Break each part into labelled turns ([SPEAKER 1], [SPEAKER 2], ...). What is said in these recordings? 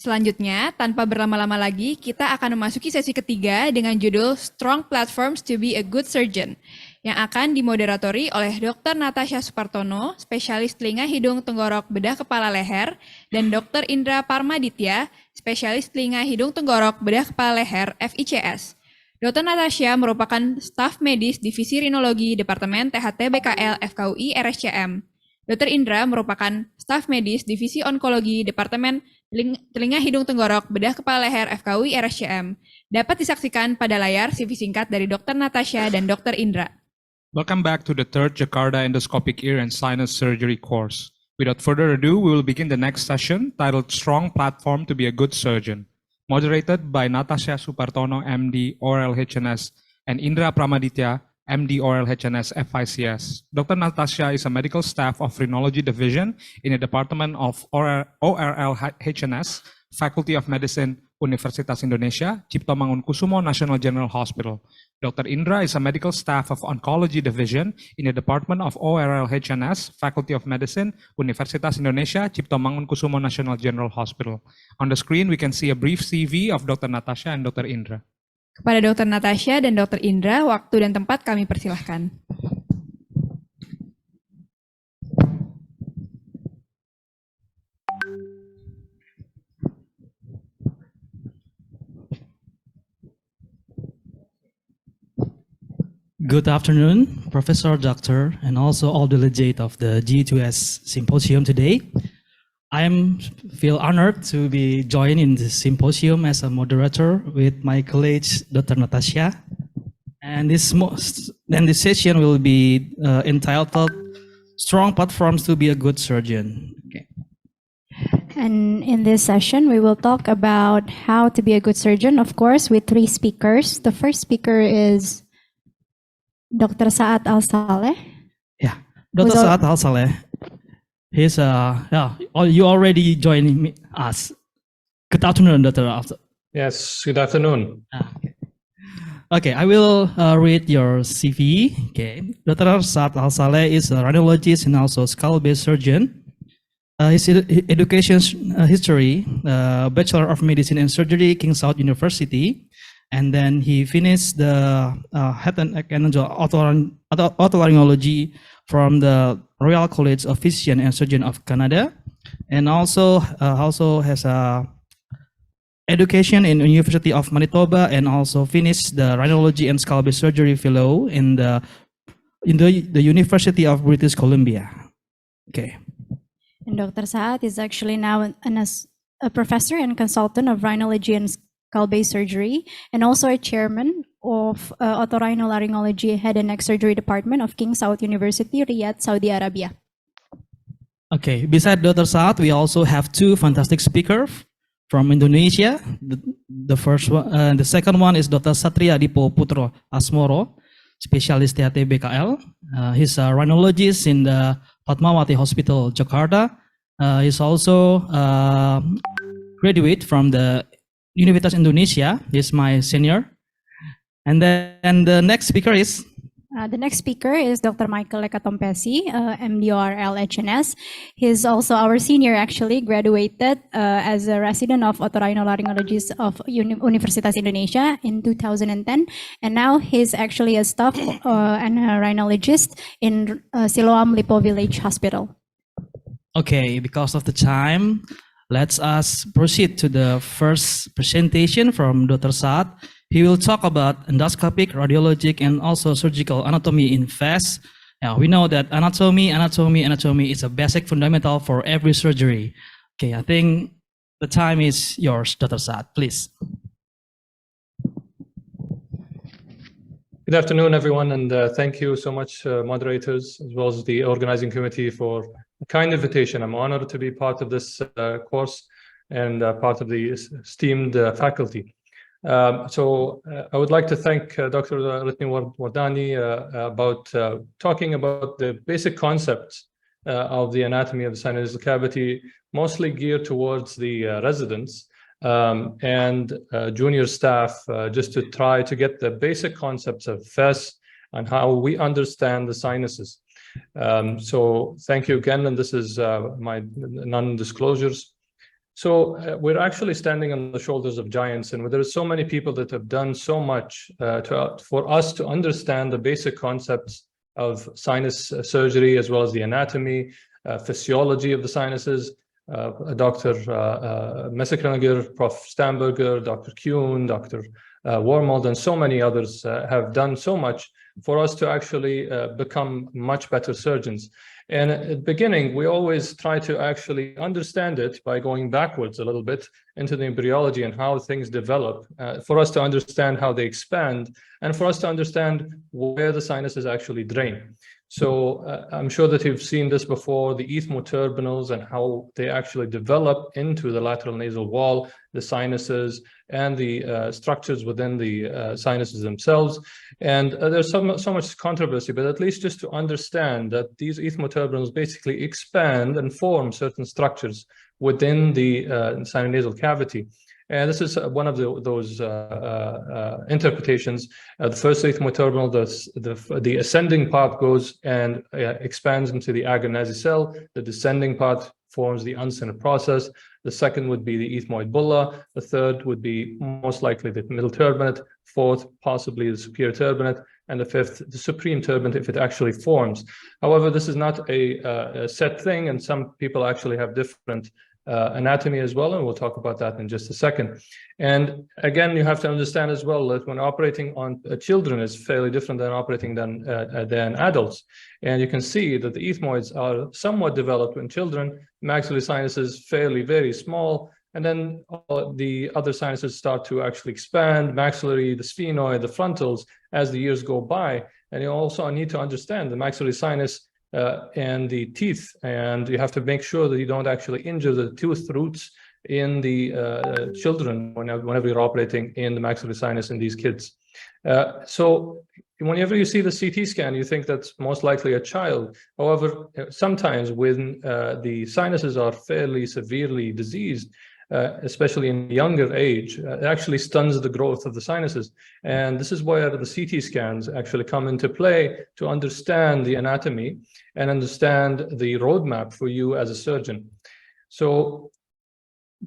[SPEAKER 1] Selanjutnya, tanpa berlama-lama lagi, kita akan memasuki sesi ketiga dengan judul Strong Platforms to be a Good Surgeon, yang akan dimoderatori oleh Dr. Natasha Supartono, spesialis telinga hidung tenggorok bedah kepala leher, dan Dr. Indra Parmaditya, spesialis telinga hidung tenggorok bedah kepala leher FICS. Dr. Natasha merupakan staf medis Divisi Rinologi Departemen THT BKL FKUI RSCM. Dr. Indra merupakan staf medis Divisi Onkologi Departemen Telinga Hidung Tenggorok Bedah Kepala Leher FKUI RSCM. Dapat disaksikan pada layar CV singkat dari Dr. Natasha dan Dr. Indra.
[SPEAKER 2] Welcome back to the third Jakarta Endoscopic Ear and Sinus Surgery course. Without further ado, we will begin the next session titled Strong Platform to be a Good Surgeon, moderated by Natasha Supartono, MD, ORL HNS, and Indra Pramaditya, MD, ORL HNS, FICS. Dr. Natasha is a medical staff of Rhinology Division in the Department of ORL HNS, Faculty of Medicine, Universitas Indonesia, Cipto Mangunkusumo National General Hospital. Dr. Indra is a medical staff of Oncology Division in the Department of ORL HNS, Faculty of Medicine, Universitas Indonesia, Cipto Mangunkusumo National General Hospital. On the screen, we can see a brief CV of Dr. Natasha and Dr. Indra.
[SPEAKER 1] Kepada Dr. Natasha dan Dr. Indra, waktu dan tempat kami persilahkan.
[SPEAKER 3] Good afternoon, Professor, Doctor, and also all delegate of the JE2S symposium today. I feel honored to be joining this symposium as a moderator with my colleague, Dr. Natasha. And this session will be entitled Strong Platforms to be a Good Surgeon. Okay.
[SPEAKER 4] And in this session, we will talk about how to be a good surgeon, of course, with three speakers. The first speaker is Dr. Saad Al-Saleh.
[SPEAKER 3] Yeah, Dr. Saad Al-Saleh. He's you already joined us. Good afternoon, Dr. Al-Saleh.
[SPEAKER 5] Yes, good afternoon.
[SPEAKER 3] Okay, I will read your CV. Okay, Dr. Saad Al-Saleh is a rhinologist and also skull-based surgeon. His education history, Bachelor of Medicine and Surgery, King Saud University. And then he finished the head and neck and otolaryngology from the Royal College of Physicians and Surgeons of Canada, and also has a education in University of Manitoba, and also finished the Rhinology and Skull-based Surgery Fellow in the University of British Columbia. Okay.
[SPEAKER 4] And Dr. Saad is actually now a professor and consultant of rhinology and skull-based surgery, and also a chairman of otorhinolaryngology head and neck surgery department of King Saud University, Riyadh, Saudi Arabia.
[SPEAKER 3] Okay, beside Dr. Saad, we also have two fantastic speakers from Indonesia. The second one is Dr. Satria Dipo Putro Asmoro, specialist THT BKL. He's a rhinologist in the Fatmawati Hospital, Jakarta. He's also graduate from the Universitas Indonesia. He's my senior. And then the next speaker is?
[SPEAKER 4] Dr. Michael Lekatompesi, MDRL HNS. He's also our senior, actually, graduated as a resident of otorhinolaryngologist of Universitas Indonesia in 2010. And now he's actually a staff and a rhinologist in Siloam Lipo Village Hospital.
[SPEAKER 3] Okay, because of the time, let's proceed to the first presentation from Dr. Saad. He will talk about endoscopic, radiologic, and also surgical anatomy in FAST. Now, we know that anatomy is a basic fundamental for every surgery. Okay, I think the time is yours, Dr. Saad, please.
[SPEAKER 5] Good afternoon, everyone, and thank you so much, moderators, as well as the organizing committee, for a kind invitation. I'm honored to be part of this course and part of the esteemed faculty. So I would like to thank Dr. Ritni Wardani about talking about the basic concepts of the anatomy of the sinus cavity, mostly geared towards the residents and junior staff, just to try to get the basic concepts of FES and how we understand the sinuses. So thank you again, and this is my non-disclosures. So we're actually standing on the shoulders of giants, and there are so many people that have done so much for us to understand the basic concepts of sinus surgery, as well as the anatomy, physiology of the sinuses. Dr. Messerkringer, Prof. Stamberger, Dr. Kuhn, Dr. Wormold, and so many others have done so much for us to actually become much better surgeons. And at the beginning, we always try to actually understand it by going backwards a little bit into the embryology and how things develop, for us to understand how they expand, and for us to understand where the sinuses actually drain. So I'm sure that you've seen this before, the ethmoturbinals and how they actually develop into the lateral nasal wall, the sinuses, and the structures within the sinuses themselves. And there's so much controversy, but at least just to understand that these ethmoturbinals basically expand and form certain structures within the sinonasal cavity. And this is one of those interpretations. The first ethmoturbinal, the ascending part goes and expands into the agonizing cell. The descending part forms the uncinate process. The second would be the ethmoid bulla. The third would be most likely the middle turbinate. Fourth, possibly the superior turbinate. And the fifth, the supreme turbinate, if it actually forms. However, this is not a set thing, and some people actually have different anatomy as well, and we'll talk about that in just a second. And again, you have to understand as well that when operating on children is fairly different than operating than adults. And you can see that the ethmoids are somewhat developed in children, maxillary sinuses fairly very small, and then the other sinuses start to actually expand, maxillary, the sphenoid, the frontals, as the years go by. And you also need to understand the maxillary sinus and the teeth, and you have to make sure that you don't actually injure the tooth roots in the children whenever you're operating in the maxillary sinus in these kids. So whenever you see the CT scan, you think that's most likely a child. However, sometimes when the sinuses are fairly severely diseased, especially in younger age, it actually stuns the growth of the sinuses. And this is where the CT scans actually come into play to understand the anatomy and understand the roadmap for you as a surgeon. So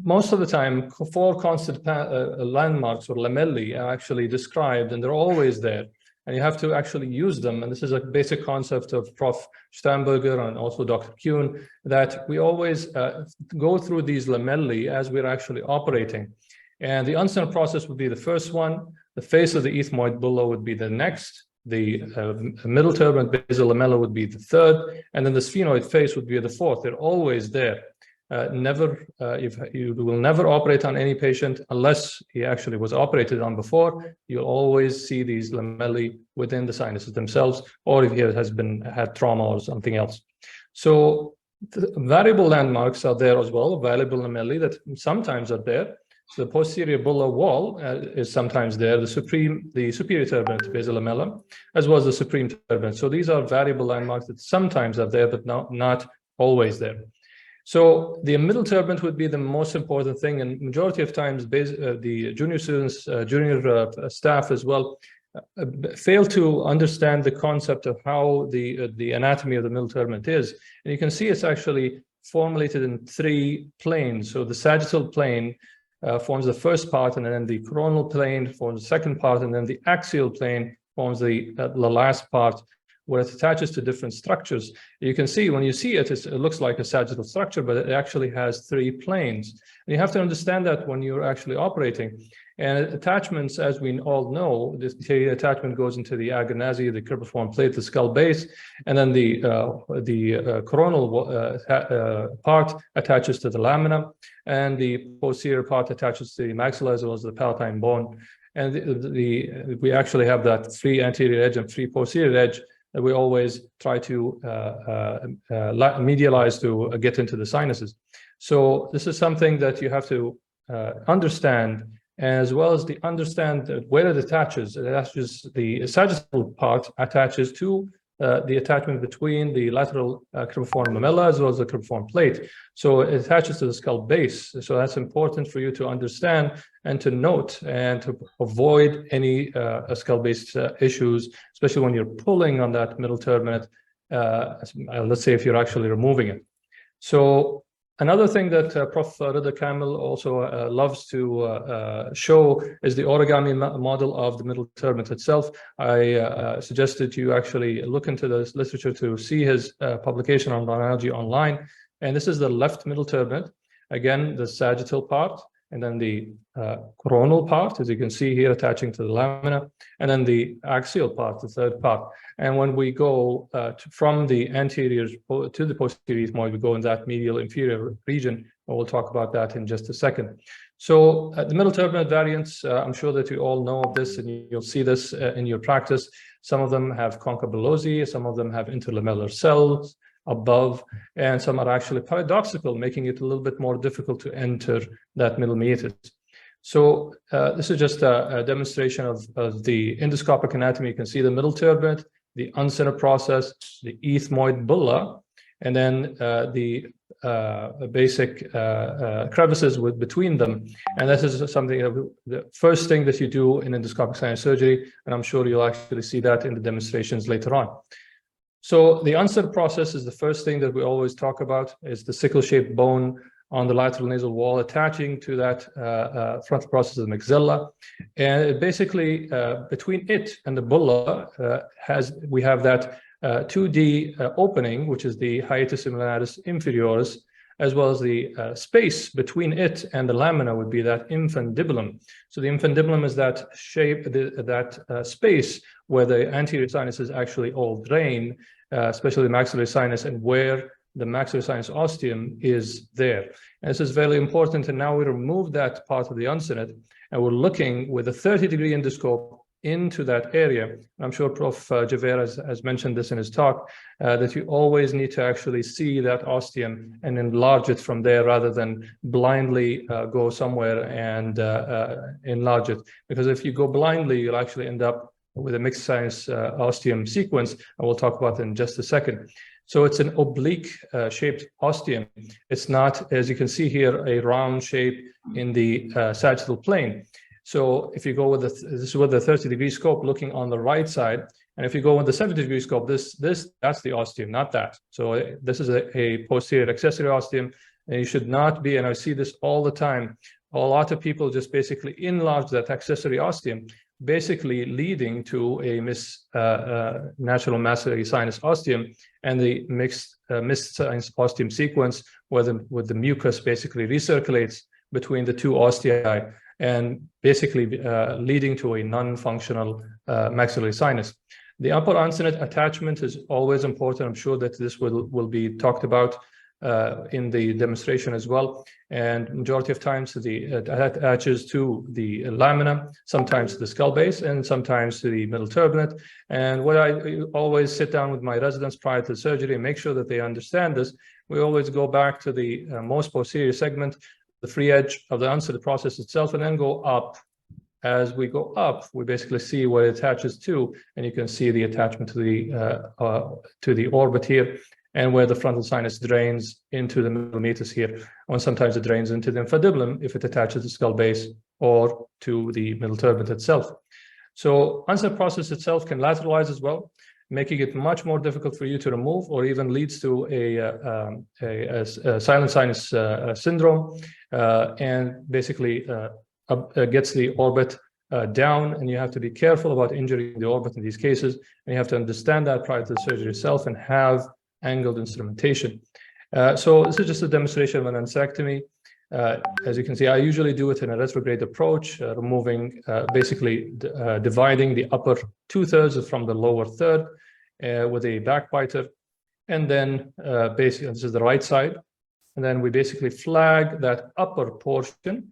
[SPEAKER 5] most of the time, 4 constant landmarks or lamellae are actually described, and they're always there. And you have to actually use them. And this is a basic concept of Prof. Stamberger and also Dr. Kuhn, that we always go through these lamellae as we're actually operating. And the uncinate process would be the first one. The face of the ethmoid bulla would be the next. The middle turbinate basal lamella would be the third. And then the sphenoid face would be the fourth. They're always there. You will never operate on any patient unless he actually was operated on before. You'll always see these lamellae within the sinuses themselves, or if he has had trauma or something else. So the variable landmarks are there as well, variable lamellae that sometimes are there. So the posterior bulla wall is sometimes there, the superior turbinate basal lamella, as well as the supreme turbinate. So these are variable landmarks that sometimes are there, but not always there. So the middle turbinate would be the most important thing, and majority of times the junior students, junior staff as well, fail to understand the concept of how the anatomy of the middle turbinate is. And you can see it's actually formulated in 3 planes. So the sagittal plane forms the first part, and then the coronal plane forms the second part, and then the axial plane forms the last part, where it attaches to different structures. You can see when you see it, it looks like a sagittal structure, but it actually has 3 planes. And you have to understand that when you're actually operating. And attachments, as we all know, this attachment goes into the agonasi, the cribriform plate, the skull base, and then the coronal part attaches to the lamina, and the posterior part attaches to the maxilla as well as the palatine bone. And we actually have that free anterior edge and free posterior edge that we always try to medialize to get into the sinuses. So this is something that you have to understand, as well as understand where it attaches. It attaches, the sagittal part attaches to the attachment between the lateral cribriform lamella as well as the cribriform plate. So it attaches to the skull base. So that's important for you to understand and to note and to avoid any skull-based issues, especially when you're pulling on that middle turbinate, let's say if you're actually removing it. So Another thing that Prof. Rida Kamil also loves to show is the origami model of the middle turbinate itself. I suggested you actually look into this literature to see his publication on rhinology online. And this is the left middle turbinate. Again, the sagittal part, and then the coronal part, as you can see here, attaching to the lamina, and then the axial part, the third part. And when we go from the anterior to the posterior ethmoid, we go in that medial inferior region, and we'll talk about that in just a second. So the middle turbinate variants, I'm sure that you all know of this, and you'll see this in your practice. Some of them have concha bullosi, some of them have interlamellar cells above, and some are actually paradoxical, making it a little bit more difficult to enter that middle meatus. So this is just a demonstration of the endoscopic anatomy. You can see the middle turbinate, the uncinner process, the ethmoid bulla, and then the basic crevices between them. And this is something, the first thing that you do in endoscopic sinus surgery, and I'm sure you'll actually see that in the demonstrations later on. So the uncinner process is the first thing that we always talk about, is the sickle-shaped bone on the lateral nasal wall attaching to that frontal process of the maxilla. And it basically, between it and the bulla, we have that 2D opening, which is the hiatus simularis inferioris, as well as the space between it and the lamina would be that infundibulum. So the infundibulum is that shape, that space where the anterior sinuses actually all drain, especially the maxillary sinus, and where the maxillary sinus ostium is there. And this is very important. And now we remove that part of the uncinate, and we're looking with a 30-degree endoscope into that area. I'm sure Prof. Javer has mentioned this in his talk, that you always need to actually see that ostium and enlarge it from there, rather than blindly go somewhere and enlarge it. Because if you go blindly, you'll actually end up with a mixed sinus ostium sequence, and we'll talk about that in just a second. So it's an oblique shaped ostium. It's not, as you can see here, a round shape in the sagittal plane. So if you go with this is with the 30-degree scope looking on the right side, and if you go with the 70-degree scope, that's the ostium, not that. So this is a posterior accessory ostium, and you should not be, and I see this all the time, a lot of people just basically enlarge that accessory ostium, basically leading to a natural maxillary sinus ostium and the mixed sinus ostium sequence, where the mucus basically recirculates between the two ostii, and basically leading to a non-functional maxillary sinus. The upper uncinate attachment is always important. I'm sure that this will be talked about in the demonstration as well. And majority of times it attaches to the lamina, sometimes to the skull base, and sometimes to the middle turbinate. And what I always sit down with my residents prior to the surgery and make sure that they understand this, we always go back to the most posterior segment, the free edge of the uncinate process itself, and then go up. As we go up, we basically see where it attaches to, and you can see the attachment to the orbit here, and where the frontal sinus drains into the middle meatus here, and sometimes it drains into the infundibulum if it attaches to the skull base or to the middle turbinate itself. So uncinate process itself can lateralize as well, making it much more difficult for you to remove, or even leads to a silent sinus syndrome, and basically gets the orbit down, and you have to be careful about injuring the orbit in these cases, and you have to understand that prior to the surgery itself and have angled instrumentation. So this is just a demonstration of an ancectomy. As you can see, I usually do it in a retrograde approach, removing, basically dividing the upper 2/3 from the lower third with a backbiter. And then basically, this is the right side. And then we basically flag that upper portion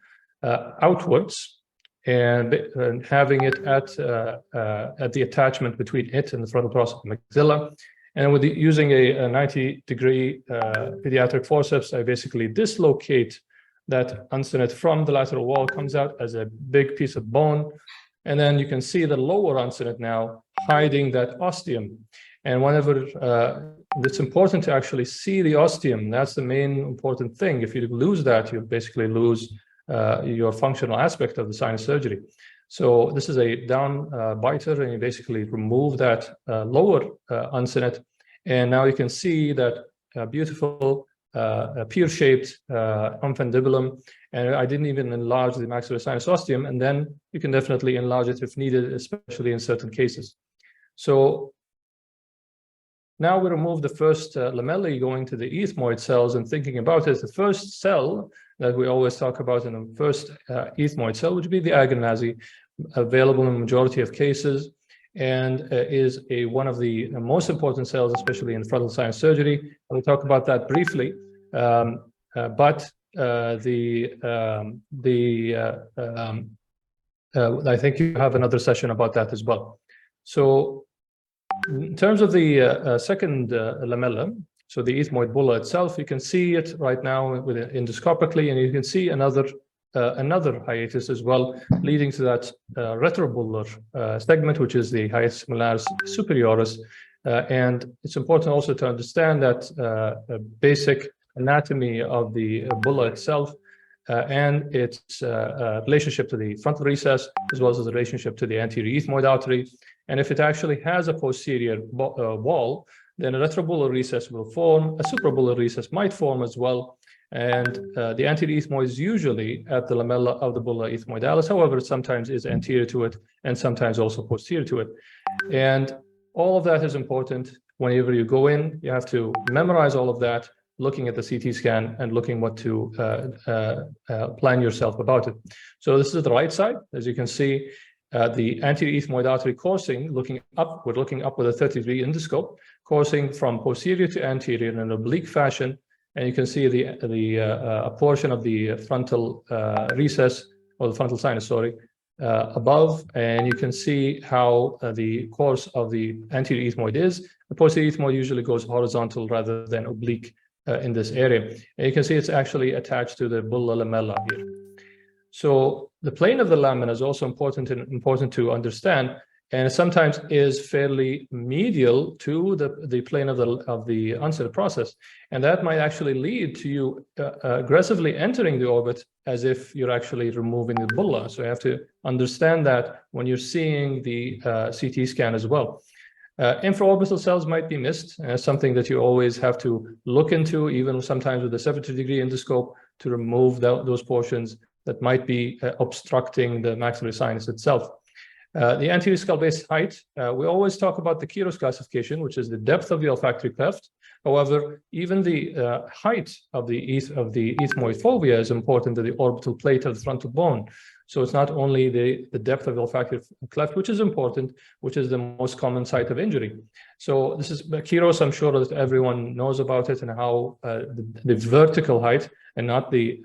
[SPEAKER 5] outwards, and having it at the attachment between it and the frontal process of the maxilla. And with using a 90-degree pediatric forceps, I basically dislocate that uncinate from the lateral wall, comes out as a big piece of bone. And then you can see the lower uncinate now hiding that ostium. And whenever it's important to actually see the ostium, that's the main important thing. If you lose that, you basically lose your functional aspect of the sinus surgery. So this is a down biter, and you basically remove that lower uncinate. And now you can see that beautiful pear-shaped infundibulum, and I didn't even enlarge the maxillary sinus ostium, and then you can definitely enlarge it if needed, especially in certain cases. So now we remove the first lamellae going to the ethmoid cells and thinking about it. The first cell that we always talk about in the first ethmoid cell would be the agonnazi, available in the majority of cases, and is one of the most important cells, especially in frontal sinus surgery. We'll talk about that briefly, but I think you have another session about that as well. So in terms of the second lamella, so the ethmoid bulla itself, you can see it right now with endoscopically, and you can see another hiatus as well, leading to that retrobullar segment, which is the hiatus malaris superioris. And it's important also to understand that basic anatomy of the bulla itself and its relationship to the frontal recess, as well as the relationship to the anterior ethmoid artery. And if it actually has a posterior wall, then a retrobullar recess will form, a suprabullar recess might form as well. And the anterior ethmoid is usually at the lamella of the bulla ethmoidalis. However, it sometimes is anterior to it and sometimes also posterior to it. And all of that is important. Whenever you go in, you have to memorize all of that, looking at the CT scan and looking what to plan yourself about it. So this is the right side. As you can see, the anterior ethmoid artery coursing, looking up with a 30-degree endoscope, coursing from posterior to anterior in an oblique fashion. And you can see a portion of the frontal recess, or the frontal sinus, sorry, above, and you can see how the course of the anterior ethmoid is. The posterior ethmoid usually goes horizontal rather than oblique in this area. And you can see it's actually attached to the bulla lamella here. So the plane of the lamina is also important to understand, and sometimes is fairly medial to the plane of the onset process, and that might actually lead to you aggressively entering the orbit as if you're actually removing the bulla. So you have to understand that when you're seeing the CT scan as well. Infraorbital cells might be missed, something that you always have to look into, even sometimes with a 70-degree endoscope, to remove those portions that might be obstructing the maxillary sinus itself. The anterior skull base height, we always talk about the Quiros classification, which is the depth of the olfactory cleft. However, even the height of the ethmoid fovea is important to the orbital plate of the frontal bone. So it's not only the depth of the olfactory cleft, which is important, which is the most common site of injury. So this is Quiros. I'm sure that everyone knows about it, and how the vertical height and not the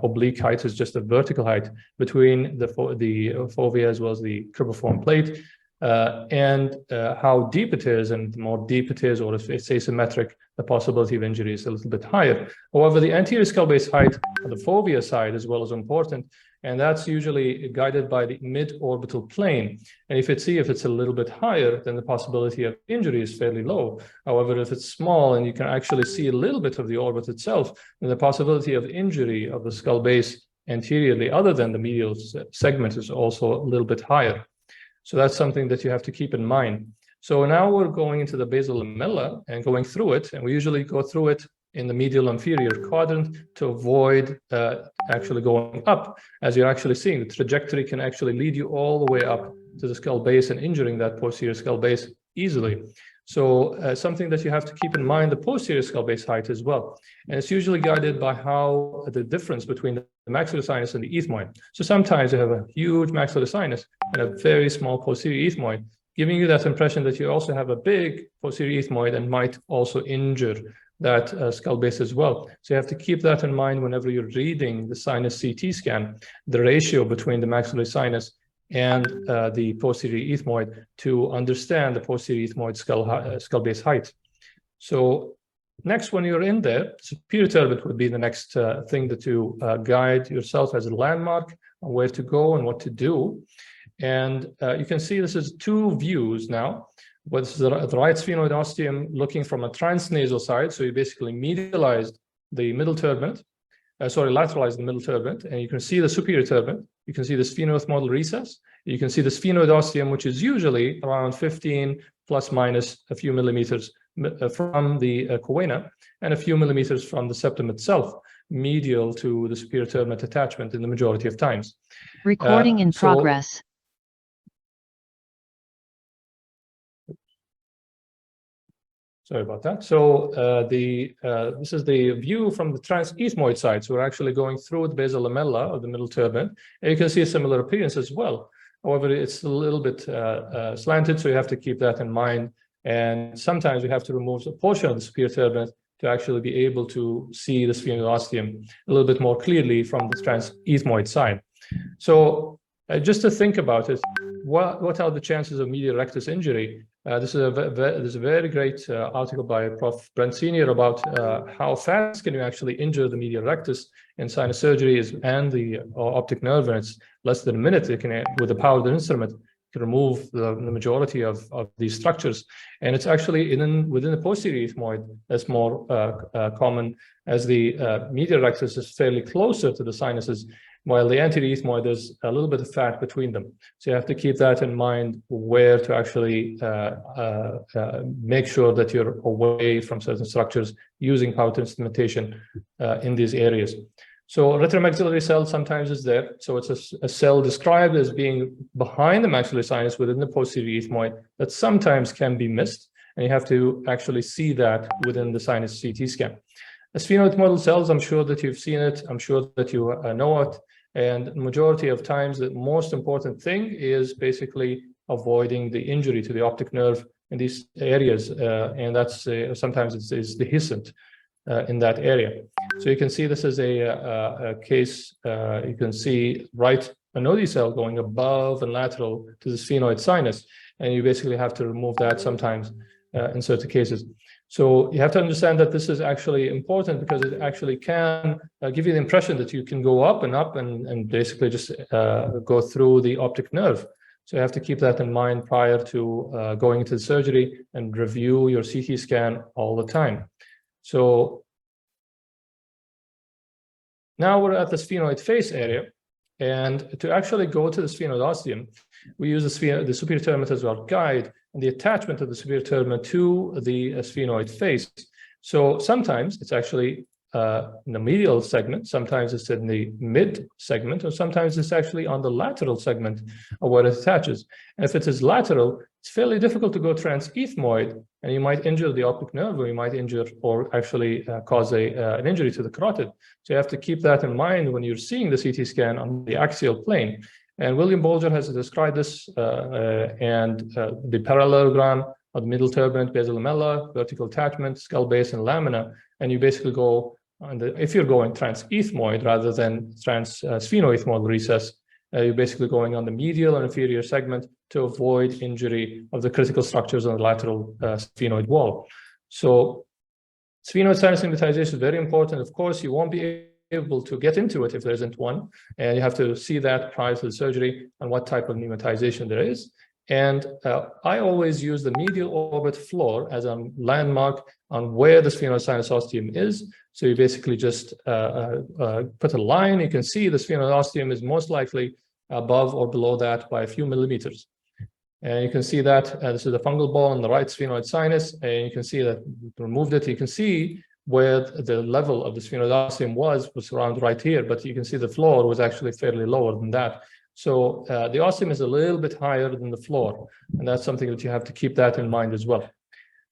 [SPEAKER 5] oblique height is just the vertical height between the fovea as well as the cribriform plate, and how deep it is, and the more deep it is, or if it's asymmetric, the possibility of injury is a little bit higher. However, the anterior skull base height on the fovea side as well is important, and that's usually guided by the mid-orbital plane. And if it's a little bit higher, then the possibility of injury is fairly low. However, if it's small and you can actually see a little bit of the orbit itself, then the possibility of injury of the skull base anteriorly, other than the medial segment, is also a little bit higher. So that's something that you have to keep in mind. So now we're going into the basal lamella and going through it, and we usually go through it in the medial inferior quadrant to avoid actually going up. As you're actually seeing, the trajectory can actually lead you all the way up to the skull base and injuring that posterior skull base easily. So something that you have to keep in mind, the posterior skull base height as well. And it's usually guided by how the difference between the maxillary sinus and the ethmoid. So sometimes you have a huge maxillary sinus and a very small posterior ethmoid, giving you that impression that you also have a big posterior ethmoid and might also injure that skull base as well. So you have to keep that in mind whenever you're reading the sinus CT scan, the ratio between the maxillary sinus and the posterior ethmoid, to understand the posterior ethmoid skull base height. So next, when you're in there, superior turbinate would be the next thing that you guide yourself as a landmark on where to go and what to do. And you can see this is two views now. What's the right sphenoid ostium looking from a transnasal side. So you basically medialized the middle turbinate, lateralized the middle turbinate, and you can see the superior turbinate. You can see the sphenoethmoidal recess. You can see the sphenoid ostium, which is usually around 15 plus minus a few millimeters from the coena and a few millimeters from the septum itself, medial to the superior turbinate attachment in the majority of times.
[SPEAKER 6] Recording in progress.
[SPEAKER 5] Sorry about that. So this is the view from the transethmoid side. So we're actually going through the basal lamella of the middle turbinate, and you can see a similar appearance as well. However, it's a little bit slanted, so you have to keep that in mind. And sometimes we have to remove a portion of the superior turbinate to actually be able to see the sphenoidosteum a little bit more clearly from the transethmoid side. So just to think about it, what are the chances of medial rectus injury? There's a very great article by Prof. Brent Senior about how fast can you actually injure the medial rectus in sinus surgery and the optic nerve, and it's less than a minute. It can, with the power of the instrument, can remove the majority of these structures. And it's actually within the posterior ethmoid that's more common, as the medial rectus is fairly closer to the sinuses, while the anterior ethmoid, there's a little bit of fat between them. So you have to keep that in mind, where to actually make sure that you're away from certain structures using powered instrumentation in these areas. So retromaxillary cell sometimes is there. So it's a cell described as being behind the maxillary sinus within the posterior ethmoid that sometimes can be missed. And you have to actually see that within the sinus CT scan. The sphenoethmoidal cells, I'm sure that you've seen it. I'm sure that you know it. And the majority of times, the most important thing is basically avoiding the injury to the optic nerve in these areas. And that's sometimes it's dehiscent in that area. So you can see this is a case. You can see a nodule cell going above and lateral to the sphenoid sinus. And you basically have to remove that sometimes in certain cases. So you have to understand that this is actually important, because it actually can give you the impression that you can go up and basically just go through the optic nerve. So you have to keep that in mind prior to going into the surgery, and review your CT scan all the time. So now we're at the sphenoid face area. And to actually go to the sphenoidosteum, we use the superior turbinate as our guide, and the attachment of the superior turbinate to the sphenoid face. So sometimes it's actually in the medial segment, sometimes it's in the mid segment, or sometimes it's actually on the lateral segment of where it attaches. And if it is lateral, it's fairly difficult to go transethmoid, and you might injure the optic nerve, or you might injure or actually cause an injury to the carotid. So you have to keep that in mind when you're seeing the CT scan on the axial plane. And William Bolger has described this, and the parallelogram of the middle turbinate, basal lamella, vertical attachment, skull base, and lamina. And you basically go on if you're going transethmoid rather than sphenoethmoidal recess, you're basically going on the medial and inferior segment to avoid injury of the critical structures on the lateral sphenoid wall. So sphenoid sinus pneumatization is very important. Of course, you won't be able to get into it if there isn't one, and you have to see that prior to the surgery and what type of pneumatization there is. And I always use the medial orbit floor as a landmark on where the sphenoid sinus ostium is. So you basically just put a line. You can see the sphenoid ostium is most likely above or below that by a few millimeters. And you can see that this is the fungal ball on the right sphenoid sinus, and you can see that we removed it. You can see where the level of the sphenoid ostium was around right here, but you can see the floor was actually fairly lower than that. So the ostium is a little bit higher than the floor, and that's something that you have to keep that in mind as well.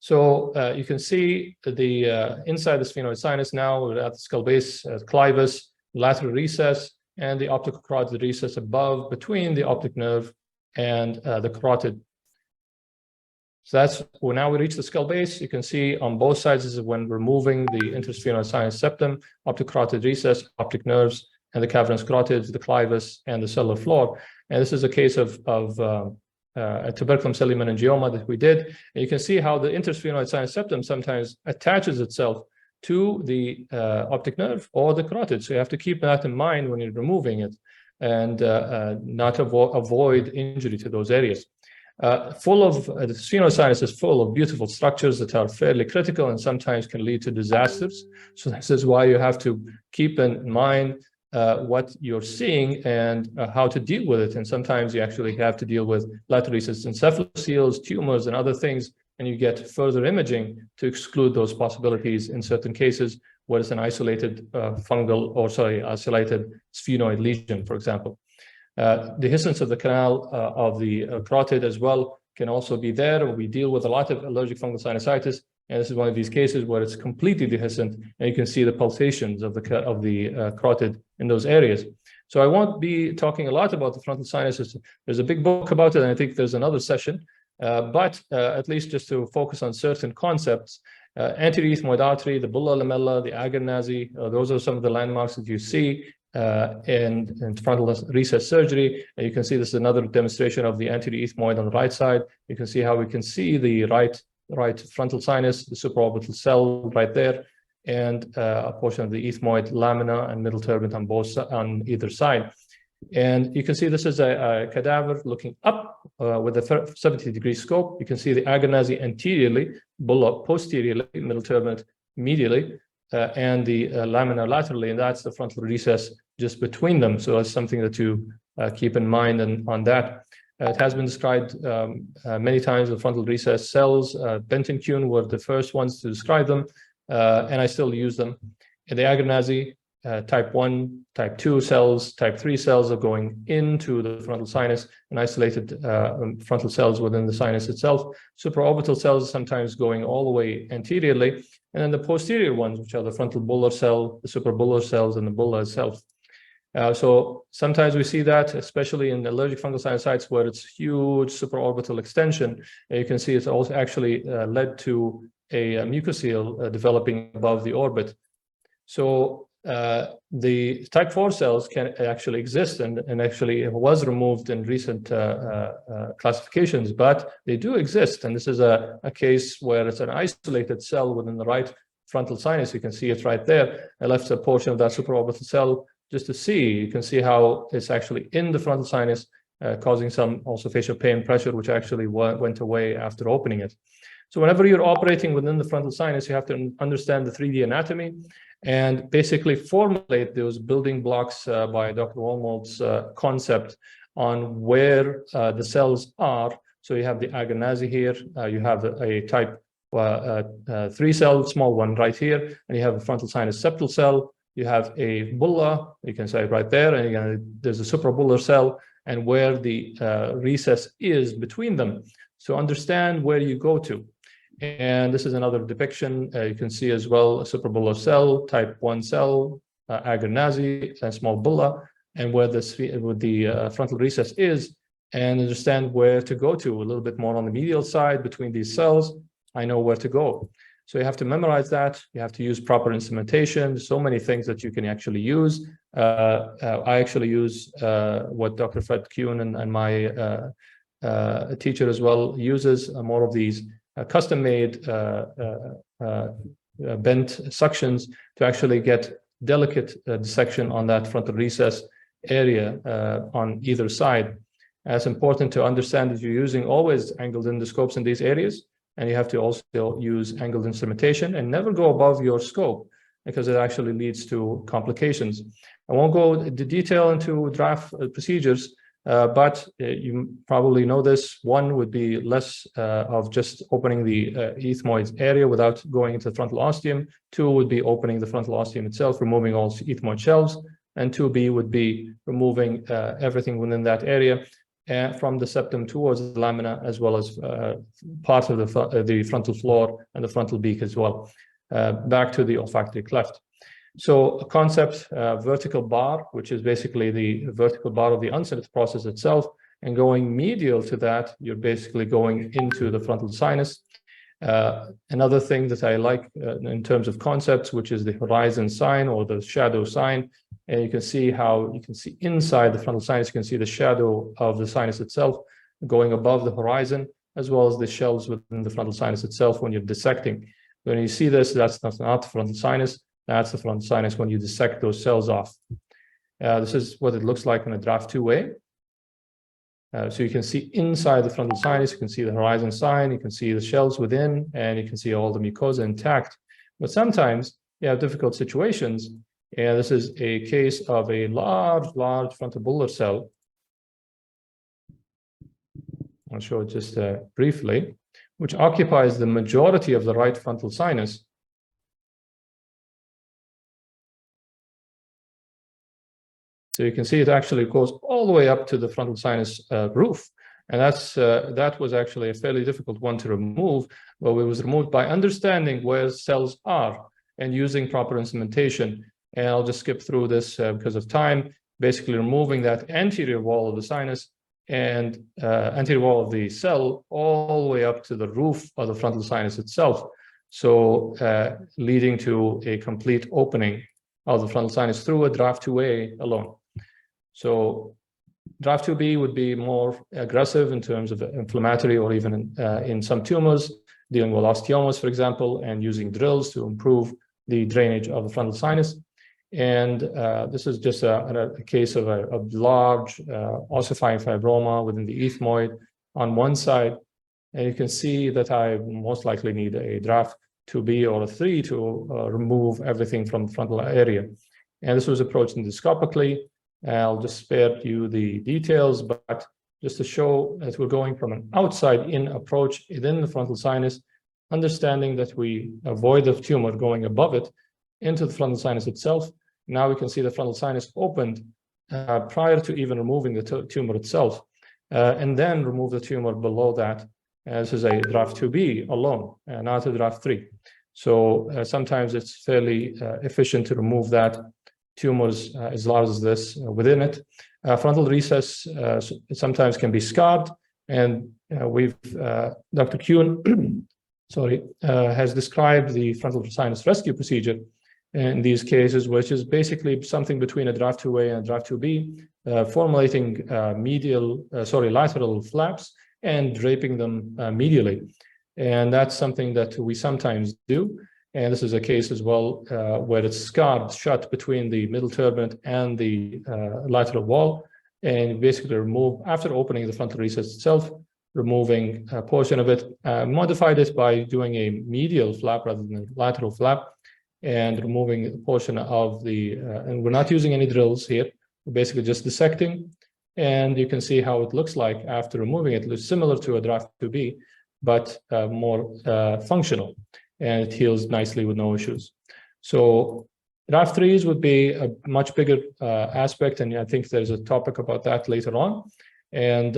[SPEAKER 5] So you can see the inside the sphenoid sinus now, we're at the skull base, clivus, lateral recess, and the optical carotid recess above, between the optic nerve and the carotid. So that's when now we reach the skull base. You can see on both sides, this is when removing the intersphenoid sinus septum, optic carotid recess, optic nerves, and the cavernous carotids, the clivus, and the cellular floor. And this is a case of a tuberculum celli meningioma that we did. And you can see how the intersphenoid sinus septum sometimes attaches itself to the optic nerve or the carotid. So you have to keep that in mind when you're removing it, and not avoid injury to those areas. The sphenoid sinus is full of beautiful structures that are fairly critical and sometimes can lead to disasters. So this is why you have to keep in mind what you're seeing and how to deal with it. And sometimes you actually have to deal with lateral recess encephaloceles, tumors, and other things and you get further imaging to exclude those possibilities in certain cases where it's an isolated isolated sphenoid lesion, for example. Dehiscence of the canal of the carotid as well can also be there. We deal with a lot of allergic fungal sinusitis, and this is one of these cases where it's completely dehiscent, and you can see the pulsations of the carotid in those areas. So I won't be talking a lot about the frontal sinuses. There's a big book about it, and I think there's another session, but at least just to focus on certain concepts. Anterior ethmoid artery, the bulla lamella, the agernazi, those are some of the landmarks that you see in frontal recess surgery. And you can see this is another demonstration of the anterior ethmoid on the right side. You can see how we can see the right frontal sinus, the supraorbital cell right there, and a portion of the ethmoid lamina and middle turbinate on either side. And you can see this is a cadaver looking up with a 70-degree scope. You can see the agernazi anteriorly, bulla posteriorly, middle turbinate medially, and the lamina laterally, and that's the frontal recess just between them. So that's something that you keep in mind on that. It has been described many times, the frontal recess cells. Benton Kuhn were the first ones to describe them, and I still use them. And the agernazi, type 1, type 2 cells, type 3 cells are going into the frontal sinus, and isolated frontal cells within the sinus itself. Supraorbital cells sometimes going all the way anteriorly, and then the posterior ones, which are the frontal bular cell, the suprabullar cells, and the bulla itself. So sometimes we see that, especially in allergic fungal sinusitis, where it's huge supraorbital extension. You can see it's also actually led to a mucocele developing above the orbit. So the type 4 cells can actually exist, and actually it was removed in recent classifications, but they do exist. And this is a case where it's an isolated cell within the right frontal sinus. You can see it right there. I left a portion of that supraorbital cell just to see. You can see how it's actually in the frontal sinus, causing some also facial pain pressure, which actually went away after opening it. So whenever you're operating within the frontal sinus, you have to understand the 3D anatomy and basically formulate those building blocks by Dr. Walmold's concept on where the cells are. So you have the agernazi here, you have a type 3 cell, small one right here, and you have a frontal sinus septal cell. You have a bulla, you can say right there, and again, there's a suprabullar cell, and where the recess is between them. So understand where you go to. And this is another depiction. You can see as well a suprabullar cell, type 1 cell, agernazi, a small bulla, and where the frontal recess is, and understand where to go to. A little bit more on the medial side between these cells, I know where to go. So you have to memorize that. You have to use proper instrumentation. So many things that you can actually use. I actually use what Dr. Fred Kuhn and my teacher as well uses, more of these custom-made bent suctions to actually get delicate dissection on that frontal recess area on either side. And it's important to understand that you're using always angled endoscopes in these areas, and you have to also use angled instrumentation and never go above your scope, because it actually leads to complications. I won't go into detail into draft procedures, but you probably know this. One would be less of just opening the ethmoid area without going into the frontal ostium. 2 would be opening the frontal ostium itself, removing all ethmoid shelves. And 2B would be removing everything within that area from the septum towards the lamina, as well as part of the frontal floor and the frontal beak as well, back to the olfactory cleft. So a concept, vertical bar, which is basically the vertical bar of the uncinate process itself, and going medial to that, you're basically going into the frontal sinus. Another thing that I like in terms of concepts, which is the horizon sign or the shadow sign. And you can see how you can see inside the frontal sinus, you can see the shadow of the sinus itself going above the horizon, as well as the shelves within the frontal sinus itself when you're dissecting. When you see this, that's not the frontal sinus, that's the frontal sinus when you dissect those cells off. This is what it looks like in a draft 2A. So you can see inside the frontal sinus, you can see the horizon sign, you can see the shells within, and you can see all the mucosa intact. But sometimes you have difficult situations, and this is a case of a large frontal bular cell. I'll show it just briefly, which occupies the majority of the right frontal sinus. So you can see it actually goes all the way up to the frontal sinus roof. And that was actually a fairly difficult one to remove, but it was removed by understanding where cells are and using proper instrumentation. And I'll just skip through this because of time, basically removing that anterior wall of the sinus and anterior wall of the cell all the way up to the roof of the frontal sinus itself. So leading to a complete opening of the frontal sinus through a draft 2A alone. So draft 2B would be more aggressive in terms of inflammatory or even in some tumors, dealing with osteomas, for example, and using drills to improve the drainage of the frontal sinus. And this is just a case of a large ossifying fibroma within the ethmoid on one side. And you can see that I most likely need a draft 2B or a 3 to remove everything from the frontal area. And this was approached endoscopically. I'll just spare you the details, but just to show that we're going from an outside-in approach within the frontal sinus, understanding that we avoid the tumor going above it into the frontal sinus itself. Now we can see the frontal sinus opened prior to even removing the tumor itself, and then remove the tumor below that. This is a draft 2B alone, not a draft 3. So sometimes it's fairly efficient to remove that tumors as large as this within it. Frontal recess sometimes can be scarred, and Dr. Kuhn has described the frontal sinus rescue procedure in these cases, which is basically something between a draft 2A and a draft 2B, formulating lateral flaps and draping them medially. And that's something that we sometimes do. And this is a case as well where it's scarred shut between the middle turbinate and the lateral wall, and basically remove, after opening the frontal recess itself, removing a portion of it, modified it by doing a medial flap rather than a lateral flap, and removing a portion of the, and we're not using any drills here, we're basically just dissecting, and you can see how it looks like after removing it. It looks similar to a draft 2B, but more functional, and it heals nicely with no issues. So draft 3s would be a much bigger aspect, and I think there's a topic about that later on. And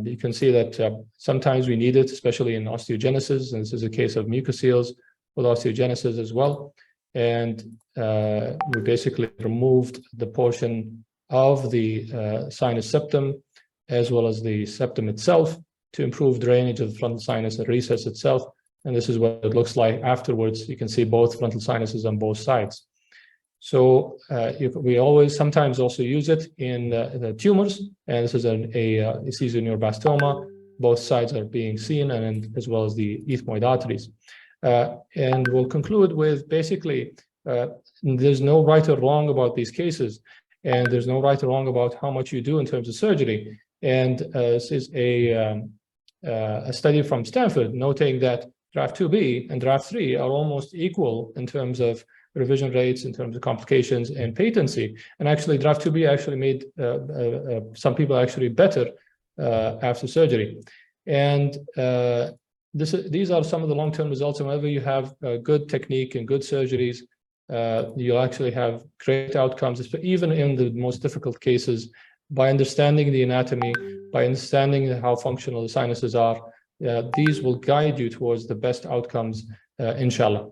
[SPEAKER 5] you can see that sometimes we need it, especially in osteogenesis, and this is a case of mucoceles with osteogenesis as well. And we basically removed the portion of the sinus septum as well as the septum itself to improve drainage of the frontal sinus and recess itself. And this is what it looks like afterwards. You can see both frontal sinuses on both sides. So we sometimes also use it in the tumors, and this is a esthesioneuroblastoma. Both sides are being seen, and as well as the ethmoid arteries. And we'll conclude with basically, there's no right or wrong about these cases, and there's no right or wrong about how much you do in terms of surgery. And this is a study from Stanford noting that draft 2B and draft 3 are almost equal in terms of revision rates, in terms of complications and patency. And actually draft 2B actually made some people actually better after surgery. And these are some of the long-term results. And whenever you have good technique and good surgeries, you'll actually have great outcomes, even in the most difficult cases, by understanding the anatomy, by understanding how functional the sinuses are. These will guide you towards the best outcomes, inshallah.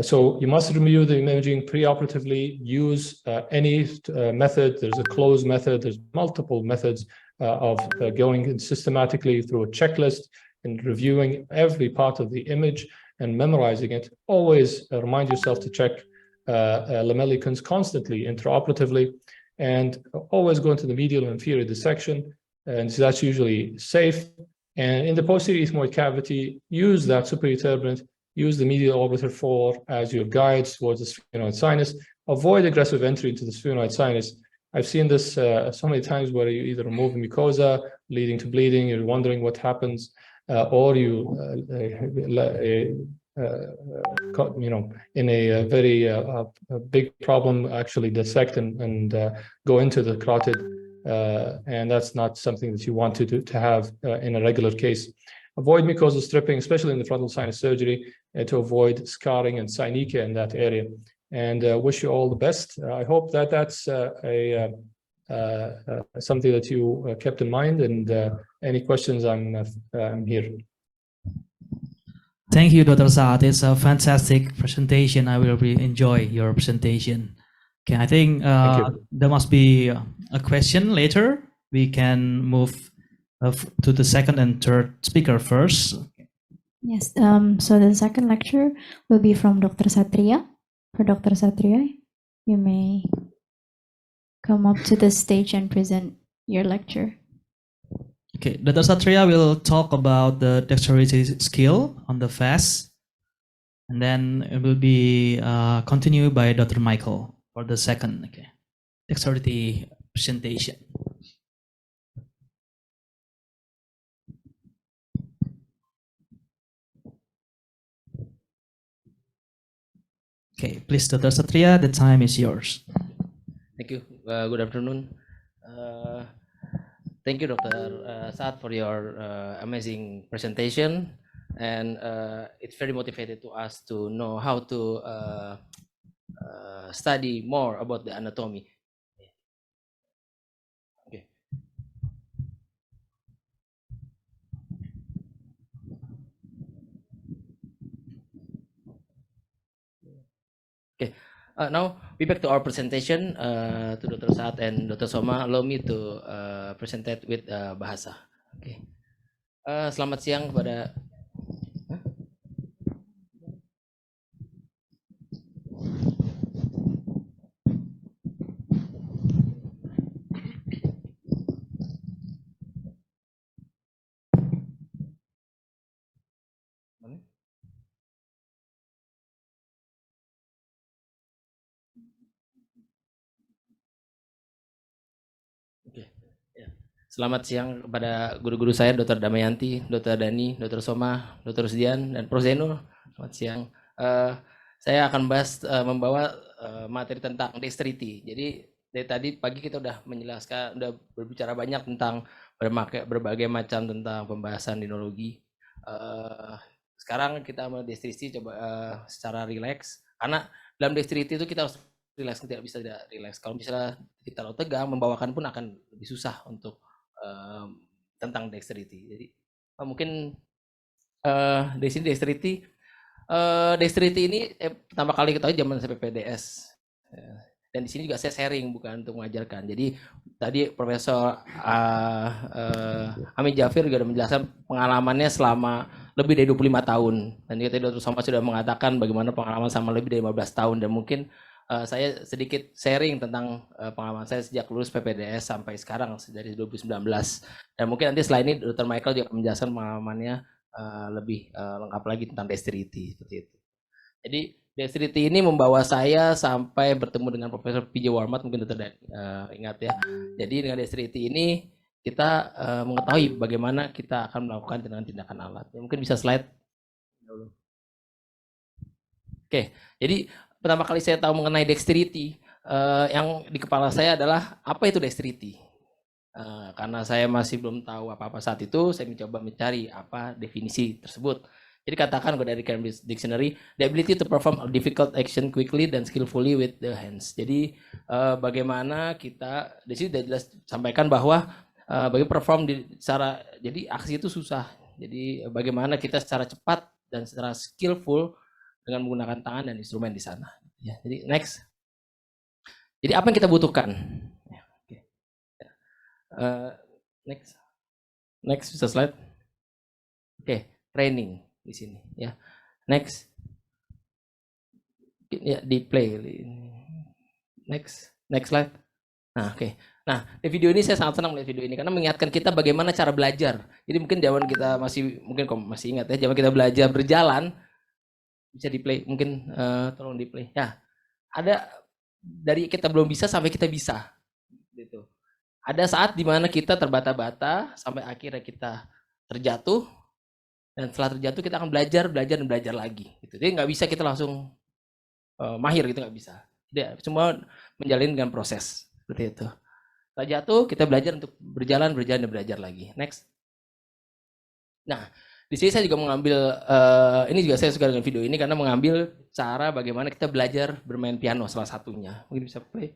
[SPEAKER 5] So you must review the imaging preoperatively, use any method. There's a closed method, there's multiple methods of going systematically through a checklist and reviewing every part of the image and memorizing it. Always remind yourself to check lamellicons constantly, intraoperatively, and always go into the medial and inferior dissection, and so that's usually safe. And in the posterior ethmoid cavity, use that superior turbinate, use the medial orbiter 4 as your guides towards the sphenoid sinus. Avoid aggressive entry into the sphenoid sinus. I've seen this so many times where you either remove the mucosa, leading to bleeding, you're wondering what happens, or you, in a very big problem, actually dissect and go into the carotid, and that's not something that you want to have in a regular case. avoid mucosal stripping, especially in the frontal sinus surgery, and to avoid scarring and synechiae in that area. And wish you all the best. I hope that that's something that you kept in mind, and any questions, I'm here.
[SPEAKER 3] Thank you, Dr. Saad. It's a fantastic presentation. I will really enjoy your presentation. Okay, I think there must be a question later. We can move to the second and third speaker first.
[SPEAKER 4] Yes, so the second lecture will be from Dr. Satria. For Dr. Satria, you may come up to the stage and present your lecture.
[SPEAKER 3] Okay, Dr. Satria will talk about the dexterity skill on the fast, and then it will be continued by Dr. Michael for the second dexterity presentation. Okay, please, Dr. Satria, the time is yours.
[SPEAKER 7] Thank you. Good afternoon. Thank you, Dr. Saad, for your amazing presentation. And it's very motivated to us to know how to study more about the anatomy. Okay. Okay. Now we back to our presentation to Dr. Saad and Dr. Soma. Allow me to present it with bahasa. Okay. Selamat siang kepada Selamat siang kepada guru-guru saya, Dr. Damayanti, Dr. Dani, Dr. Soma, Dr. Rusdian, dan Prof. Zainul. Selamat siang. Saya akan membawa materi tentang dexterity. Jadi dari tadi pagi kita udah menjelaskan, udah berbicara banyak tentang berbagai macam tentang pembahasan dinologi. Sekarang kita mau dexterity coba secara rileks, karena dalam dexterity itu kita harus rileks, tidak bisa tidak rileks. Kalau misalnya kita terlalu tegang, membawakan pun akan lebih susah untuk tentang dexterity. Jadi mungkin dari sini dexterity ini pertama kali ketahui zaman PPDS. Dan di sini juga saya sharing, bukan untuk mengajarkan. Jadi tadi Profesor Amin Jafir juga sudah menjelaskan pengalamannya selama lebih dari 25 tahun. Dan tadi Dr. Soma sudah mengatakan bagaimana pengalaman sama lebih dari 15 tahun. Dan mungkin saya sedikit sharing tentang pengalaman saya sejak lulus PPDS sampai sekarang dari 2019. Dan mungkin nanti setelah ini Dr. Michael juga menjelaskan pengalamannya lebih lengkap lagi tentang dexterity seperti itu. Jadi dexterity ini membawa saya sampai bertemu dengan Profesor PJ Warmat, mungkin Dr. ingat ya. Jadi dengan dexterity ini kita mengetahui bagaimana kita akan melakukan tindakan alat. Ya, mungkin bisa slide. Oke, jadi pertama kali saya tahu mengenai dexterity, yang di kepala saya adalah apa itu dexterity. Karena saya masih belum tahu apa-apa saat itu, saya mencoba mencari apa definisi tersebut. Jadi katakan dari Cambridge Dictionary, the ability to perform a difficult action quickly dan skillfully with the hands. Jadi bagaimana kita di sini sudah jelas sampaikan bahwa bagi perform jadi aksi itu susah. Jadi bagaimana kita secara cepat dan secara skillful dengan menggunakan tangan dan instrumen di sana. Ya, jadi next. Jadi apa yang kita butuhkan? Ya, okay. Next bisa slide. Oke, training di sini. Ya, next. Ya, di play. Next slide. Nah, oke. Nah, di video ini saya sangat senang melihat video ini karena mengingatkan kita bagaimana cara belajar. Jadi mungkin zaman kita mungkin masih ingat ya, zaman kita belajar berjalan. Bisa di play, mungkin tolong di play. Ya, ada dari kita belum bisa sampai kita bisa, gitu. Ada saat dimana kita terbata-bata sampai akhirnya kita terjatuh, dan setelah terjatuh kita akan belajar lagi. Gitu. Jadi nggak bisa kita langsung mahir gitu, nggak bisa. Jadi semua menjalani dengan proses seperti itu. Setelah jatuh kita belajar untuk berjalan dan belajar lagi. Next. Nah, Di sini saya juga mengambil, ini juga saya suka dengan video ini karena mengambil cara bagaimana kita belajar bermain piano salah satunya. Mungkin bisa play?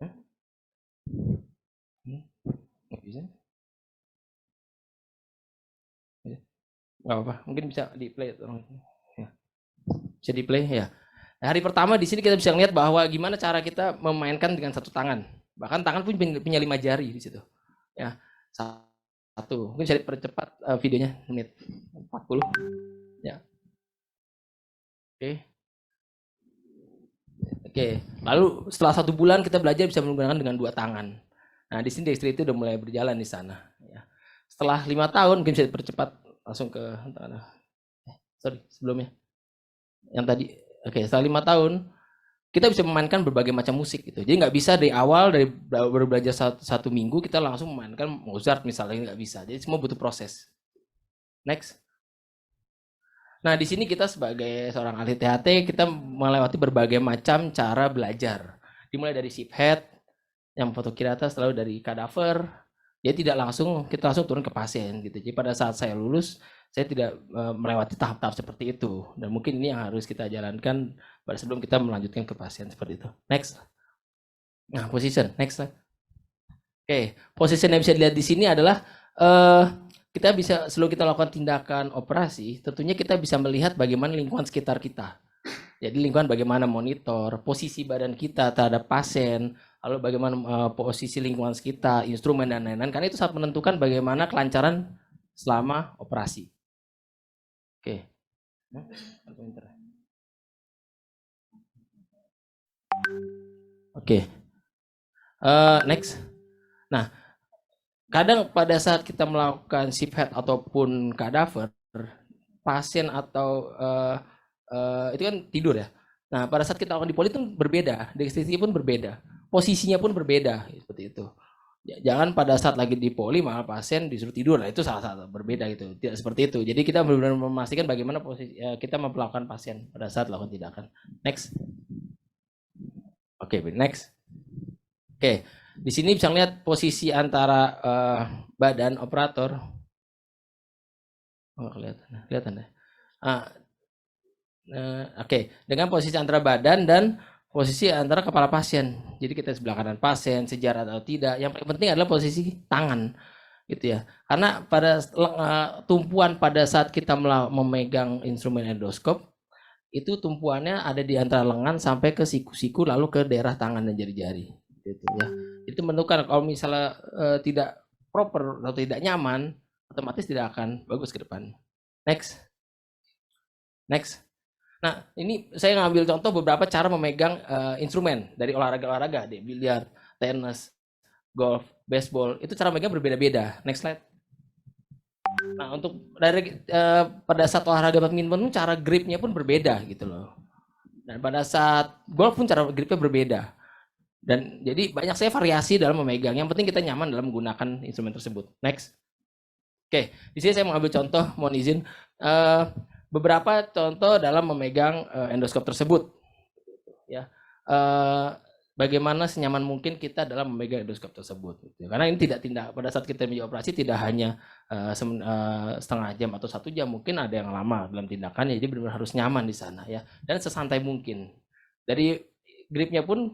[SPEAKER 7] Hah? Nggak bisa? Nggak apa-apa, mungkin bisa di play. Ya. Bisa di play ya. Nah, hari pertama di sini kita bisa lihat bahwa gimana cara kita memainkan dengan satu tangan. Bahkan tangan pun punya 5 jari di situ. Ya, satu. Mungkin bisa dipercepat videonya menit 40. Ya. Oke. Oke. Lalu setelah 1 bulan kita belajar bisa menggunakan dengan 2 tangan. Nah, di sini dexterity itu udah mulai berjalan di sana. Ya. Setelah 5 tahun mungkin bisa dipercepat langsung ke sorry sebelumnya. Yang tadi. Oke, setelah 5 tahun kita bisa memainkan berbagai macam musik gitu. Jadi nggak bisa dari awal dari baru belajar satu minggu kita langsung memainkan Mozart misalnya, nggak bisa. Jadi semua butuh proses. Next. Nah di sini kita sebagai seorang ahli THT kita melewati berbagai macam cara belajar. Dimulai dari sheep head yang foto kiri atas, lalu dari cadaver. Jadi tidak langsung kita langsung turun ke pasien gitu. Jadi pada saat saya lulus saya tidak melewati tahap-tahap seperti itu. Dan mungkin ini yang harus kita jalankan pada sebelum kita melanjutkan ke pasien seperti itu. Next. Nah, position. Next. Oke, position yang bisa dilihat di sini adalah kita bisa sebelum kita lakukan tindakan operasi, tentunya kita bisa melihat bagaimana lingkungan sekitar kita. Jadi lingkungan bagaimana monitor, posisi badan kita terhadap pasien, lalu bagaimana posisi lingkungan sekitar, instrumen dan lain-lain. Karena itu sangat menentukan bagaimana kelancaran selama operasi. Oke. Oke. Next. Nah, kadang pada saat kita melakukan sheep head ataupun cadaver, pasien atau itu kan tidur ya. Nah, pada saat kita lakukan di poli itu berbeda, dexterity pun berbeda, posisinya pun berbeda seperti itu. Jangan pada saat lagi di poli malah pasien disuruh tidur, nah itu salah satu berbeda gitu. Tidak seperti itu. Jadi kita benar-benar memastikan bagaimana posisi kita memperlakukan pasien pada saat lakukan tindakan. Next. Oke, next. Oke, di sini bisa lihat posisi antara badan operator. Oh, kelihatan ya. Oke, dengan posisi antara badan dan posisi antara kepala pasien. Jadi kita sebelah kanan pasien, sejajar atau tidak. Yang paling penting adalah posisi tangan, gitu ya. Karena pada tumpuan pada saat kita memegang instrumen endoskop, itu tumpuannya ada di antara lengan sampai ke siku-siku, lalu ke daerah tangan dan jari-jari, gitu ya. Itu menentukan kalau misalnya tidak proper atau tidak nyaman, otomatis tidak akan bagus ke depan. Next. Nah, ini saya ngambil contoh beberapa cara memegang instrumen dari olahraga-olahraga, di biliar, tenis, golf, baseball. Itu cara memegang berbeda-beda. Next slide. Nah, untuk dari pada saat olahraga badminton cara gripnya pun berbeda gitu loh. Dan pada saat golf pun cara gripnya berbeda. Dan jadi banyak saya variasi dalam memegang. Yang penting kita nyaman dalam menggunakan instrumen tersebut. Next. Oke, di sini saya mau ambil contoh, mohon izin. Beberapa contoh dalam memegang endoskop tersebut, ya. Bagaimana senyaman mungkin kita dalam memegang endoskop tersebut, gitu. Karena ini tidak pada saat kita menuju operasi tidak hanya setengah jam atau 1 jam, mungkin ada yang lama dalam tindakannya, jadi benar-benar harus nyaman di sana ya, dan sesantai mungkin. Dari gripnya pun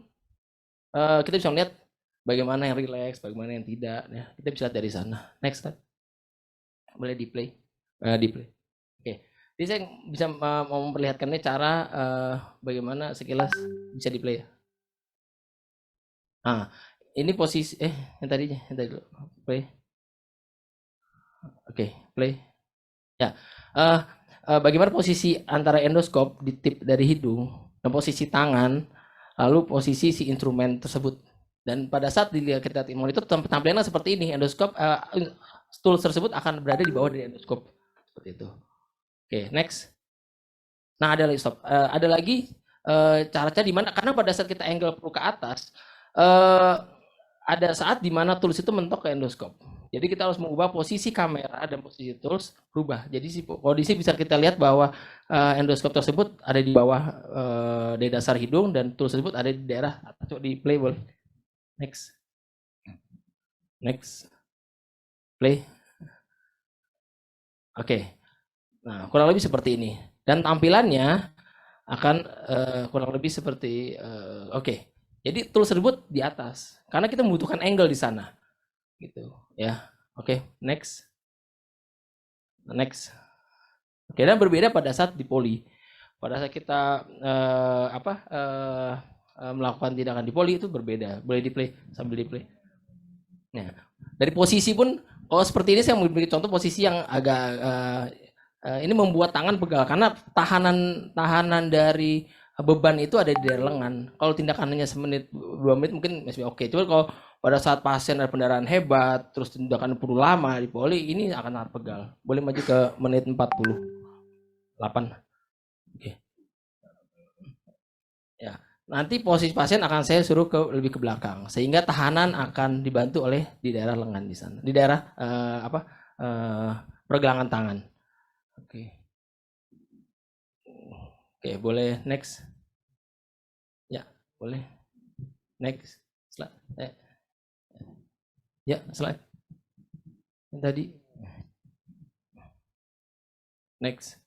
[SPEAKER 7] kita bisa lihat bagaimana yang relax, bagaimana yang tidak, ya. Kita bisa lihat dari sana. Next slide. Boleh di play. Oke. Jadi saya bisa mau memperlihatkannya cara bagaimana sekilas bisa di play. Nah, ini posisi yang tadi dulu play. Oke, play. Ya. Bagaimana posisi antara endoskop di tip dari hidung dan posisi tangan, lalu posisi si instrumen tersebut. Dan pada saat dilihat kita monitor tampilannya seperti ini, endoskop tools tersebut akan berada di bawah dari endoskop seperti itu. Oke, next. Nah, ada lagi ada lagi cara-cara di mana karena pada saat kita angle perlu ke atas, ada saat di mana tools itu mentok ke endoskop. Jadi kita harus mengubah posisi kamera dan posisi tools berubah. Jadi si kondisi bisa kita lihat bahwa endoskop tersebut ada di bawah dari dasar hidung dan tools tersebut ada di daerah atas. Coba di play boleh. Next. Play. Oke. Nah, kurang lebih seperti ini. Dan tampilannya akan kurang lebih seperti oke. Jadi tools tersebut di atas karena kita membutuhkan angle di sana. Gitu, ya. Oke, next. Next. Oke, dan berbeda pada saat di poli. Pada saat kita melakukan tindakan di poli itu berbeda. Boleh di play sambil di play. Nah, dari posisi pun kalau seperti ini saya memberi contoh posisi yang agak ini membuat tangan pegal karena tahanan dari beban itu ada di daerah lengan. Kalau tindakannya semenit 2 menit mungkin masih oke. Cuma kalau pada saat pasien ada pendarahan hebat, terus tindakan perlu lama di poli, ini akan sangat pegal. Boleh maju ke menit 48. Oke. Ya, nanti posisi pasien akan saya suruh lebih ke belakang sehingga tahanan akan dibantu oleh di daerah lengan di sana, di daerah pergelangan tangan. Oke. Oke, boleh next. Ya, boleh. Next. Slide. Ya, slide. Yang tadi. Next.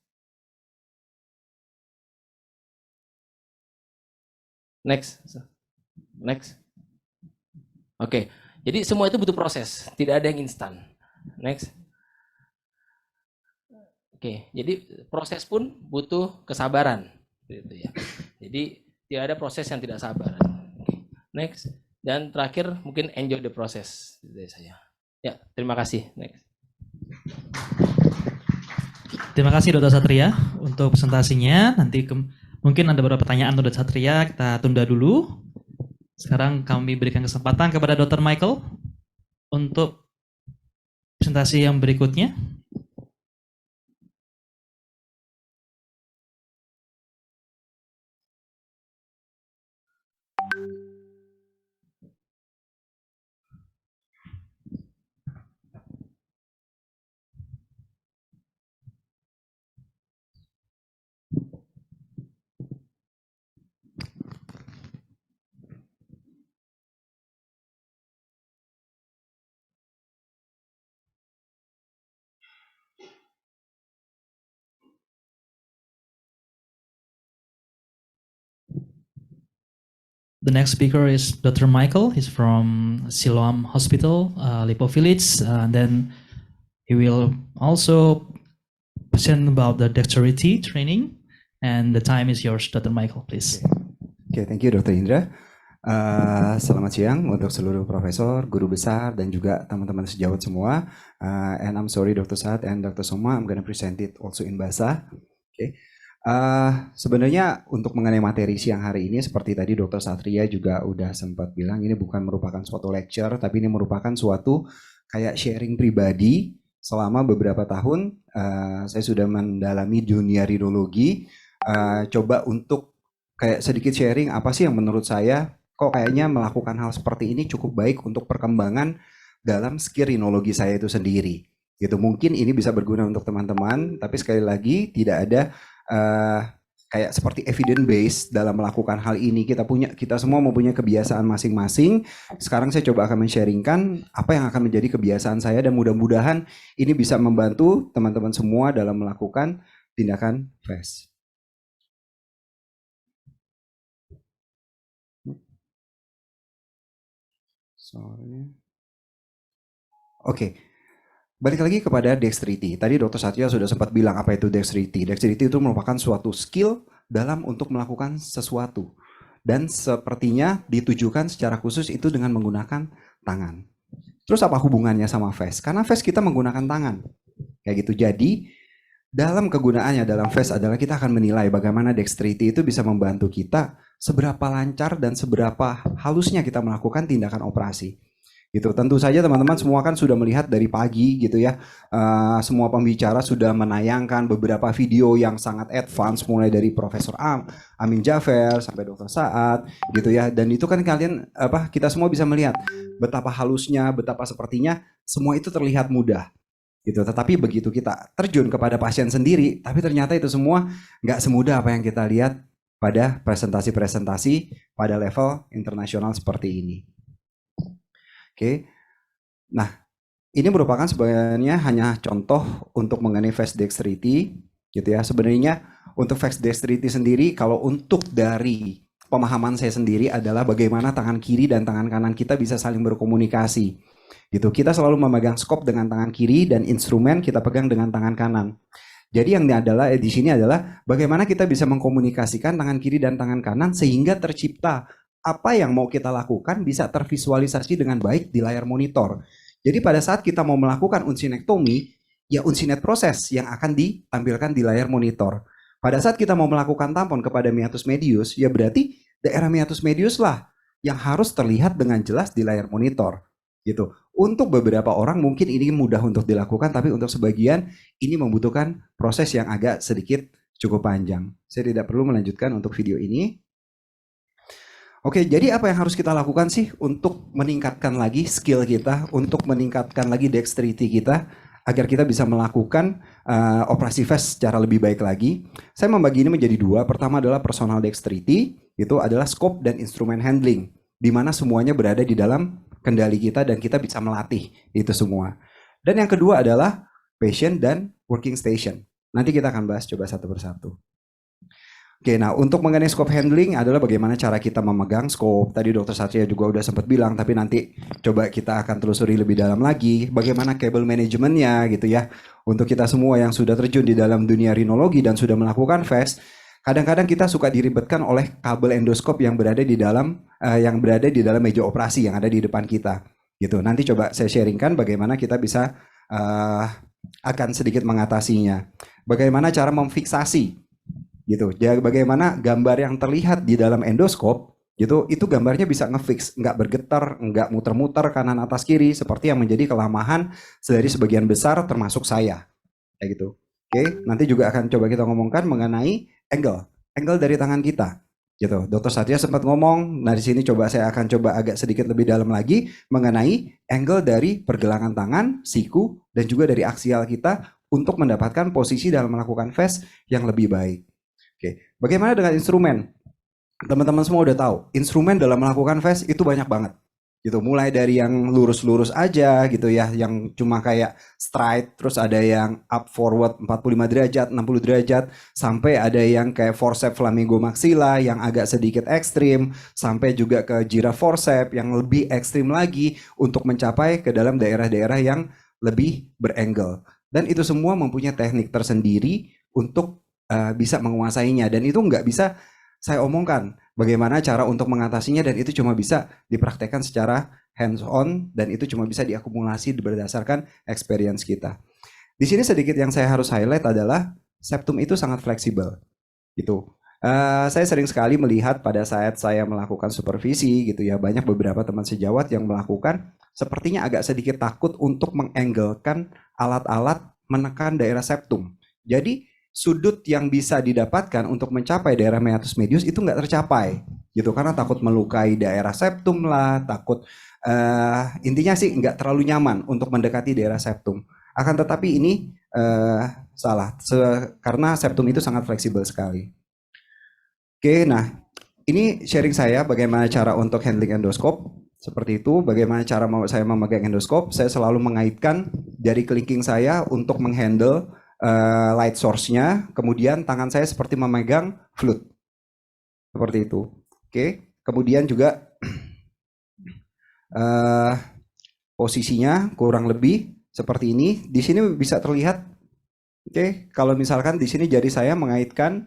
[SPEAKER 7] Next. Next. Oke. Jadi semua itu butuh proses, tidak ada yang instan. Next. Oke, jadi proses pun butuh kesabaran, gitu ya. Jadi tidak ada proses yang tidak sabar. Oke, next. Dan terakhir mungkin enjoy the process dari saya. Ya, terima kasih. Next.
[SPEAKER 3] Terima kasih Dr. Satria untuk presentasinya. Nanti mungkin ada beberapa pertanyaan Dr. Satria, kita tunda dulu. Sekarang kami berikan kesempatan kepada Dr. Michael untuk presentasi yang berikutnya. The next speaker is Dr. Michael. He's from Siloam Hospital, Lipo Village. Then he will also present about the dexterity training. And the time is yours, Dr. Michael, please.
[SPEAKER 8] Okay, thank you, Dr. Indra. Selamat siang untuk seluruh profesor, guru besar, dan juga teman-teman sejawat semua. And I'm sorry, Dr. Saad and Dr. Soma, I'm gonna present it also in bahasa. Okay. Sebenarnya untuk mengenai materi siang hari ini, seperti tadi Dr. Satria juga udah sempat bilang, ini bukan merupakan suatu lecture, tapi ini merupakan suatu kayak sharing pribadi. Selama beberapa tahun, saya sudah mendalami dunia ridologi. Coba untuk kayak sedikit sharing apa sih yang menurut saya kok kayaknya melakukan hal seperti ini cukup baik untuk perkembangan dalam skill rinologi saya itu sendiri. Gitu, mungkin ini bisa berguna untuk teman-teman, tapi sekali lagi tidak ada kayak seperti evidence based dalam melakukan hal ini. Kita semua mempunyai kebiasaan masing-masing. Sekarang saya coba akan men-sharingkan apa yang akan menjadi kebiasaan saya dan mudah-mudahan ini bisa membantu teman-teman semua dalam melakukan tindakan FAST. Oke. Balik lagi kepada dexterity. Tadi Dr. Satya sudah sempat bilang apa itu dexterity. Dexterity itu merupakan suatu skill dalam untuk melakukan sesuatu. Dan sepertinya ditujukan secara khusus itu dengan menggunakan tangan. Terus apa hubungannya sama FAST? Karena FAST kita menggunakan tangan. Kayak gitu. Jadi dalam kegunaannya dalam FAST adalah kita akan menilai bagaimana dexterity itu bisa membantu kita seberapa lancar dan seberapa halusnya kita melakukan tindakan operasi. Gitu. Tentu saja teman-teman semua kan sudah melihat dari pagi gitu ya, semua pembicara sudah menayangkan beberapa video yang sangat advance mulai dari Profesor Amin Jafer sampai Dr. Saad gitu ya, dan itu kan kalian kita semua bisa melihat betapa halusnya, betapa sepertinya semua itu terlihat mudah gitu. Tetapi begitu kita terjun kepada pasien sendiri, tapi ternyata itu semua nggak semudah apa yang kita lihat pada presentasi-presentasi pada level internasional seperti ini. Oke, nah ini merupakan sebenarnya hanya contoh untuk mengenai face dexterity gitu ya. Sebenarnya untuk face dexterity sendiri, kalau untuk dari pemahaman saya sendiri adalah bagaimana tangan kiri dan tangan kanan kita bisa saling berkomunikasi gitu. Kita selalu memegang scope dengan tangan kiri dan instrumen kita pegang dengan tangan kanan. Jadi yang adalah di sini adalah bagaimana kita bisa mengkomunikasikan tangan kiri dan tangan kanan sehingga tercipta apa yang mau kita lakukan bisa tervisualisasi dengan baik di layar monitor. Jadi pada saat kita mau melakukan unsinektomi, ya unsinet proses yang akan ditampilkan di layar monitor. Pada saat kita mau melakukan tampon kepada meatus medius, ya berarti daerah meatus medius lah yang harus terlihat dengan jelas di layar monitor. Gitu. Untuk beberapa orang mungkin ini mudah untuk dilakukan, tapi untuk sebagian ini membutuhkan proses yang agak sedikit cukup panjang. Saya tidak perlu melanjutkan untuk video ini. Oke, jadi apa yang harus kita lakukan sih untuk meningkatkan lagi skill kita, untuk meningkatkan lagi dexterity kita, agar kita bisa melakukan operasi face secara lebih baik lagi. Saya membagi ini menjadi dua. Pertama adalah personal dexterity, itu adalah scope dan instrumen handling, di mana semuanya berada di dalam kendali kita dan kita bisa melatih itu semua. Dan yang kedua adalah patient dan working station. Nanti kita akan bahas coba satu persatu. Oke, nah untuk mengenai scope handling adalah bagaimana cara kita memegang scope. Tadi Dr. Satria juga udah sempat bilang, tapi nanti coba kita akan telusuri lebih dalam lagi. Bagaimana cable manajemennya gitu ya. Untuk kita semua yang sudah terjun di dalam dunia rinologi dan sudah melakukan FAST, kadang-kadang kita suka diribetkan oleh kabel endoskop yang berada di dalam meja operasi yang ada di depan kita. Gitu. Nanti coba saya sharingkan bagaimana kita bisa akan sedikit mengatasinya. Bagaimana cara memfiksasi gitu. Jadi bagaimana gambar yang terlihat di dalam endoskop gitu, itu gambarnya bisa ngefix, nggak bergetar, nggak muter-muter kanan atas kiri seperti yang menjadi kelemahan dari sebagian besar termasuk saya. Kayak gitu. Oke, nanti juga akan coba kita ngomongkan mengenai angle dari tangan kita. Gitu. Dr. Satria sempat ngomong, nah di sini coba saya akan coba agak sedikit lebih dalam lagi mengenai angle dari pergelangan tangan, siku, dan juga dari aksial kita untuk mendapatkan posisi dalam melakukan face yang lebih baik. Oke, bagaimana dengan instrumen? Teman-teman semua udah tahu, instrumen dalam melakukan face itu banyak banget. Gitu, mulai dari yang lurus-lurus aja gitu ya, yang cuma kayak straight, terus ada yang up forward 45 derajat, 60 derajat, sampai ada yang kayak forceps flamingo maxilla yang agak sedikit ekstrim, sampai juga ke giraffe forceps yang lebih ekstrim lagi untuk mencapai ke dalam daerah-daerah yang lebih berangle. Dan itu semua mempunyai teknik tersendiri untuk bisa menguasainya, dan itu nggak bisa saya omongkan bagaimana cara untuk mengatasinya, dan itu cuma bisa dipraktekkan secara hands on, dan itu cuma bisa diakumulasi berdasarkan experience kita. Di sini sedikit yang saya harus highlight adalah septum itu sangat fleksibel gitu. Saya sering sekali melihat pada saat saya melakukan supervisi gitu ya, banyak beberapa teman sejawat yang melakukan sepertinya agak sedikit takut untuk menganglekan alat-alat menekan daerah septum. Jadi sudut yang bisa didapatkan untuk mencapai daerah meatus medius itu nggak tercapai gitu, karena takut melukai daerah septum lah, takut intinya sih nggak terlalu nyaman untuk mendekati daerah septum. Akan tetapi ini salah, karena septum itu sangat fleksibel sekali. Oke, nah ini sharing saya bagaimana cara untuk handling endoskop. Seperti itu, bagaimana cara saya memegang endoskop. Saya selalu mengaitkan jari kelingking saya untuk menghandle light source-nya, kemudian tangan saya seperti memegang flute. Seperti itu. Oke, kemudian juga posisinya kurang lebih seperti ini. Di sini bisa terlihat. Oke, kalau misalkan di sini jari saya mengaitkan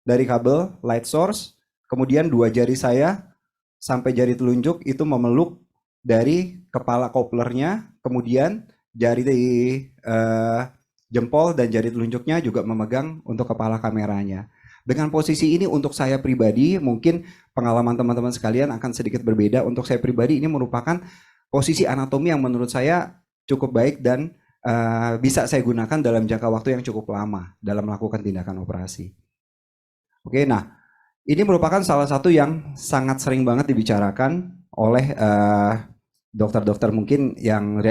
[SPEAKER 8] dari kabel light source, kemudian dua jari saya sampai jari telunjuk itu memeluk dari kepala couplernya, kemudian jari jempol dan jari telunjuknya juga memegang untuk kepala kameranya. Dengan posisi ini untuk saya pribadi, mungkin pengalaman teman-teman sekalian akan sedikit berbeda. Untuk saya pribadi ini merupakan posisi anatomi yang menurut saya cukup baik dan bisa saya gunakan dalam jangka waktu yang cukup lama dalam melakukan tindakan operasi. Oke, nah ini merupakan salah satu yang sangat sering banget dibicarakan oleh dokter-dokter mungkin yang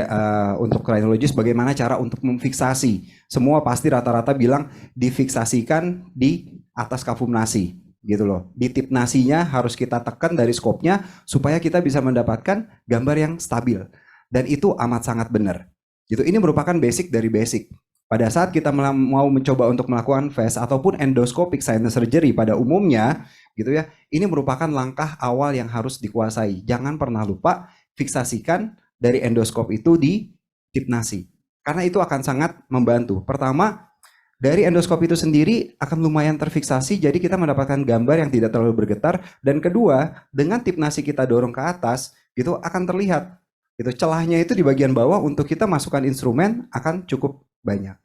[SPEAKER 8] untuk rhinologis, bagaimana cara untuk memfiksasi. Semua pasti rata-rata bilang difiksasikan di atas kafum nasi gitu loh. Di tip nasinya harus kita tekan dari skopnya supaya kita bisa mendapatkan gambar yang stabil. Dan itu amat sangat benar Gitu. Ini merupakan basic dari basic. Pada saat kita mau mencoba untuk melakukan FAST ataupun endoscopic sinus surgery pada umumnya, gitu ya, ini merupakan langkah awal yang harus dikuasai. Jangan pernah lupa fiksasikan dari endoskop itu di tip nasi. Karena itu akan sangat membantu. Pertama, dari endoskop itu sendiri akan lumayan terfiksasi, jadi kita mendapatkan gambar yang tidak terlalu bergetar. Dan kedua, dengan tip nasi kita dorong ke atas, gitu akan terlihat. Gitu, celahnya itu di bagian bawah untuk kita masukkan instrumen akan cukup banyak.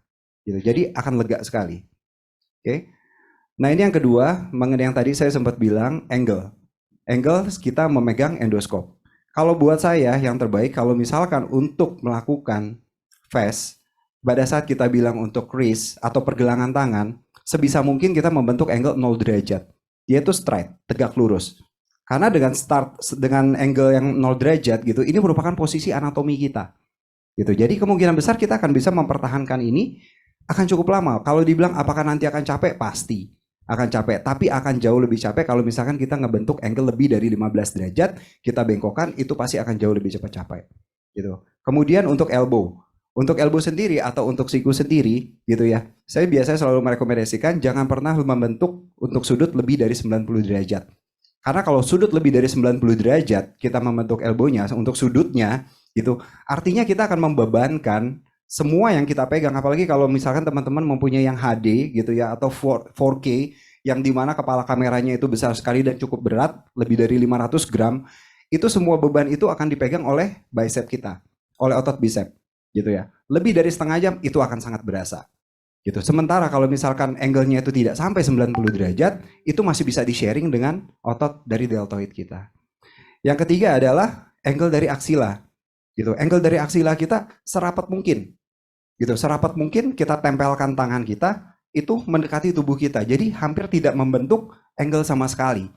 [SPEAKER 8] Gitu, jadi akan lega sekali. Oke. Nah ini yang kedua, mengenai yang tadi saya sempat bilang angle. Angle kita memegang endoskop. Kalau buat saya yang terbaik, kalau misalkan untuk melakukan FAST, pada saat kita bilang untuk wrist atau pergelangan tangan, sebisa mungkin kita membentuk angle 0 derajat. Yaitu straight, tegak lurus. Karena dengan angle yang 0 derajat gitu, ini merupakan posisi anatomi kita. Gitu. Jadi kemungkinan besar kita akan bisa mempertahankan ini akan cukup lama. Kalau dibilang apakah nanti akan capek? Pasti akan capek, tapi akan jauh lebih capek kalau misalkan kita ngebentuk angle lebih dari 15 derajat, kita bengkokkan, itu pasti akan jauh lebih cepat capek. Gitu. Kemudian untuk elbow. Untuk elbow sendiri atau untuk siku sendiri, gitu ya. Saya biasanya selalu merekomendasikan jangan pernah membentuk untuk sudut lebih dari 90 derajat. Karena kalau sudut lebih dari 90 derajat, kita membentuk elbownya untuk sudutnya, gitu. Artinya kita akan membebankan semua yang kita pegang, apalagi kalau misalkan teman-teman mempunyai yang HD gitu ya, atau 4K, yang dimana kepala kameranya itu besar sekali dan cukup berat, lebih dari 500 gram, itu semua beban itu akan dipegang oleh bicep kita, oleh otot bicep, gitu ya. Lebih dari setengah jam itu akan sangat berasa. Gitu. Sementara kalau misalkan angle-nya itu tidak sampai 90 derajat, itu masih bisa di-sharing dengan otot dari deltoid kita. Yang ketiga adalah angle dari aksila. Gitu. Angle dari aksila kita serapat mungkin. Gitu. Serapat mungkin kita tempelkan tangan kita itu mendekati tubuh kita. Jadi hampir tidak membentuk angle sama sekali.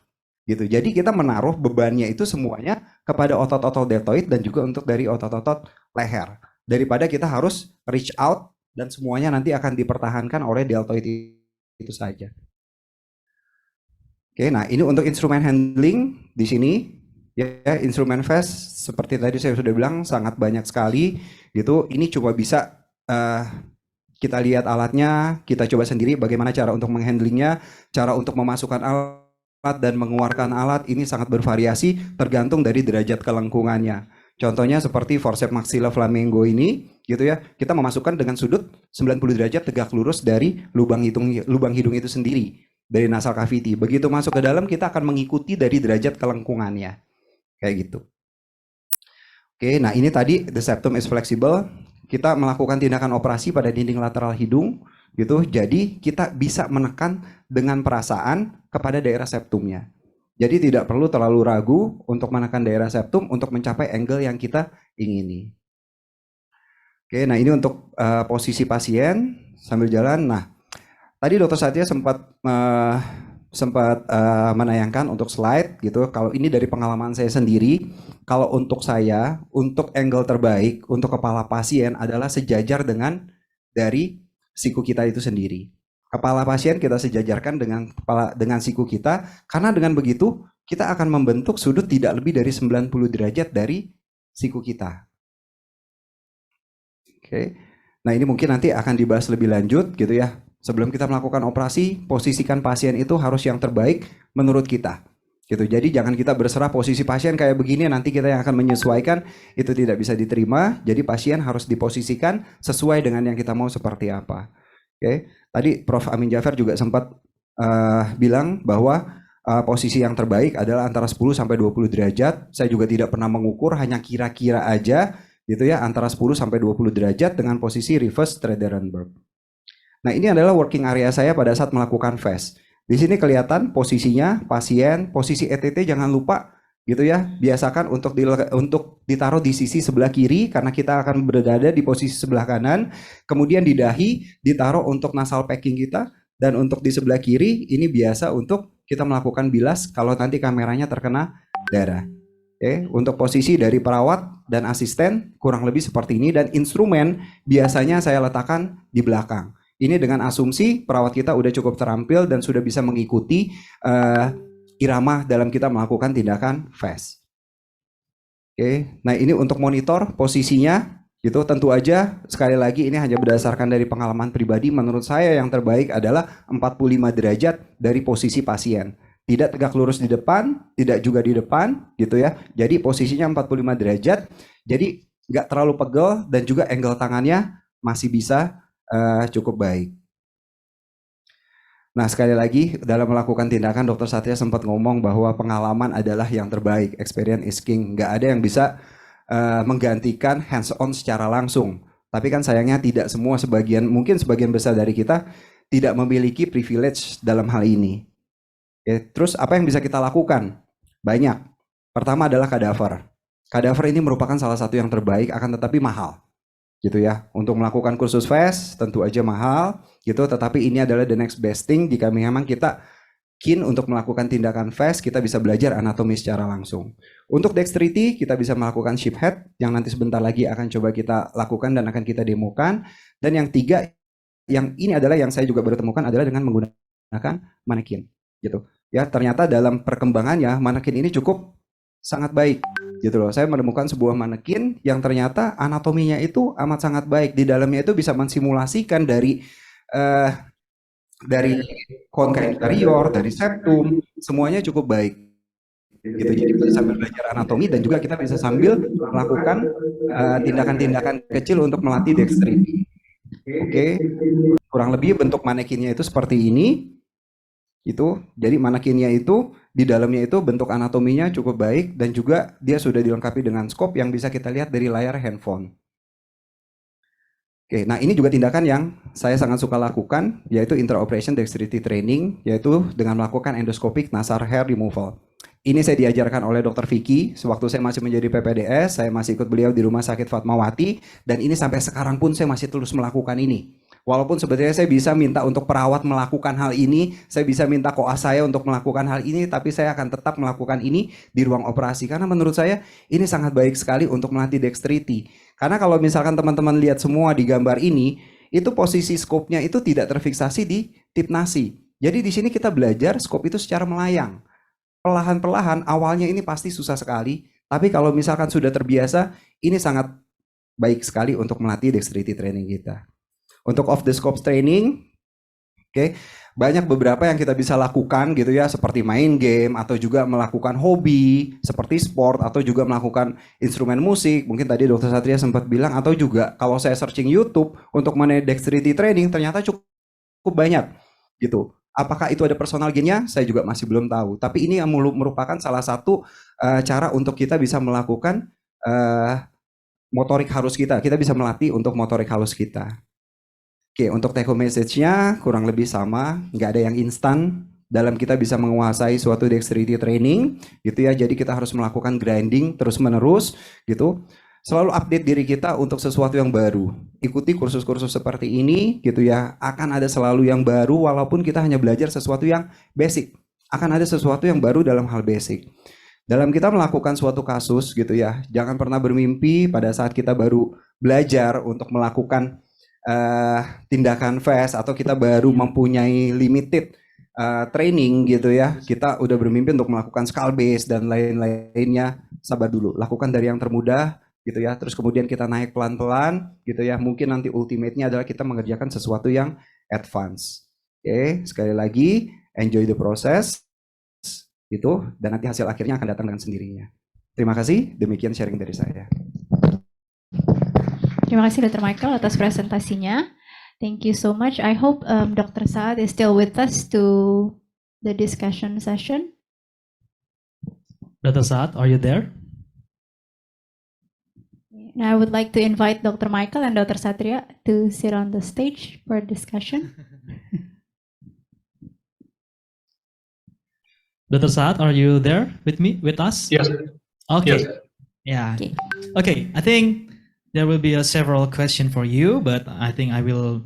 [SPEAKER 8] Gitu. Jadi kita menaruh bebannya itu semuanya kepada otot-otot deltoid dan juga untuk dari otot-otot leher. Daripada kita harus reach out dan semuanya nanti akan dipertahankan oleh deltoid itu saja. Oke, nah ini untuk instrumen handling di sini. Ya, instrumen FAST seperti tadi saya sudah bilang sangat banyak sekali gitu. Ini coba bisa kita lihat alatnya, kita coba sendiri bagaimana cara untuk menghandlingnya, cara untuk memasukkan alat dan mengeluarkan alat ini sangat bervariasi tergantung dari derajat kelengkungannya. Contohnya seperti forceps maxilla flamingo ini gitu ya. Kita memasukkan dengan sudut 90 derajat tegak lurus dari lubang hidung itu sendiri, dari nasal cavity. Begitu masuk ke dalam kita akan mengikuti dari derajat kelengkungannya. Kayak gitu. Oke, nah ini tadi the septum is flexible. Kita melakukan tindakan operasi pada dinding lateral hidung gitu. Jadi kita bisa menekan dengan perasaan kepada daerah septumnya. Jadi tidak perlu terlalu ragu untuk menekan daerah septum untuk mencapai angle yang kita ingini. Oke, nah ini untuk posisi pasien sambil jalan. Nah, tadi Dr. Satya sempat menayangkan untuk slide gitu. Kalau ini dari pengalaman saya sendiri, kalau untuk saya, untuk angle terbaik untuk kepala pasien adalah sejajar dengan dari siku kita itu sendiri. Kepala pasien kita sejajarkan dengan siku kita, karena dengan begitu kita akan membentuk sudut tidak lebih dari 90 derajat dari siku kita. Oke. Nah, ini mungkin nanti akan dibahas lebih lanjut gitu ya. Sebelum kita melakukan operasi, posisikan pasien itu harus yang terbaik menurut kita. Gitu. Jadi jangan kita berserah posisi pasien kayak begini, nanti kita yang akan menyesuaikan, itu tidak bisa diterima. Jadi pasien harus diposisikan sesuai dengan yang kita mau seperti apa. Oke. Tadi Prof. Amin Jafar juga sempat bilang bahwa posisi yang terbaik adalah antara 10 sampai 20 derajat. Saya juga tidak pernah mengukur, hanya kira-kira aja gitu ya, antara 10 sampai 20 derajat dengan posisi reverse Trendelenburg. Nah, ini adalah working area saya pada saat melakukan FAST. Di sini kelihatan posisinya pasien, posisi ETT jangan lupa gitu ya. Biasakan untuk ditaruh di sisi sebelah kiri karena kita akan berada di posisi sebelah kanan. Kemudian di dahi ditaruh untuk nasal packing kita, dan untuk di sebelah kiri ini biasa untuk kita melakukan bilas kalau nanti kameranya terkena darah. Oke, untuk posisi dari perawat dan asisten kurang lebih seperti ini, dan instrumen biasanya saya letakkan di belakang. Ini dengan asumsi perawat kita udah cukup terampil dan sudah bisa mengikuti irama dalam kita melakukan tindakan FAST. Oke, nah ini untuk monitor posisinya Gitu, tentu aja sekali lagi ini hanya berdasarkan dari pengalaman pribadi. Menurut saya yang terbaik adalah 45 derajat dari posisi pasien. Tidak tegak lurus di depan, tidak juga di depan, gitu ya. Jadi posisinya 45 derajat. Jadi nggak terlalu pegel dan juga angle tangannya masih bisa cukup baik. Nah, sekali lagi dalam melakukan tindakan Dr. Satria sempat ngomong bahwa pengalaman adalah yang terbaik, experience is king. Nggak ada yang bisa menggantikan hands on secara langsung. Tapi kan sayangnya tidak semua, mungkin sebagian besar dari kita tidak memiliki privilege dalam hal ini. Oke, terus apa yang bisa kita lakukan? Banyak. Pertama adalah kadaver. Kadaver ini merupakan salah satu yang terbaik, akan tetapi mahal. Gitu ya. Untuk melakukan kursus FAST tentu aja mahal gitu, tetapi ini adalah the next best thing jika memang kita keen untuk melakukan tindakan FAST, kita bisa belajar anatomi secara langsung. Untuk dexterity, kita bisa melakukan ship head, yang nanti sebentar lagi akan coba kita lakukan dan akan kita demokan. Dan yang tiga, yang ini adalah yang saya juga baru temukan adalah dengan menggunakan manekin. Gitu. Ya, ternyata dalam perkembangannya, manekin ini cukup sangat baik. Gitu loh. Saya menemukan sebuah manekin yang ternyata anatominya itu amat sangat baik. Di dalamnya itu bisa mensimulasikan dari konka inferior, dari septum, semuanya cukup baik. Gitu. Jadi kita sambil belajar anatomi dan juga kita bisa sambil melakukan tindakan-tindakan kecil untuk melatih dexterity. Oke. Kurang lebih bentuk manekinnya itu seperti ini. Itu. Jadi manekinnya itu di dalamnya itu bentuk anatominya cukup baik dan juga dia sudah dilengkapi dengan scope yang bisa kita lihat dari layar handphone. Oke, nah ini juga tindakan yang saya sangat suka lakukan, yaitu intraoperation dexterity training, yaitu dengan melakukan endoscopic nasal hair removal. Ini saya diajarkan oleh Dr. Vicky, sewaktu saya masih menjadi PPDS, saya masih ikut beliau di Rumah Sakit Fatmawati, dan ini sampai sekarang pun saya masih terus melakukan ini. Walaupun sebetulnya saya bisa minta untuk perawat melakukan hal ini, saya bisa minta koas saya untuk melakukan hal ini, tapi saya akan tetap melakukan ini di ruang operasi, karena menurut saya ini sangat baik sekali untuk melatih dexterity. Karena kalau misalkan teman-teman lihat semua di gambar ini, itu posisi skopnya itu tidak terfiksasi di tip nasi. Jadi di sini kita belajar skop itu secara melayang. Perlahan-perlahan, awalnya ini pasti susah sekali, tapi kalau misalkan sudah terbiasa, ini sangat baik sekali untuk melatih dexterity training kita. Untuk off the scope training, oke, banyak beberapa yang kita bisa lakukan gitu ya, seperti main game atau juga melakukan hobi seperti sport atau juga melakukan instrumen musik. Mungkin tadi Dr. Satria sempat bilang, atau juga kalau saya searching YouTube untuk mengenai dexterity training ternyata cukup banyak gitu. Apakah itu ada personal gain-nya? Saya juga masih belum tahu. Tapi ini yang merupakan salah satu cara untuk kita bisa melakukan motorik halus kita. Kita bisa melatih untuk motorik halus kita. Oke, untuk take home message-nya kurang lebih sama, nggak ada yang instan dalam kita bisa menguasai suatu dexterity training, gitu ya. Jadi kita harus melakukan grinding terus-menerus, gitu. Selalu update diri kita untuk sesuatu yang baru. Ikuti kursus-kursus seperti ini, gitu ya. Akan ada selalu yang baru, walaupun kita hanya belajar sesuatu yang basic. Akan ada sesuatu yang baru dalam hal basic. Dalam kita melakukan suatu kasus, gitu ya, jangan pernah bermimpi pada saat kita baru belajar untuk melakukan tindakan fast atau kita baru mempunyai limited training gitu ya, kita udah bermimpi untuk melakukan skull base dan lain-lainnya. Sabar dulu, lakukan dari yang termudah gitu ya, terus kemudian kita naik pelan-pelan gitu ya, mungkin nanti ultimate-nya adalah kita mengerjakan sesuatu yang advance. Oke, sekali lagi enjoy the process itu, dan nanti hasil akhirnya akan datang dengan sendirinya. Terima kasih, demikian sharing dari saya.
[SPEAKER 4] Terima kasih Dr. Michael atas presentasinya. Thank you so much. I hope Dr. Saad is still with us to the discussion session.
[SPEAKER 3] Dr. Saad, are you there?
[SPEAKER 4] Now I would like to invite Dr. Michael and Dr. Satria to sit on the stage for discussion.
[SPEAKER 3] Dr. Saad, are you there with us?
[SPEAKER 5] Yes.
[SPEAKER 3] Okay.
[SPEAKER 5] Yes.
[SPEAKER 3] Yeah.
[SPEAKER 4] Okay.
[SPEAKER 3] Okay. I think there will be several questions for you, but I think I will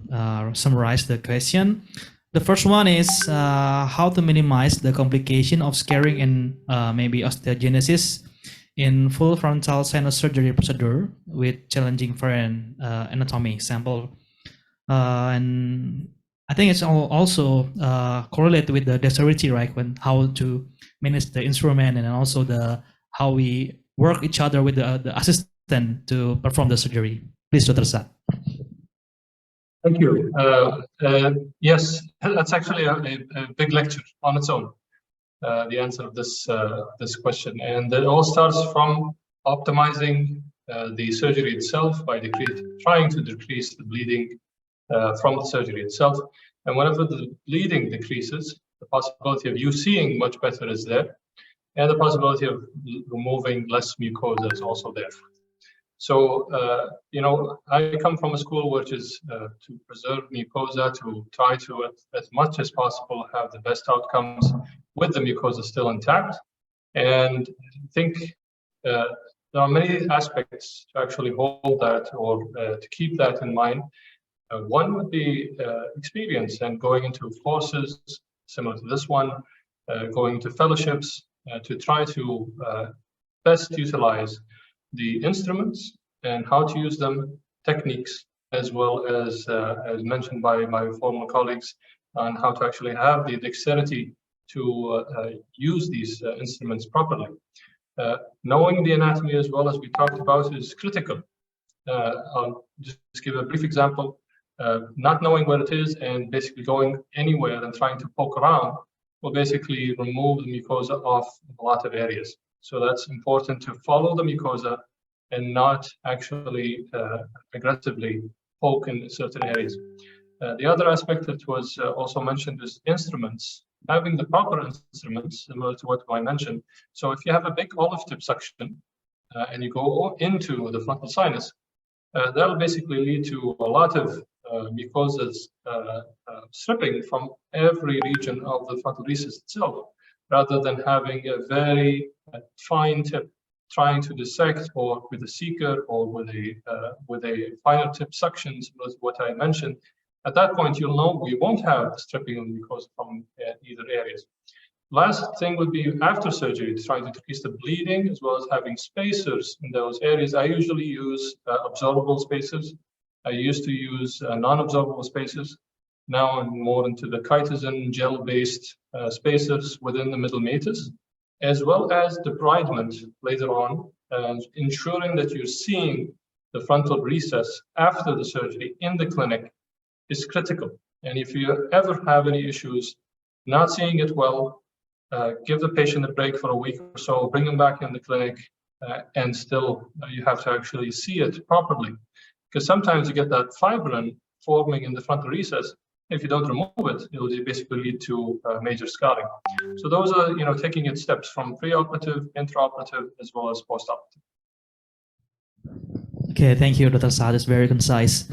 [SPEAKER 3] summarize the question. The first one is how to minimize the complication of scarring and maybe osteogenesis in full frontal sinus surgery procedure with challenging foreign anatomy sample. And I think it's also correlated with the dexterity, right? When how to manage the instrument and also how we work each other with the assistant to perform the surgery. Please, Dr. Saad.
[SPEAKER 5] Thank you. Yes, that's actually a big lecture on its own. The answer of this question, and it all starts from optimizing the surgery itself by trying to decrease the bleeding from the surgery itself. And whenever the bleeding decreases, the possibility of you seeing much better is there, and the possibility of removing less mucosa is also there. So, I come from a school which is to preserve mucosa, to try to, as much as possible, have the best outcomes with the mucosa still intact. And I think there are many aspects to actually hold that or to keep that in mind. One would be experience and going into courses similar to this one, going to fellowships to try to best utilize the instruments and how to use them, techniques, as well as mentioned by my former colleagues, on how to actually have the dexterity to use these instruments properly. Knowing the anatomy as well as we talked about is critical. I'll just give a brief example. Not knowing where it is and basically going anywhere and trying to poke around will basically remove the mucosa off a lot of areas. So that's important to follow the mucosa and not actually aggressively poke in certain areas. The other aspect that was also mentioned is instruments. Having the proper instruments, similar to what I mentioned. So if you have a big olive tip suction and you go into the frontal sinus, that'll basically lead to a lot of mucosas stripping from every region of the frontal recess itself, rather than having a very fine tip trying to dissect, or with a seeker, or with a finer tip suction, was what I mentioned. At that point, you'll know we won't have stripping of mucosa from either areas. Last thing would be after surgery, trying to decrease the bleeding, as well as having spacers in those areas. I usually use absorbable spacers. I used to use non-absorbable spacers. Now I'm more into the chitosan gel-based spacers within the middle meatus, as well as debridement later on, ensuring that you're seeing the frontal recess after the surgery in the clinic is critical. And if you ever have any issues not seeing it well, give the patient a break for a week or so, bring them back in the clinic, and still you have to actually see it properly. Because sometimes you get that fibrin forming in the frontal recess. If you don't remove it, it will basically lead to major scarring. So those are, taking it steps from preoperative, intraoperative, as well as postoperative.
[SPEAKER 3] Okay, thank you, Dr. Saad. It's very concise.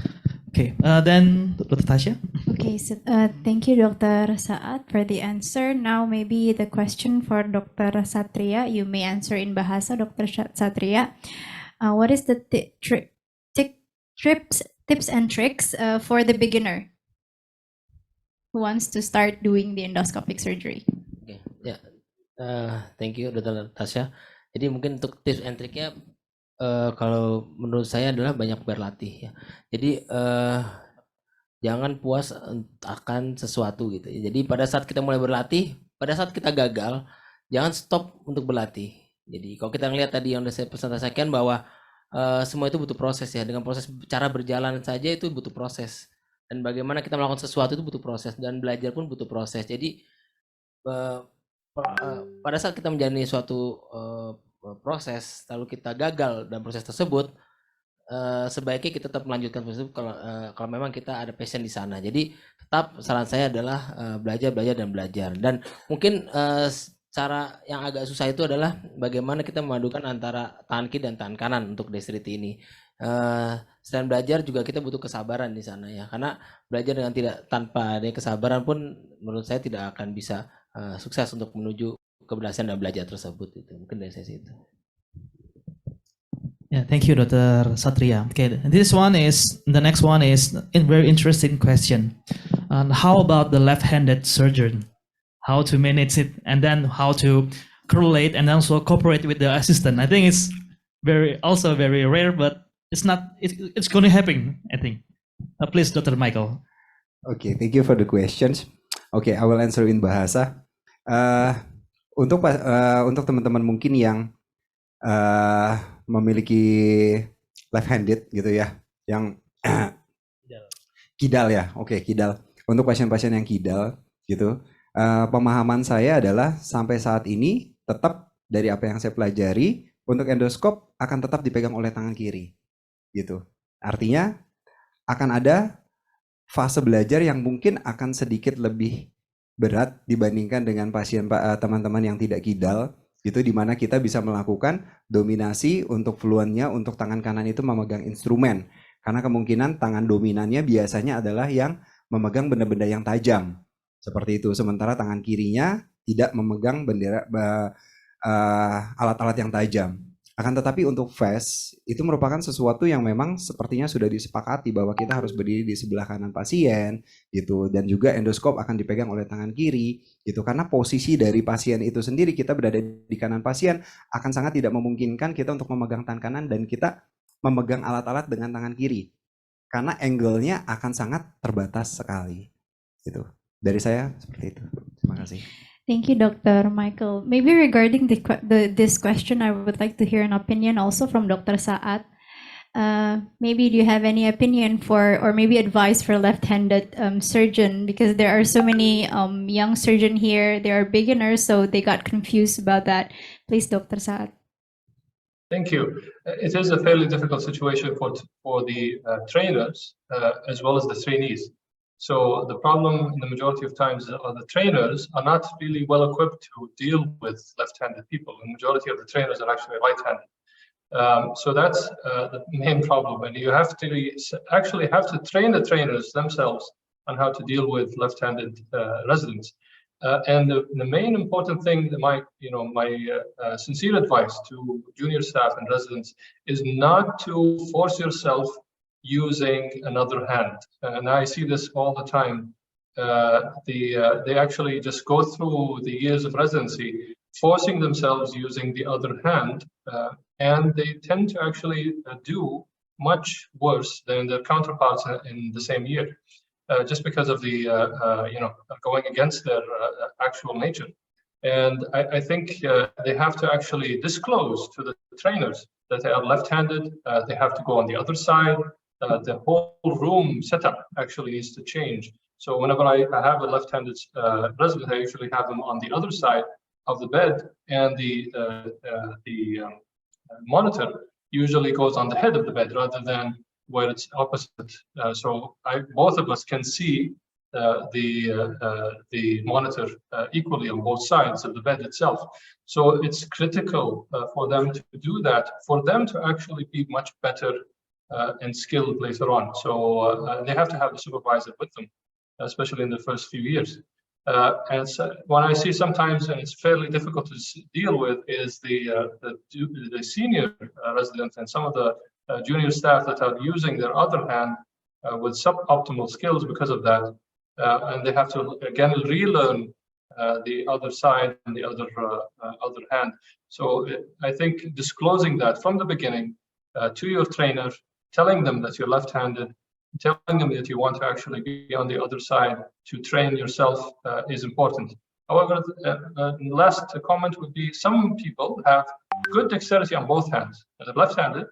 [SPEAKER 3] Okay, then Dr. Tasha.
[SPEAKER 4] Okay, so thank you, Dr. Saad, for the answer. Now, maybe the question for Dr. Satria. You may answer in Bahasa, Dr. Satria. What is the tips and tricks for the beginner who wants to start doing the endoscopic surgery?
[SPEAKER 7] Okay, ya, thank you, Dr. Tasya. Jadi mungkin untuk tips and triknya, kalau menurut saya adalah banyak berlatih ya. Jadi jangan puas akan sesuatu gitu. Jadi pada saat kita mulai berlatih, pada saat kita gagal, jangan stop untuk berlatih. Jadi kalau kita ngelihat tadi yang udah saya presentasikan bahwa semua itu butuh proses ya. Dengan proses cara berjalan saja itu butuh proses. Dan bagaimana kita melakukan sesuatu itu butuh proses, dan belajar pun butuh proses. Jadi pada saat kita menjalani suatu proses, lalu kita gagal dalam proses tersebut, sebaiknya kita tetap melanjutkan proses itu kalau memang kita ada passion di sana. Jadi tetap saran saya adalah belajar dan belajar. Dan mungkin cara yang agak susah itu adalah bagaimana kita memadukan antara tangan kiri dan tangan kanan untuk dexterity ini. Selain belajar juga kita butuh kesabaran di sana ya, karena belajar tanpa adanya kesabaran pun menurut saya tidak akan bisa sukses untuk menuju keberhasilan dalam belajar tersebut. Itu mungkin dari saya itu.
[SPEAKER 3] Yeah, thank you, Dr. Satria. Okay, the next one is a very interesting question. How about the left-handed surgeon? How to manage it, and then how to correlate and also cooperate with the assistant? I think it's very rare, but it's going to happen, I think. Please, Dr. Michael.
[SPEAKER 8] Okay, thank you for the questions. Okay, I will answer in bahasa. Untuk teman-teman mungkin yang memiliki left-handed gitu ya. yang kidal ya, oke kidal. Untuk pasien-pasien yang kidal gitu, pemahaman saya adalah sampai saat ini tetap dari apa yang saya pelajari untuk endoskop akan tetap dipegang oleh tangan kiri, gitu. Artinya akan ada fase belajar yang mungkin akan sedikit lebih berat dibandingkan dengan pasien teman-teman yang tidak kidal, gitu, di mana kita bisa melakukan dominasi untuk fluennya untuk tangan kanan itu memegang instrumen. Karena kemungkinan tangan dominannya biasanya adalah yang memegang benda-benda yang tajam. Seperti itu. Sementara tangan kirinya tidak memegang alat-alat yang tajam. Akan tetapi untuk FAST itu merupakan sesuatu yang memang sepertinya sudah disepakati bahwa kita harus berdiri di sebelah kanan pasien gitu, dan juga endoskop akan dipegang oleh tangan kiri gitu, karena posisi dari pasien itu sendiri, kita berada di kanan pasien akan sangat tidak memungkinkan kita untuk memegang tangan kanan dan kita memegang alat-alat dengan tangan kiri karena angle-nya akan sangat terbatas sekali gitu. Dari saya seperti itu. Terima kasih.
[SPEAKER 4] Thank you, Dr. Michael. Maybe regarding this question, I would like to hear an opinion also from Dr. Saad. Maybe do you have any opinion for, or maybe advice for left-handed surgeon, because there are so many young surgeon here, they are beginners, so they got confused about that. Please, Dr. Saad.
[SPEAKER 5] Thank you. It is a fairly difficult situation for the trainers as well as the trainees. So the problem in the majority of times are the trainers are not really well equipped to deal with left-handed people. The majority of the trainers are actually right-handed. So that's the main problem. And you have to actually have to train the trainers themselves on how to deal with left-handed residents. And the main important thing, my sincere advice to junior staff and residents is not to force yourself using another hand. And I see this all the time. They actually just go through the years of residency, forcing themselves using the other hand, and they tend to actually do much worse than their counterparts in the same year. Just because of the going against their actual nature. And I think they have to actually disclose to the trainers that they are left-handed, they have to go on the other side, the whole room setup actually needs to change. So whenever I have a left-handed resident, I actually have them on the other side of the bed, and the monitor usually goes on the head of the bed rather than where it's opposite. So both of us can see the monitor equally on both sides of the bed itself. So it's critical for them to do that, for them to actually be much better and skilled later on. So they have to have the supervisor with them, especially in the first few years. And so what I see sometimes, and it's fairly difficult to deal with, is the senior residents and some of the junior staff that are using their other hand with suboptimal skills because of that, and they have to again relearn the other side and the other hand. So I think disclosing that from the beginning to your trainer, telling them that you're left-handed, telling them that you want to actually be on the other side to train yourself is important. However, last comment would be some people have good dexterity on both hands. They're left-handed,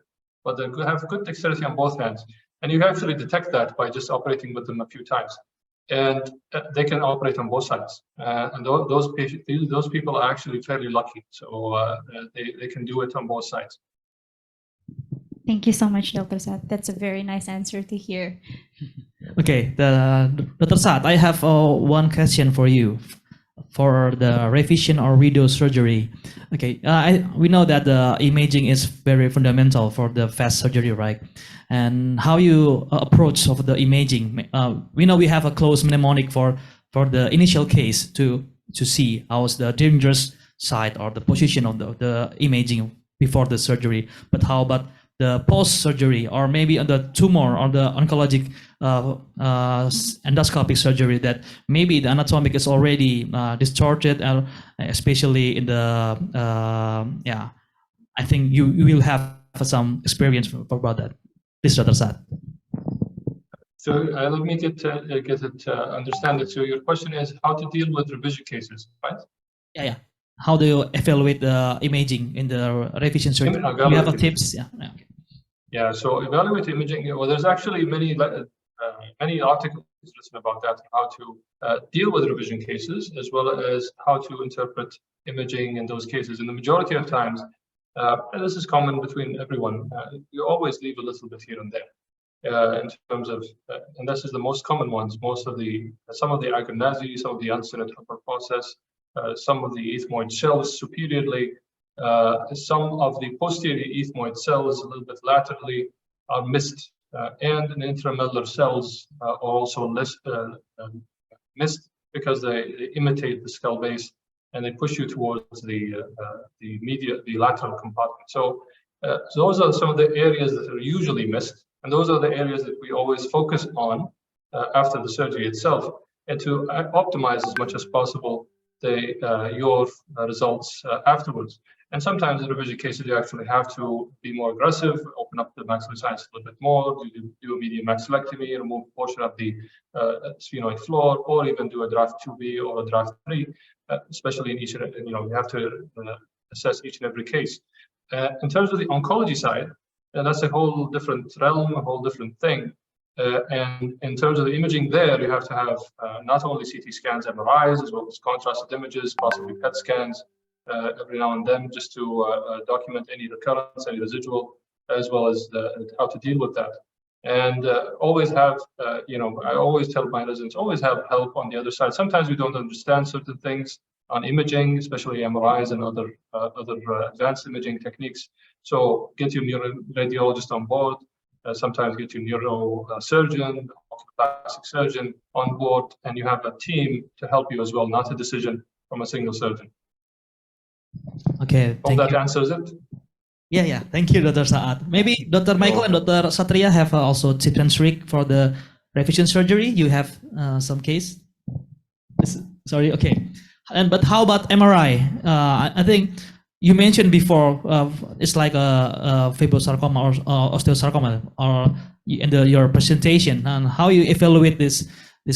[SPEAKER 5] but they have good dexterity on both hands. And you can actually detect that by just operating with them a few times. And they can operate on both sides. And those people are actually fairly lucky. So they can do it on both sides.
[SPEAKER 4] Thank you so much, Dr. Saad. That's a very nice answer to hear.
[SPEAKER 3] Okay, Dr. Saad, I have one question for you for the revision or video surgery. Okay, we know that the imaging is very fundamental for the fast surgery, right? And how you approach of the imaging. We know we have a closed mnemonic for the initial case to see how's the dangerous side or the position of the imaging before the surgery. But how about the post-surgery, or maybe on the tumor or the oncologic endoscopic surgery, that maybe the anatomic is already distorted, especially in the I think you will have some experience about that. Please, Dr. Saad.
[SPEAKER 5] So let me understand it. So your question is how to deal with revision cases, right?
[SPEAKER 3] Yeah. How do you evaluate the imaging in the revision surgery? Do you have a tips? Yeah.
[SPEAKER 5] Yeah, so evaluate imaging. Well, there's actually many articles written about that, how to deal with revision cases, as well as how to interpret imaging in those cases. And the majority of times, and this is common between everyone, you always leave a little bit here and there in terms of, and this is the most common ones. Some of the agonazi, some of the uncinate upper process, some of the ethmoid cells superiorly, some of the posterior ethmoid cells a little bit laterally are missed, and the intramedullary cells are also missed because they imitate the skull base and they push you towards the lateral compartment. So those are some of the areas that are usually missed, and those are the areas that we always focus on after the surgery itself, and to optimize as much as possible your results afterwards. And sometimes in revision cases, you actually have to be more aggressive, open up the maxillary sinus a little bit more, do a median maxillectomy, remove a portion of the sphenoid floor, or even do a draft 2B or a draft 3, especially in each, you have to assess each and every case. In terms of the oncology side, that's a whole different realm, a whole different thing. And in terms of the imaging there, you have to have not only CT scans, MRIs, as well as contrasted images, possibly PET scans, every now and then, just to document any recurrence, any residual, as well as how to deal with that. And always have, I always tell my residents, always have help on the other side. Sometimes we don't understand certain things on imaging, especially MRIs and other advanced imaging techniques. So get your neuroradiologist on board. Sometimes get your neurosurgeon, plastic surgeon on board, and you have a team to help you as well, not a decision from a single surgeon.
[SPEAKER 3] Okay,
[SPEAKER 5] hope that answers it.
[SPEAKER 3] Yeah. Thank you, Dr. Saad. Maybe Dr. Michael and Dr. Satria have also tips and tricks for the revision surgery. You have some case? Sorry, okay. But how about MRI? I think you mentioned before it's like a fibrosarcoma or osteosarcoma, or in your presentation, and how you evaluate this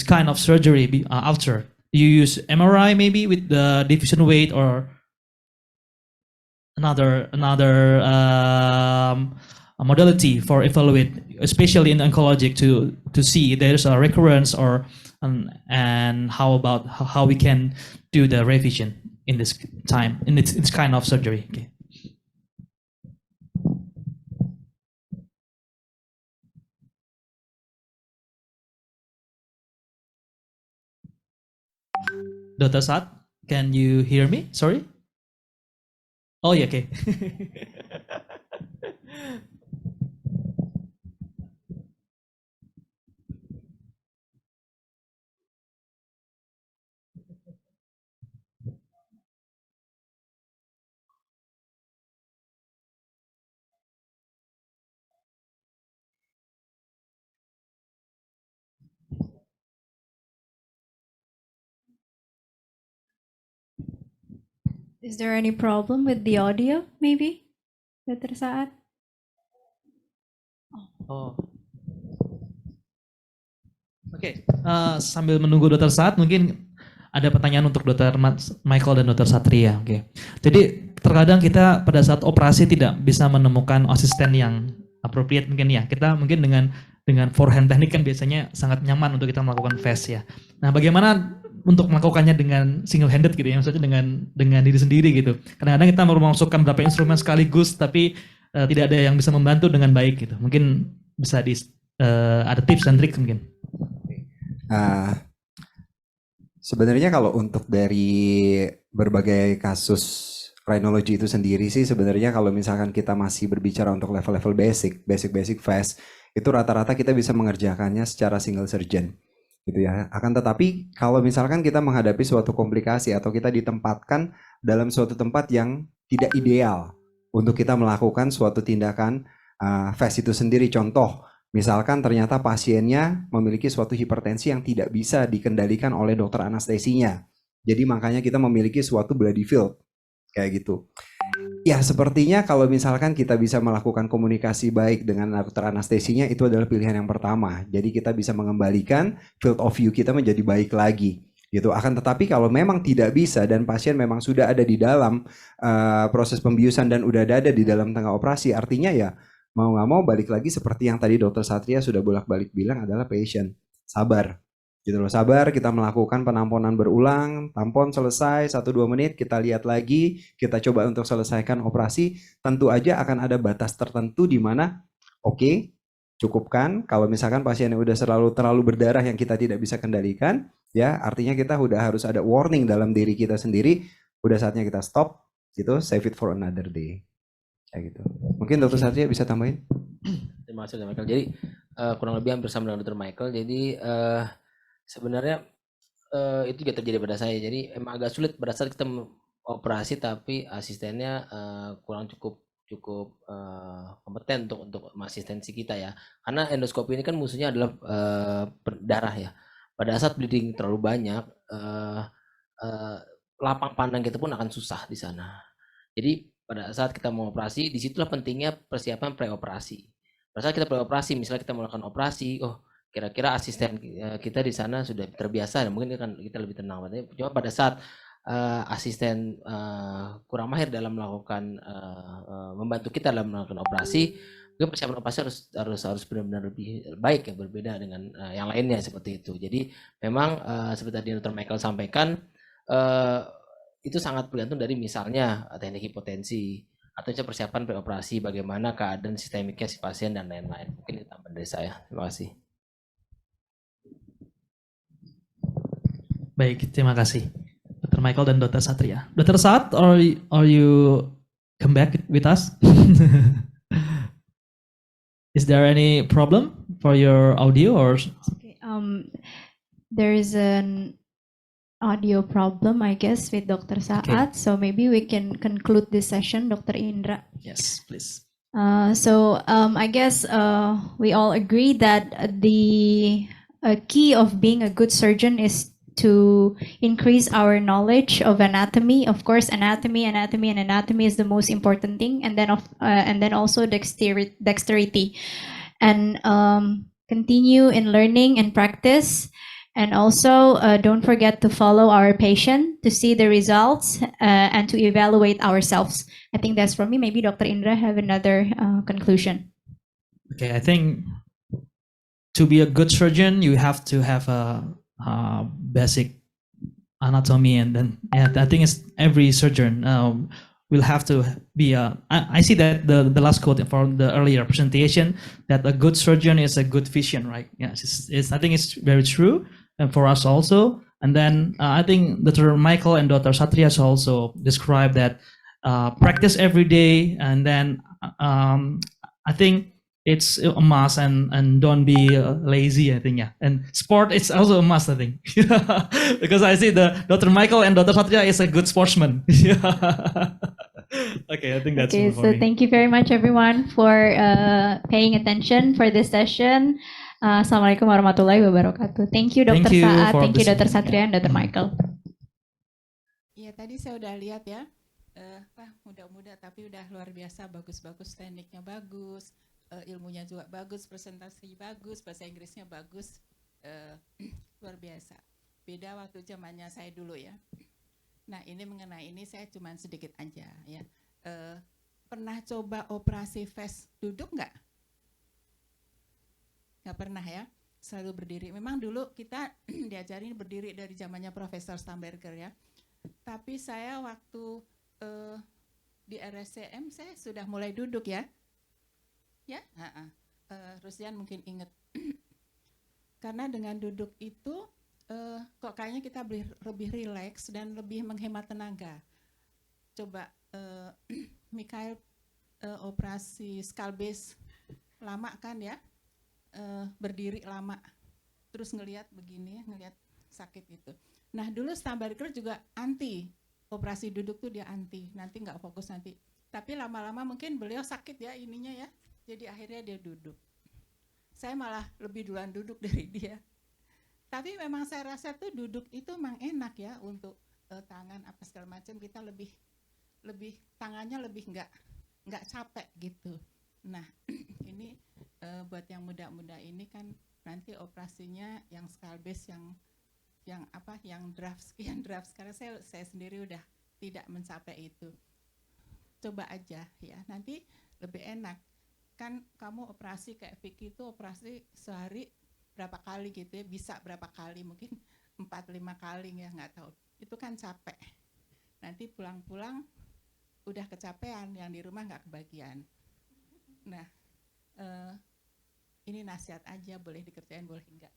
[SPEAKER 3] kind of surgery after. Do you use MRI maybe with the diffusion weight, or another modality for evaluate, especially in oncologic, to see if there's a recurrence, or and how about how we can do the revision in this time, in this kind of surgery? Okay. Dr. Saad, can you hear me? Sorry. Oh yeah, okay.
[SPEAKER 4] Is there any problem with the audio, maybe, Dr. Saad?
[SPEAKER 3] Oh. Oke, sambil menunggu Dr. Saad, mungkin ada pertanyaan untuk Dr. Michael dan Dr. Satria. Oke. Jadi terkadang kita pada saat operasi tidak bisa menemukan asisten yang appropriate mungkin ya. Kita mungkin dengan forehand teknik kan biasanya sangat nyaman untuk kita melakukan fast ya. Nah, bagaimana untuk melakukannya dengan single handed gitu ya, maksudnya dengan diri sendiri gitu. Kadang-kadang kita mau memasukkan beberapa instrumen sekaligus, tapi tidak ada yang bisa membantu dengan baik gitu. Mungkin bisa ada tips dan trik mungkin.
[SPEAKER 8] Sebenarnya kalau untuk dari berbagai kasus rhinology itu sendiri sih, sebenarnya kalau misalkan kita masih berbicara untuk level-level basic fast, itu rata-rata kita bisa mengerjakannya secara single surgeon gitu ya. Akan tetapi kalau misalkan kita menghadapi suatu komplikasi atau kita ditempatkan dalam suatu tempat yang tidak ideal untuk kita melakukan suatu tindakan fast itu sendiri, contoh misalkan ternyata pasiennya memiliki suatu hipertensi yang tidak bisa dikendalikan oleh dokter anestesinya, jadi makanya kita memiliki suatu bloody field kayak gitu. Ya, sepertinya kalau misalkan kita bisa melakukan komunikasi baik dengan dokter anestesinya, itu adalah pilihan yang pertama. Jadi kita bisa mengembalikan field of view kita menjadi baik lagi gitu. Akan tetapi kalau memang tidak bisa dan pasien memang sudah ada di dalam proses pembiusan dan udah ada di dalam tengah operasi, artinya ya mau nggak mau balik lagi seperti yang tadi Dokter Satria sudah bolak-balik bilang adalah patient, sabar. Gitu loh, sabar, kita melakukan penamponan berulang, tampon selesai 1-2 menit, kita lihat lagi, kita coba untuk selesaikan operasi, tentu aja akan ada batas tertentu di mana oke, cukupkan. Kalau misalkan pasiennya udah terlalu berdarah yang kita tidak bisa kendalikan, ya artinya kita udah harus ada warning dalam diri kita sendiri, udah saatnya kita stop, gitu, save it for another day. Kayak gitu. Mungkin Dokter Satria bisa tambahin?
[SPEAKER 7] Terima kasih Dr. Michael. Jadi kurang lebih hampir sama dengan Dr. Michael. Jadi sebenarnya itu juga terjadi pada saya. Jadi emang agak sulit pada saat kita operasi tapi asistennya kurang cukup kompeten untuk asistensi kita ya. Karena endoskopi ini kan musuhnya adalah darah ya. Pada saat bleeding terlalu banyak, lapang pandang kita pun akan susah di sana. Jadi pada saat kita mau operasi, disitulah pentingnya persiapan preoperasi. Pada saat kita preoperasi, misalnya kita melakukan operasi, oh kira-kira asisten kita di sana sudah terbiasa, mungkin kan kita lebih tenang. Cuma pada saat asisten kurang mahir dalam melakukan membantu kita dalam melakukan operasi, mungkin persiapan operasi harus benar-benar lebih baik ya, berbeda dengan yang lainnya seperti itu. Jadi memang seperti tadi Dr. Michael sampaikan, itu sangat bergantung dari misalnya teknik hipotensi atau persiapan preoperasi, bagaimana keadaan sistemiknya si pasien dan lain-lain. Mungkin itu tambahan dari saya. Terima kasih.
[SPEAKER 3] Baik, terima kasih. Dr. Michael dan Dr. Satria. Dr. Sat, are you come back with us? Is there any problem for your audio or?
[SPEAKER 4] Okay, there is an audio problem, I guess, with Dr. Saat.
[SPEAKER 3] Okay.
[SPEAKER 4] So maybe we can conclude this session, Dr. Indra.
[SPEAKER 3] Yes, please.
[SPEAKER 4] I guess we all agree that the key of being a good surgeon is to increase our knowledge of anatomy. Of course, anatomy is the most important thing, and then also dexterity, and continue in learning and practice. And also, don't forget to follow our patient to see the results and to evaluate ourselves. I think that's from me. Maybe Dr. Indra have another conclusion.
[SPEAKER 3] Okay, I think to be a good surgeon, you have to have a basic anatomy, and then I think it's every surgeon will have to be I see that the last quote from the earlier presentation, that a good surgeon is a good physician, right? Yes, I think it's very true, and for us also. And then I think Dr. Michael and Dr. Satria has also described that practice every day, and then I think it's a must, and don't be lazy, I think, yeah. And sport is also a must, I think. Because I see the Dr. Michael and Dr. Satria is a good sportsman. Okay, I think that's
[SPEAKER 4] okay.
[SPEAKER 3] for
[SPEAKER 4] So
[SPEAKER 3] me.
[SPEAKER 4] thank you very much, everyone, for paying attention for this session. Assalamualaikum warahmatullahi wabarakatuh. Thank you, Dr.
[SPEAKER 3] Thank you
[SPEAKER 4] Saat.
[SPEAKER 3] for
[SPEAKER 4] Thank you, Dr.
[SPEAKER 3] listening.
[SPEAKER 4] Satria and Dr. Michael.
[SPEAKER 9] Iya, tadi saya udah lihat ya, muda-muda tapi udah luar biasa, bagus-bagus, tekniknya bagus, ilmunya juga bagus, presentasi bagus, bahasa Inggrisnya bagus, luar biasa. Beda waktu zamannya saya dulu ya. Nah, ini mengenai ini saya cuma sedikit aja ya. Pernah coba operasi face duduk nggak? Nggak pernah ya, selalu berdiri. Memang dulu kita diajarin berdiri dari zamannya Profesor Stamberger ya. Tapi saya waktu di RSCM saya sudah mulai duduk ya. Ya, Rusian mungkin ingat. Karena dengan duduk itu kok kayaknya kita lebih rileks dan lebih menghemat tenaga. Coba Mikhail operasi skull base lama kan ya, berdiri lama, terus ngelihat begini ya, ngelihat sakit gitu. Nah dulu Stamberger juga anti operasi duduk tuh, dia anti, nanti nggak fokus nanti. Tapi lama-lama mungkin beliau sakit ya ininya ya, jadi akhirnya dia duduk. Saya malah lebih duluan duduk dari dia. Tapi memang saya rasa tuh duduk itu memang enak ya untuk tangan apa segala macam, kita lebih tangannya lebih nggak capek gitu. Nah ini buat yang muda-muda ini kan nanti operasinya yang skull base yang draft sekarang saya sendiri udah tidak mencapai itu. Coba aja ya, nanti lebih enak. kan kamu operasi kayak Vicky itu operasi sehari berapa kali gitu ya, bisa berapa kali, mungkin 4-5 kali ya, nggak tahu. Itu kan capek. Nanti pulang-pulang udah kecapean, yang di rumah nggak kebagian. Nah, ini nasihat aja, boleh dikerjain, boleh enggak.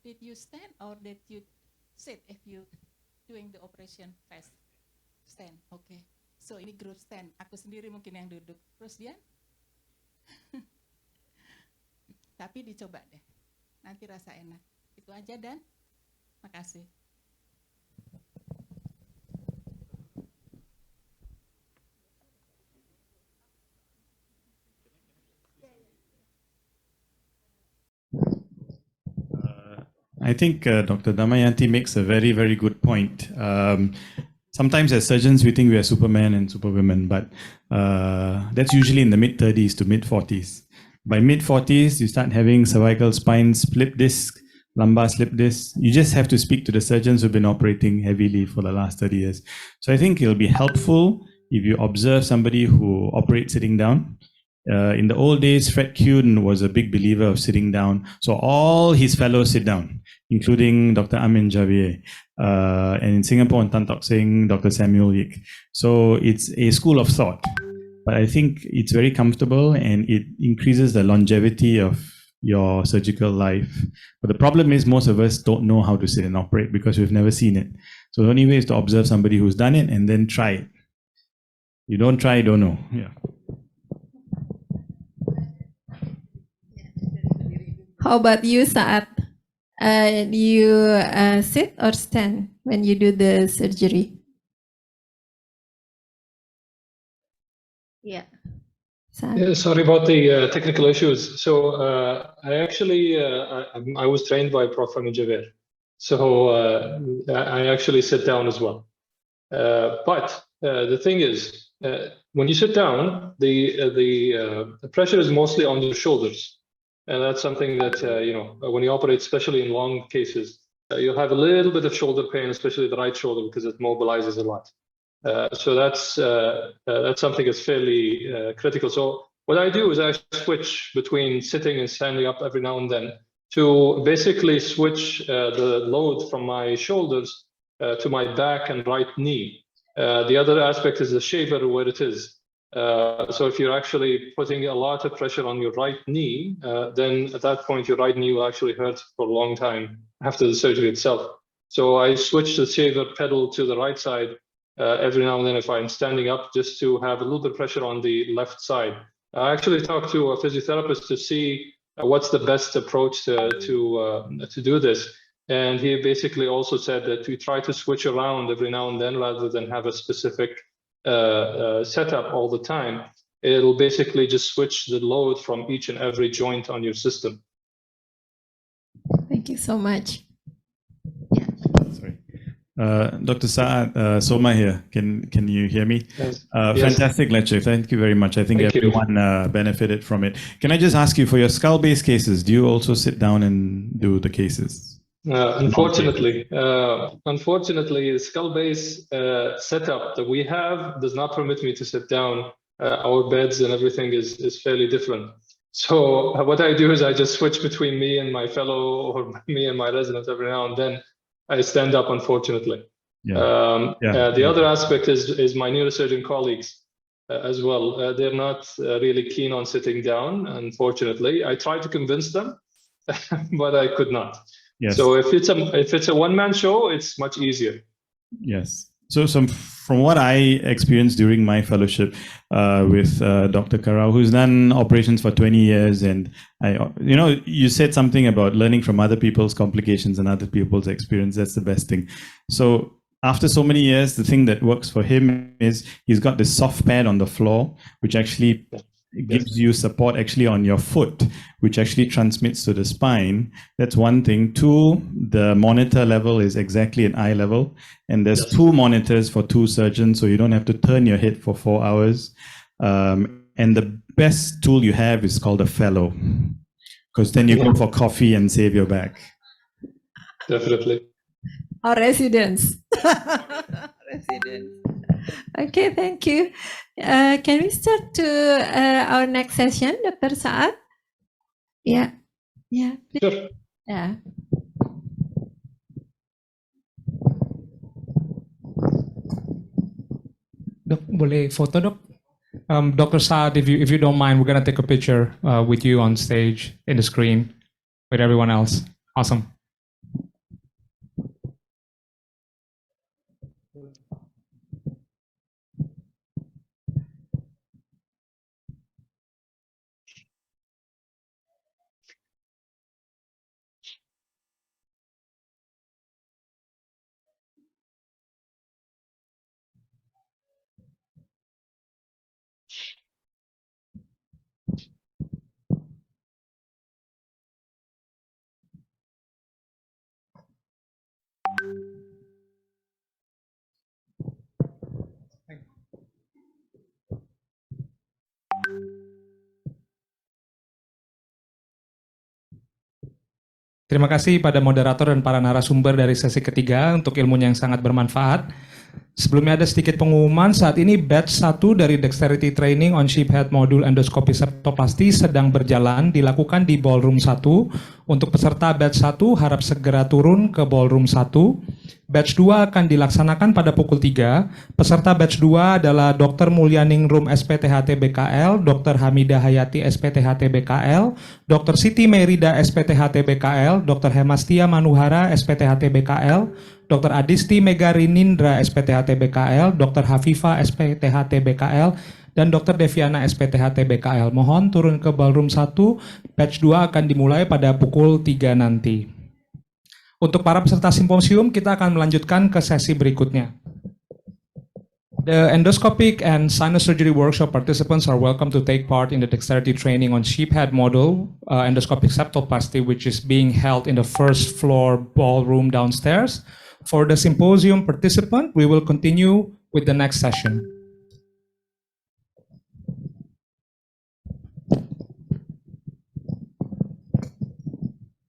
[SPEAKER 9] Did you stand or did you sit if you doing the operation fast? Stand, oke. Okay. So ini group stand, aku sendiri mungkin yang duduk. Terus dia? Tapi dicoba deh, nanti rasa enak. Itu aja dan makasih.
[SPEAKER 10] I think Dr. Damayanti makes a very, very good point. Sometimes as surgeons, we think we are Superman and Superwomen, but that's usually in the mid-30s to mid-40s. By mid-40s, you start having cervical spine slip disc, lumbar slip disc. You just have to speak to the surgeons who've been operating heavily for the last 30 years. So I think it'll be helpful if you observe somebody who operates sitting down. In the old days, Fred Kuhn was a big believer of sitting down. So all his fellows sit down, including Dr. Amin Javier. And in Singapore, Tan Tock Seng, Dr. Samuel Yik. So it's a school of thought. But I think it's very comfortable and it increases the longevity of your surgical life. But the problem is most of us don't know how to sit and operate because we've never seen it. So the only way is to observe somebody who's done it and then try it. You don't try, you don't know. Yeah.
[SPEAKER 11] How about you, Saat? Do you sit or stand when you do the surgery? Yeah.
[SPEAKER 5] Yeah, sorry about the technical issues. So I actually, I was trained by Prof. Amin Javer. So I actually sit down as well. But the thing is, when you sit down, the pressure is mostly on your shoulders. And that's something that, you know, when you operate, especially in long cases, you'll have a little bit of shoulder pain, especially the right shoulder, because it mobilizes a lot. So that's something that's fairly critical. So what I do is I switch between sitting and standing up every now and then to basically switch the load from my shoulders to my back and right knee. The other aspect is the shaver, where it is. So if you're actually putting a lot of pressure on your right knee, then at that point, your right knee will actually hurt for a long time after the surgery itself. So I switch the shaver pedal to the right side every now and then if I'm standing up, just to have a little bit of pressure on the left side. I actually talked to a physiotherapist to see what's the best approach to do this. And he basically also said that we try to switch around every now and then rather than have a specific setup all the time. It'll basically just switch the load from each and every joint on your system.
[SPEAKER 11] Thank you so much.
[SPEAKER 10] Sorry. Dr. Saad, Soma here. Can you hear me?
[SPEAKER 5] Yes.
[SPEAKER 10] Fantastic lecture. Thank you very much. I think everyone benefited from it. Can I just ask you, for your skull-based cases, do you also sit down and do the cases?
[SPEAKER 5] Unfortunately, the skull base setup that we have does not permit me to sit down. Our beds and everything is fairly different. So what I do is I just switch between me and my fellow, or me and my resident every now and then. I stand up, unfortunately. The other aspect is my neurosurgeon colleagues as well. They're not really keen on sitting down, unfortunately. I tried to convince them, but I could not.
[SPEAKER 10] Yes.
[SPEAKER 5] So if it's a one-man show, it's much easier.
[SPEAKER 10] Yes. So from what I experienced during my fellowship with Dr. Karau, who's done operations for 20 years, and you said something about learning from other people's complications and other people's experience. That's the best thing. So after so many years, the thing that works for him is he's got this soft pad on the floor, which actually gives you support actually on your foot, which actually transmits to the spine. That's one thing. Two, the monitor level is exactly at eye level. And there's two monitors for two surgeons, so you don't have to turn your head for 4 hours. And the best tool you have is called a fellow, because then you go for coffee and save your back.
[SPEAKER 5] Definitely.
[SPEAKER 11] Our residents. Residents. Okay, thank you. Can we start to our next session, Dr. Saad? Yeah, yeah, please.
[SPEAKER 5] Sure.
[SPEAKER 11] Yeah.
[SPEAKER 2] Dok, boleh foto dok? Dr. Saad, if you don't mind, we're gonna take a picture with you on stage in the screen with everyone else. Awesome. Terima kasih pada moderator dan para narasumber dari sesi ketiga untuk ilmunya yang sangat bermanfaat. Sebelumnya ada sedikit pengumuman, saat ini batch 1 dari Dexterity Training on Sheephead Module Endoscopy Septoplasty sedang berjalan, dilakukan di Ballroom 1. Untuk peserta batch 1 harap segera turun ke Ballroom 1. Batch 2 akan dilaksanakan pada pukul 3. Peserta batch 2 adalah Dr. Mulyaningrum SPTHT BKL, Dr. Hamidah Hayati SPTHT BKL, Dr. Siti Merida SPTHT BKL, Dr. Hemastia Manuhara SPTHT BKL, Dr. Adisti Megarinindra SPTHT BKL, Dr. Hafifa SPTHT BKL, dan Dr. Deviana SPTHT BKL. Mohon turun ke Ballroom 1, batch 2 akan dimulai pada pukul 3 nanti. Untuk para peserta simposium, kita akan melanjutkan ke sesi berikutnya. The endoscopic and sinus surgery workshop participants are welcome to take part in the dexterity training on sheephead model endoscopic septoplasty, which is being held in the first floor ballroom downstairs. For the symposium participant, we will continue with the next session.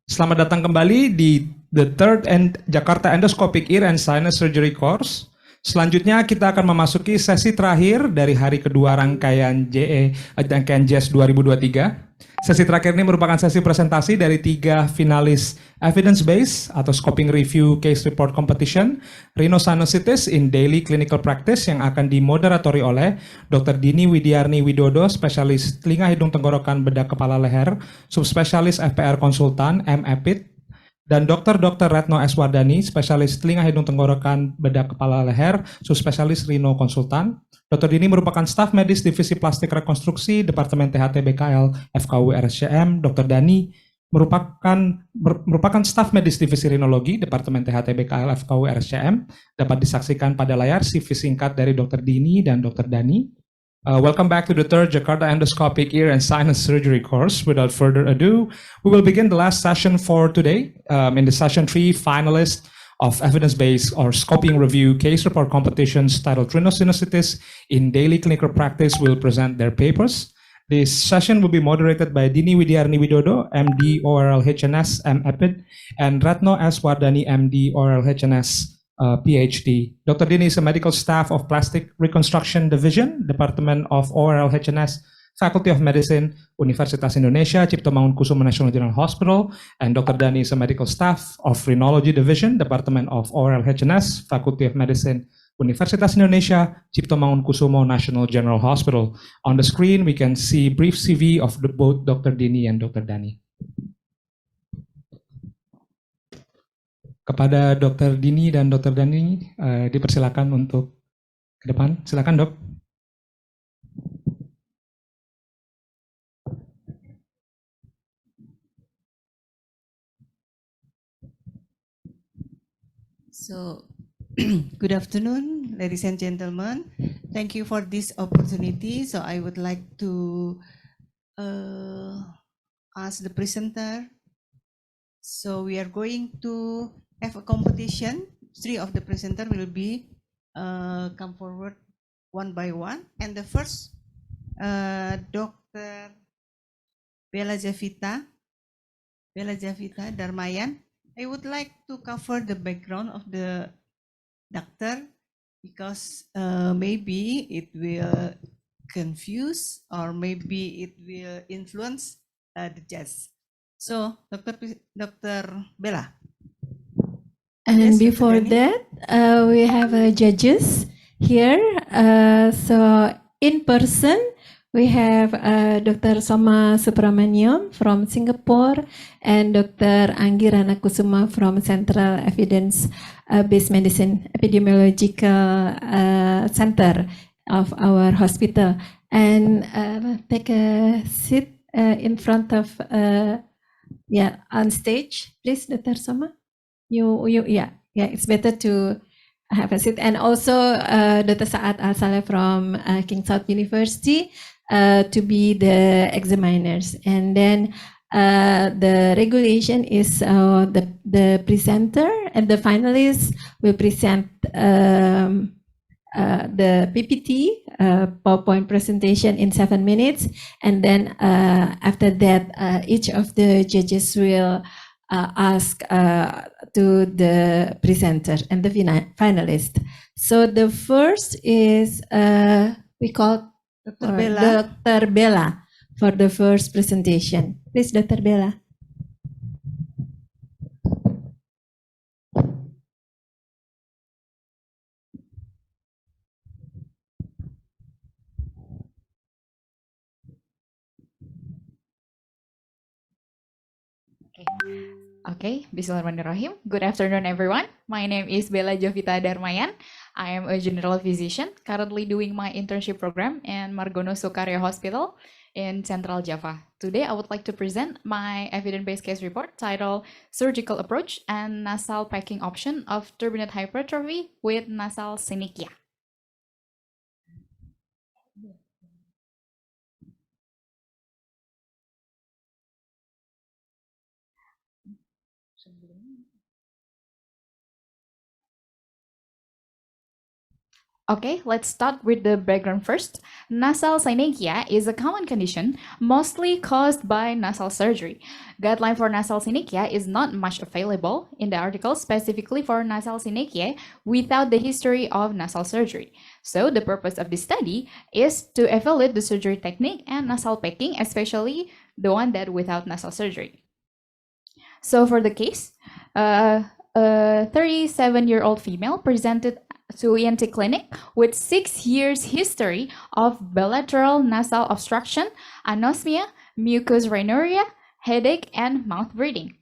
[SPEAKER 2] Selamat datang kembali di the third Jakarta Endoscopic Ear and Sinus Surgery course. Selanjutnya kita akan memasuki sesi terakhir dari hari kedua rangkaian JE2S 2023. Sesi terakhir ini merupakan sesi presentasi dari 3 finalis evidence base atau scoping review case report competition rhinosinusitis in daily clinical practice yang akan dimoderatori oleh Dr. Dini Widiarni Widodo, spesialis telinga hidung tenggorokan bedah kepala leher, subspesialis FPR konsultan M.Epid, dan Dr. Retno S. Wardani, spesialis telinga hidung tenggorokan bedah kepala leher, subspesialis rhino konsultan. Dr. Dini merupakan staf medis divisi plastik rekonstruksi Departemen THT BKL FKU RSCM. Dr. Dani merupakan staf medis divisi rinologi Departemen THT BKL FKU RSCM. Dapat disaksikan pada layar CV singkat dari Dr. Dini dan Dr. Dani. Welcome back to the third Jakarta Endoscopic Ear and Sinus Surgery course. Without further ado, we will begin the last session for today. In the session 3, finalists of evidence-based or scoping review case report competitions titled Rhinosinusitis in Daily Clinical Practice will present their papers. This session will be moderated by Dini Widiarni Widodo, MD ORL HNS M.Epid, and Retno S. Wardani, MD ORL HNS PhD. Dr. Dini is a medical staff of Plastic Reconstruction Division, Department of ORL HNS, Faculty of Medicine, Universitas Indonesia, Cipto Mangunkusumo National General Hospital, and Dr. Dani is a medical staff of Rhinology Division, Department of ORL HNS, Faculty of Medicine, Universitas Indonesia, Cipto Mangunkusumo National General Hospital. On the screen, we can see brief CV of both Dr. Dini and Dr. Dani. Kepada Dr. Dini dan Dr. Dani, dipersilakan untuk ke depan. Silakan, Dok.
[SPEAKER 12] So, good afternoon, ladies and gentlemen. Thank you for this opportunity. So, I would like to ask the presenter. So, we are going to have a competition. 3 of the presenter will be come forward one by one. And the first, Dr. Bella Javita Darmayan. I would like to cover the background of the doctor. because maybe it will confuse or maybe it will influence the judge. So, Dr. Bella.
[SPEAKER 11] And
[SPEAKER 12] Yes, Dr.
[SPEAKER 11] before
[SPEAKER 12] Danny?
[SPEAKER 11] that, we have judges here. So in person, we have Dr. Soma Subramaniam from Singapore and Dr. Anggi Ranakusuma from Central Evidence-Based Medicine Epidemiological Center of our hospital. And take a seat in front of, on stage, please, Dr. Soma. Yeah, it's better to have a seat. And also Dr. Saad Al-Saleh from King Saud University to be the examiners. And then the regulation is the presenter and the finalists will present the PPT, PowerPoint presentation in 7 minutes. And then after that, each of the judges will ask to the presenter and the finalist. So the first is, we call
[SPEAKER 12] Dr. Bella.
[SPEAKER 11] Dr. Bella for the first presentation. Please, Dr. Bella.
[SPEAKER 13] Okay, Bismillahirrahmanirrahim. Good afternoon, everyone. My name is Bella Jovita Darmayan. I am a general physician currently doing my internship program in Margono Soekario Hospital in Central Java. Today, I would like to present my evidence-based case report titled Surgical Approach and Nasal Packing Option of Turbinate Hypertrophy with Nasal Synechia. Okay, let's start with the background first. Nasal synechia is a common condition mostly caused by nasal surgery. Guideline for nasal synechia is not much available in the article specifically for nasal synechia without the history of nasal surgery. So the purpose of this study is to evaluate the surgery technique and nasal packing, especially the one that without nasal surgery. So for the case, a 37-year-old female presented to ENT clinic with 6 years history of bilateral nasal obstruction, anosmia, mucous rhinorrhea, headache, and mouth breathing.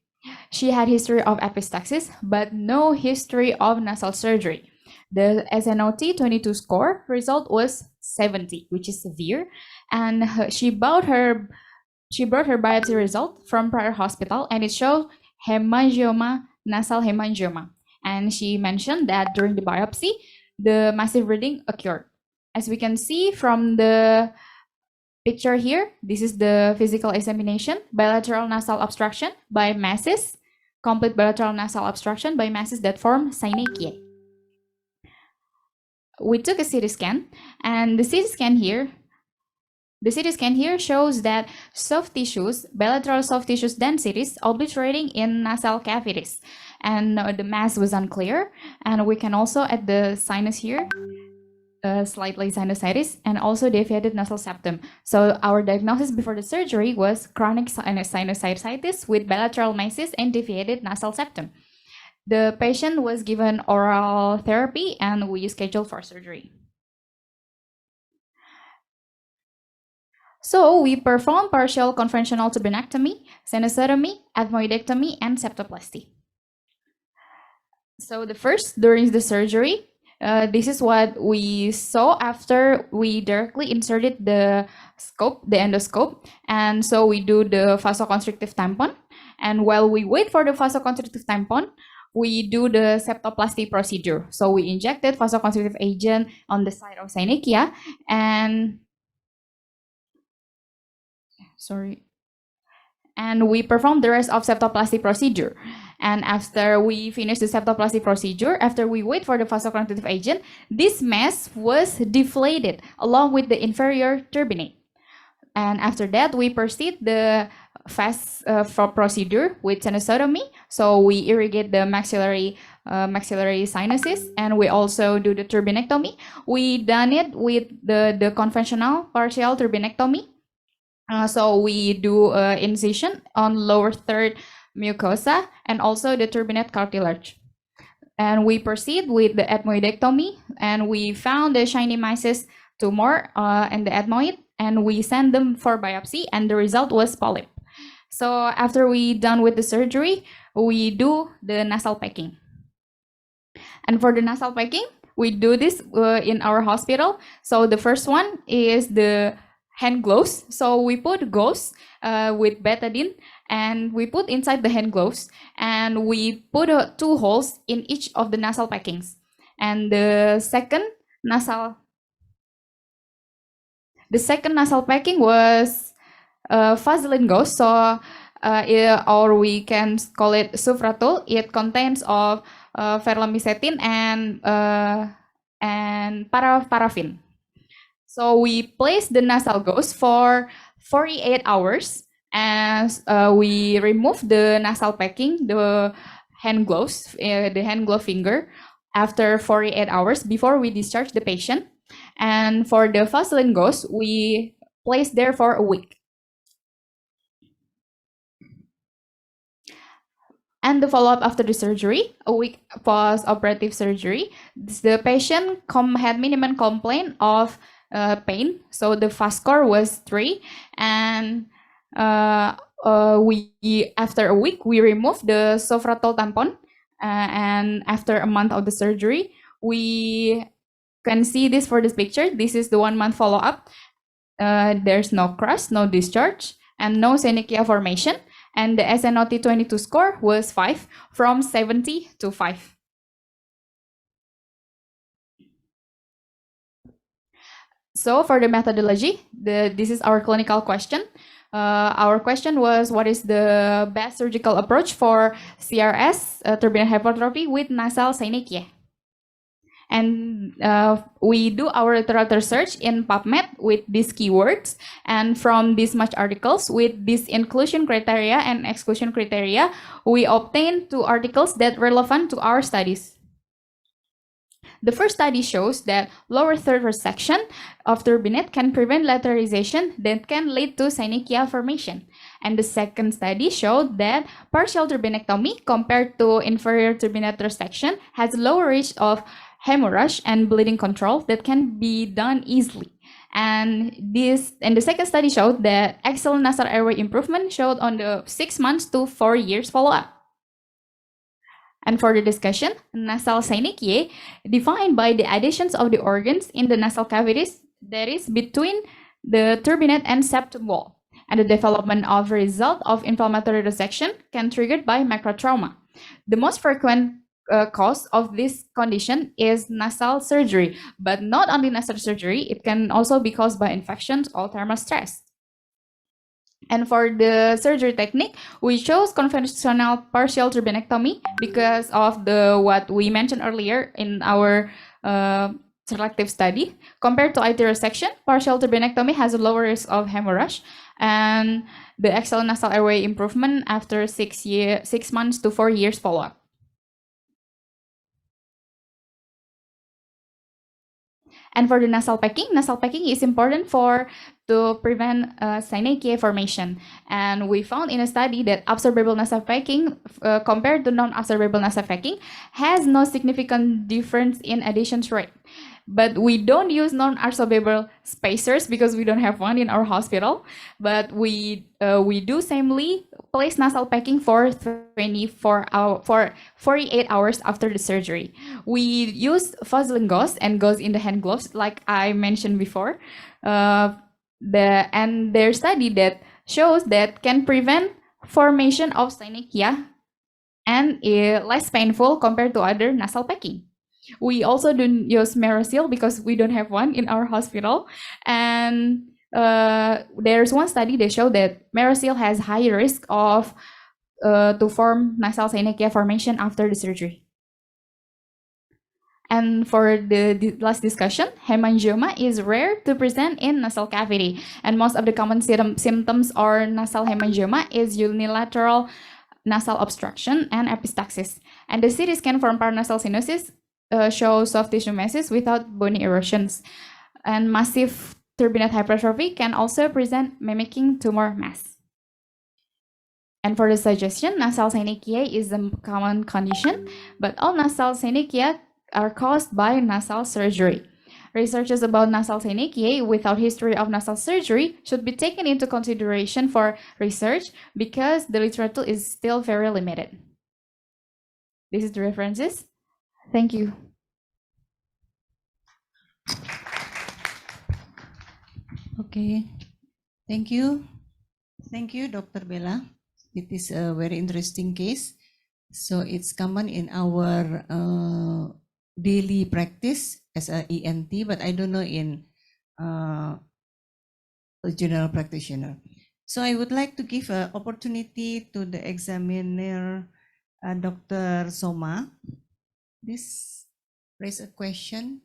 [SPEAKER 13] She had history of epistaxis, but no history of nasal surgery. The SNOT 22 score result was 70, which is severe, and she brought her biopsy result from prior hospital, and it showed hemangioma, nasal hemangioma. And she mentioned that during the biopsy, the massive bleeding occurred. As we can see from the picture here, this is the physical examination, bilateral nasal obstruction by masses, complete bilateral nasal obstruction by masses that form synechia. We took a CT scan, and the CT scan here shows that soft tissues, bilateral soft tissues densities obliterating in nasal cavities, and the mass was unclear. And we can also at the sinus here, slightly sinusitis, and also deviated nasal septum. So our diagnosis before the surgery was chronic sinusitis with bilateral masses and deviated nasal septum. The patient was given oral therapy, and we scheduled for surgery. So we perform partial conventional turbinectomy, sinusotomy, ethmoidectomy, and septoplasty. So the first, during the surgery, this is what we saw after we directly inserted the endoscope. And so we do the vasoconstrictive tampon. And while we wait for the vasoconstrictive tampon, we do the septoplasty procedure. So we injected vasoconstrictive agent on the site of synechia, and we perform the rest of septoplasty procedure. And after we finish the septoplasty procedure, after we wait for the vasoconstrictive agent, this mass was deflated along with the inferior turbinate. And after that, we proceed the fast for procedure with sinusotomy. So we irrigate the maxillary sinuses, and we also do the turbinectomy. We done it with the conventional partial turbinectomy. So we do incision on lower third mucosa and also the turbinate cartilage. And we proceed with the ethmoidectomy, and we found the shiny myces tumor in the ethmoid, and we send them for biopsy, and the result was polyp. So after we done with the surgery, we do the nasal packing. And for the nasal packing, we do this in our hospital. So the first one is the hand gloves. So we put gauze with betadine, and we put inside the hand gloves, and we put 2 holes in each of the nasal packings. And the second nasal packing was Vaseline gauze. So or we can call it sufratul. It contains of verlamisetin and paraffin. So we place the nasal gauze for 48 hours, and we remove the nasal packing, the hand gloves, the hand glove finger, after 48 hours before we discharge the patient. And for the Vaseline gauze, we place there for a week. And the follow-up after the surgery, a week post-operative surgery, the patient had minimum complaint of pain. So the FAST score was 3, and we after a week we removed the sofratol tampon, and after a month of the surgery, we can see this for this picture. This is the 1 month follow-up. There's no crust, no discharge, and no synechia formation. And the SNOT22 score was 5 from 70 to 5. So for the methodology, this is our clinical question. Our question was, what is the best surgical approach for CRS, turbinate hypertrophy with nasal synechia? And we do our literature search in PubMed with these keywords, and from these much articles with this inclusion criteria and exclusion criteria, we obtain 2 articles that relevant to our studies. The first study shows that lower third resection of turbinate can prevent lateralization that can lead to synechia formation. And the second study showed that partial turbinectomy compared to inferior turbinate resection has lower risk of hemorrhage and bleeding control that can be done easily. And the second study showed that excellent nasal airway improvement showed on the 6 months to 4 years follow-up. And for the discussion, nasal synechia defined by the additions of the organs in the nasal cavities that is between the turbinate and septum wall, and the development of result of inflammatory resection can triggered by macrotrauma. The most frequent cause of this condition is nasal surgery, but not only nasal surgery, it can also be caused by infections or thermal stress. And for the surgery technique, we chose conventional partial turbinectomy because of what we mentioned earlier in our selective study. Compared to IT resection, partial turbinectomy has a lower risk of hemorrhage, and the excellent nasal airway improvement after 6 months to 4 years follow-up. And for the nasal packing is important to prevent synechia formation. And we found in a study that absorbable nasal packing compared to non-absorbable nasal packing has no significant difference in adhesion rate. But we don't use non-absorbable spacers because we don't have one in our hospital. But we do samely place nasal packing for 48 hours after the surgery. We use Vaseline gauze and gauze in the hand gloves, like I mentioned before. And their study that shows that can prevent formation of synechia and less painful compared to other nasal packing. We also don't use Merocil because we don't have one in our hospital. And there's one study that showed that Merocil has high risk of to form nasal synechia formation after the surgery. And for the last discussion, hemangioma is rare to present in nasal cavity, and most of the common symptoms or nasal hemangioma is unilateral nasal obstruction and epistaxis. And the CT scan from paranasal cyanosis shows soft tissue masses without bony erosions. And massive turbinate hypertrophy can also present mimicking tumor mass. And for the suggestion, nasal synechiae is a common condition, but all nasal synechiae are caused by nasal surgery. Researches about nasal synechiae without history of nasal surgery should be taken into consideration for research because the literature is still very limited. This is the references. Thank you.
[SPEAKER 12] Okay, thank you. Thank you, Dr. Bella. It is a very interesting case. So it's common in our daily practice as a ENT, but I don't know in a general practitioner. So I would like to give an opportunity to the examiner, Dr. Soma. Please raise a question.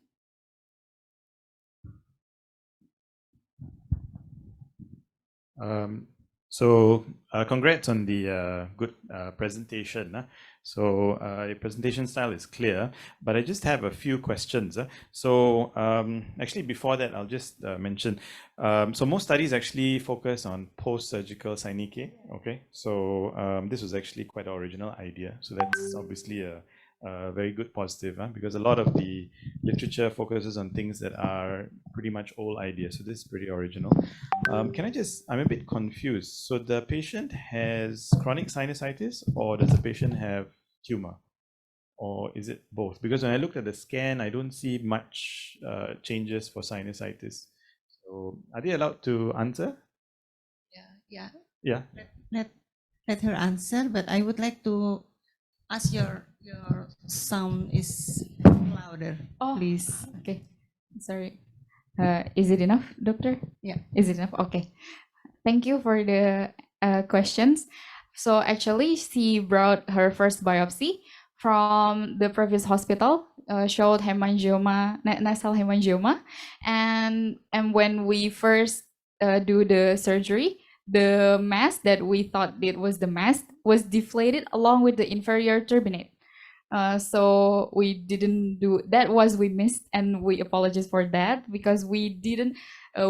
[SPEAKER 10] Congrats on the good presentation. So your presentation style is clear, but I just have a few questions. Actually, before that, I'll just mention. So most studies actually focus on post-surgical synechiae. Okay, so this was actually quite an original idea. So that's obviously a very good positive, because a lot of the literature focuses on things that are pretty much old ideas. So this is pretty original. I'm a bit confused. So the patient has chronic sinusitis, or does the patient have tumor? Or is it both? Because when I looked at the scan, I don't see much changes for sinusitis. So are they allowed to answer?
[SPEAKER 12] Yeah.
[SPEAKER 10] Yeah.
[SPEAKER 12] Let her answer, but I would like to ask your sound is louder, please.
[SPEAKER 13] Okay, sorry. Is it enough, doctor?
[SPEAKER 12] Yeah.
[SPEAKER 13] Is it enough? Okay. Thank you for the questions. So actually, she brought her first biopsy from the previous hospital, showed hemangioma, nasal hemangioma, and when we first do the surgery, the mass that we thought it was the mass was deflated along with the inferior turbinate. So we didn't do that, we missed, and we apologize for that because we didn't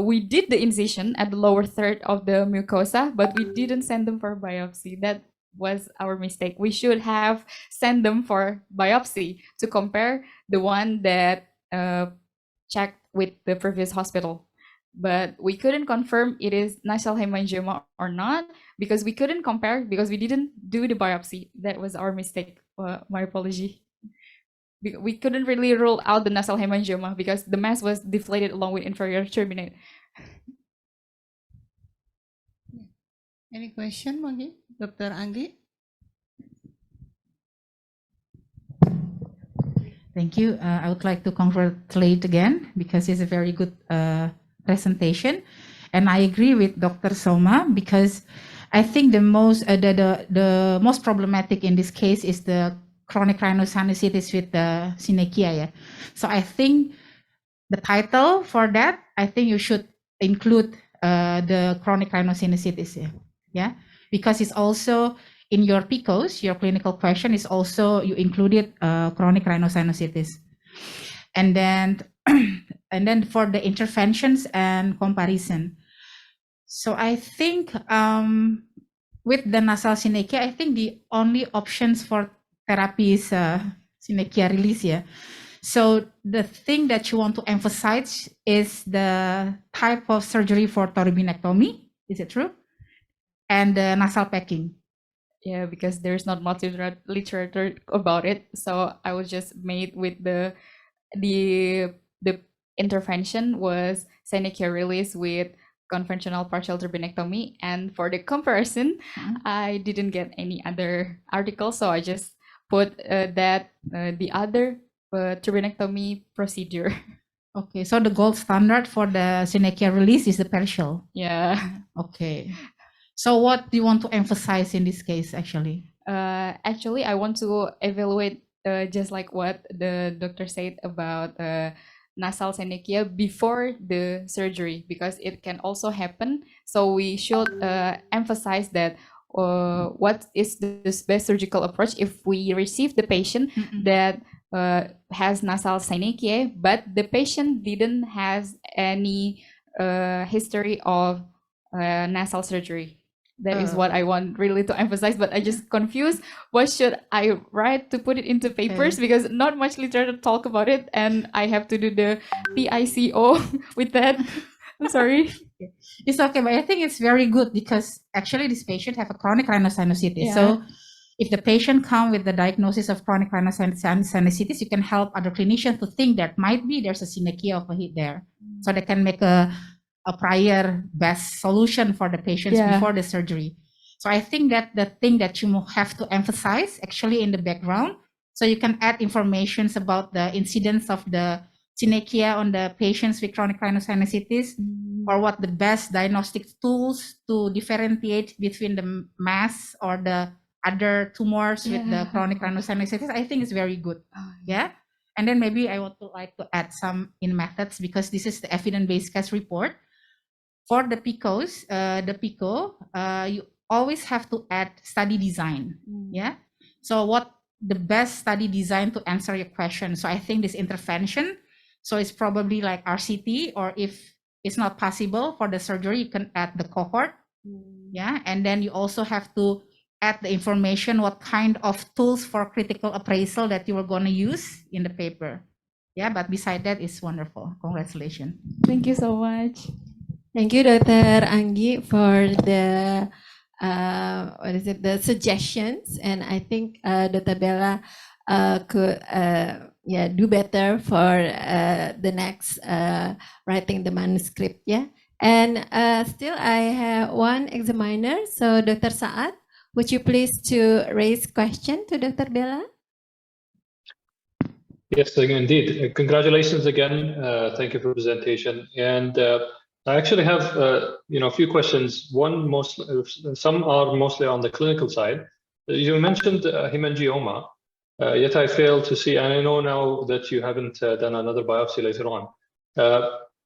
[SPEAKER 13] we did the incision at the lower third of the mucosa, but we didn't send them for biopsy. That was our mistake. We should have sent them for biopsy to compare the one that checked with the previous hospital. But we couldn't confirm it is nasal hemangioma or not because we couldn't compare because we didn't do the biopsy. That was our mistake. My apology. We couldn't really rule out the nasal hemangioma because the mass was deflated along with inferior turbinate.
[SPEAKER 12] Any question, Manggi? Dr. Anggi?
[SPEAKER 14] Thank you. I would like to congratulate again because it's a very good presentation, and I agree with Dr. Soma because I think the most problematic in this case is the chronic rhinosinusitis with the synechia. Yeah? So I think the title for that, I think you should include the chronic rhinosinusitis. Yeah, because it's also in your PICOS, your clinical question is also you included chronic rhinosinusitis, and then and then for the interventions and comparison. So I think with the nasal synechia, I think the only options for therapy is synechia release. Yeah. So the thing that you want to emphasize is the type of surgery for turbinectomy. Is it true? And the nasal packing.
[SPEAKER 13] Yeah, because there's not much literature about it. So I was just made with the intervention was synechia release with conventional partial turbinectomy, and for the comparison, I didn't get any other article, so I just put the other turbinectomy procedure.
[SPEAKER 14] Okay, so the gold standard for the synechia release is the partial.
[SPEAKER 13] Yeah.
[SPEAKER 14] Okay. So what do you want to emphasize in this case, actually?
[SPEAKER 13] Actually, I want to evaluate just like what the doctor said about nasal synechia before the surgery, because it can also happen. So we should emphasize that what is the best surgical approach if we receive the patient that has nasal synechia, but the patient didn't has any history of nasal surgery. That is what I want really to emphasize, but I just confused. What should I write to put it into papers? Because not much literature talk about it, and I have to do the PICO with that. I'm sorry.
[SPEAKER 14] It's okay, but I think it's very good because actually this patient have a chronic rhinosinusitis.
[SPEAKER 13] Yeah.
[SPEAKER 14] So if the patient come with the diagnosis of chronic rhinosinusitis, you can help other clinicians to think that might be there's a synechia over here there. So they can make a prior best solution for the patients before the surgery. So I think that the thing that you have to emphasize actually in the background, so you can add informations about the incidence of the synechia on the patients with chronic rhinosinusitis, or what the best diagnostic tools to differentiate between the mass or the other tumors with the chronic rhinosinusitis. I think it's very good. Yeah. And then maybe I would like to add some in methods, because this is the evidence-based case report. For the PICOs, you always have to add study design. Yeah. So what the best study design to answer your question? So I think this intervention, so it's probably like RCT, or if it's not possible for the surgery, you can add the cohort. Yeah. And then you also have to add the information, what kind of tools for critical appraisal that you are going to use in the paper. Yeah. But beside that, it's wonderful. Congratulations.
[SPEAKER 13] Thank you so much.
[SPEAKER 11] Thank you, Dr. Anggi, for the the suggestions, and I think Dr. Bella could do better for the next writing the manuscript. Yeah, and still I have one examiner. So Dr. Saad, would you please to raise question to Dr. Bella?
[SPEAKER 5] Yes, indeed. Congratulations again. Thank you for the presentation. And I actually have a few questions. Some are mostly on the clinical side. You mentioned hemangioma, yet I failed to see, and I know now that you haven't done another biopsy later on.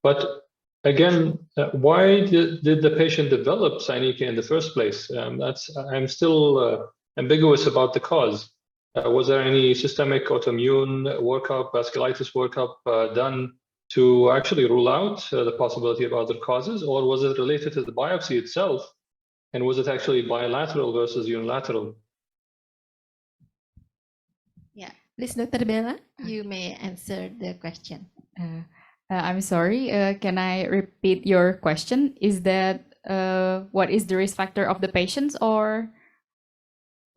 [SPEAKER 5] But again, why did the patient develop synechia in the first place? I'm still ambiguous about the cause. Was there any systemic autoimmune workup, vasculitis workup done to actually rule out the possibility of other causes, or was it related to the biopsy itself? And was it actually bilateral versus unilateral?
[SPEAKER 11] Yeah, please, Dr. Bella, you may answer the question.
[SPEAKER 13] I'm sorry, can I repeat your question? Is that what is the risk factor of the patients, or?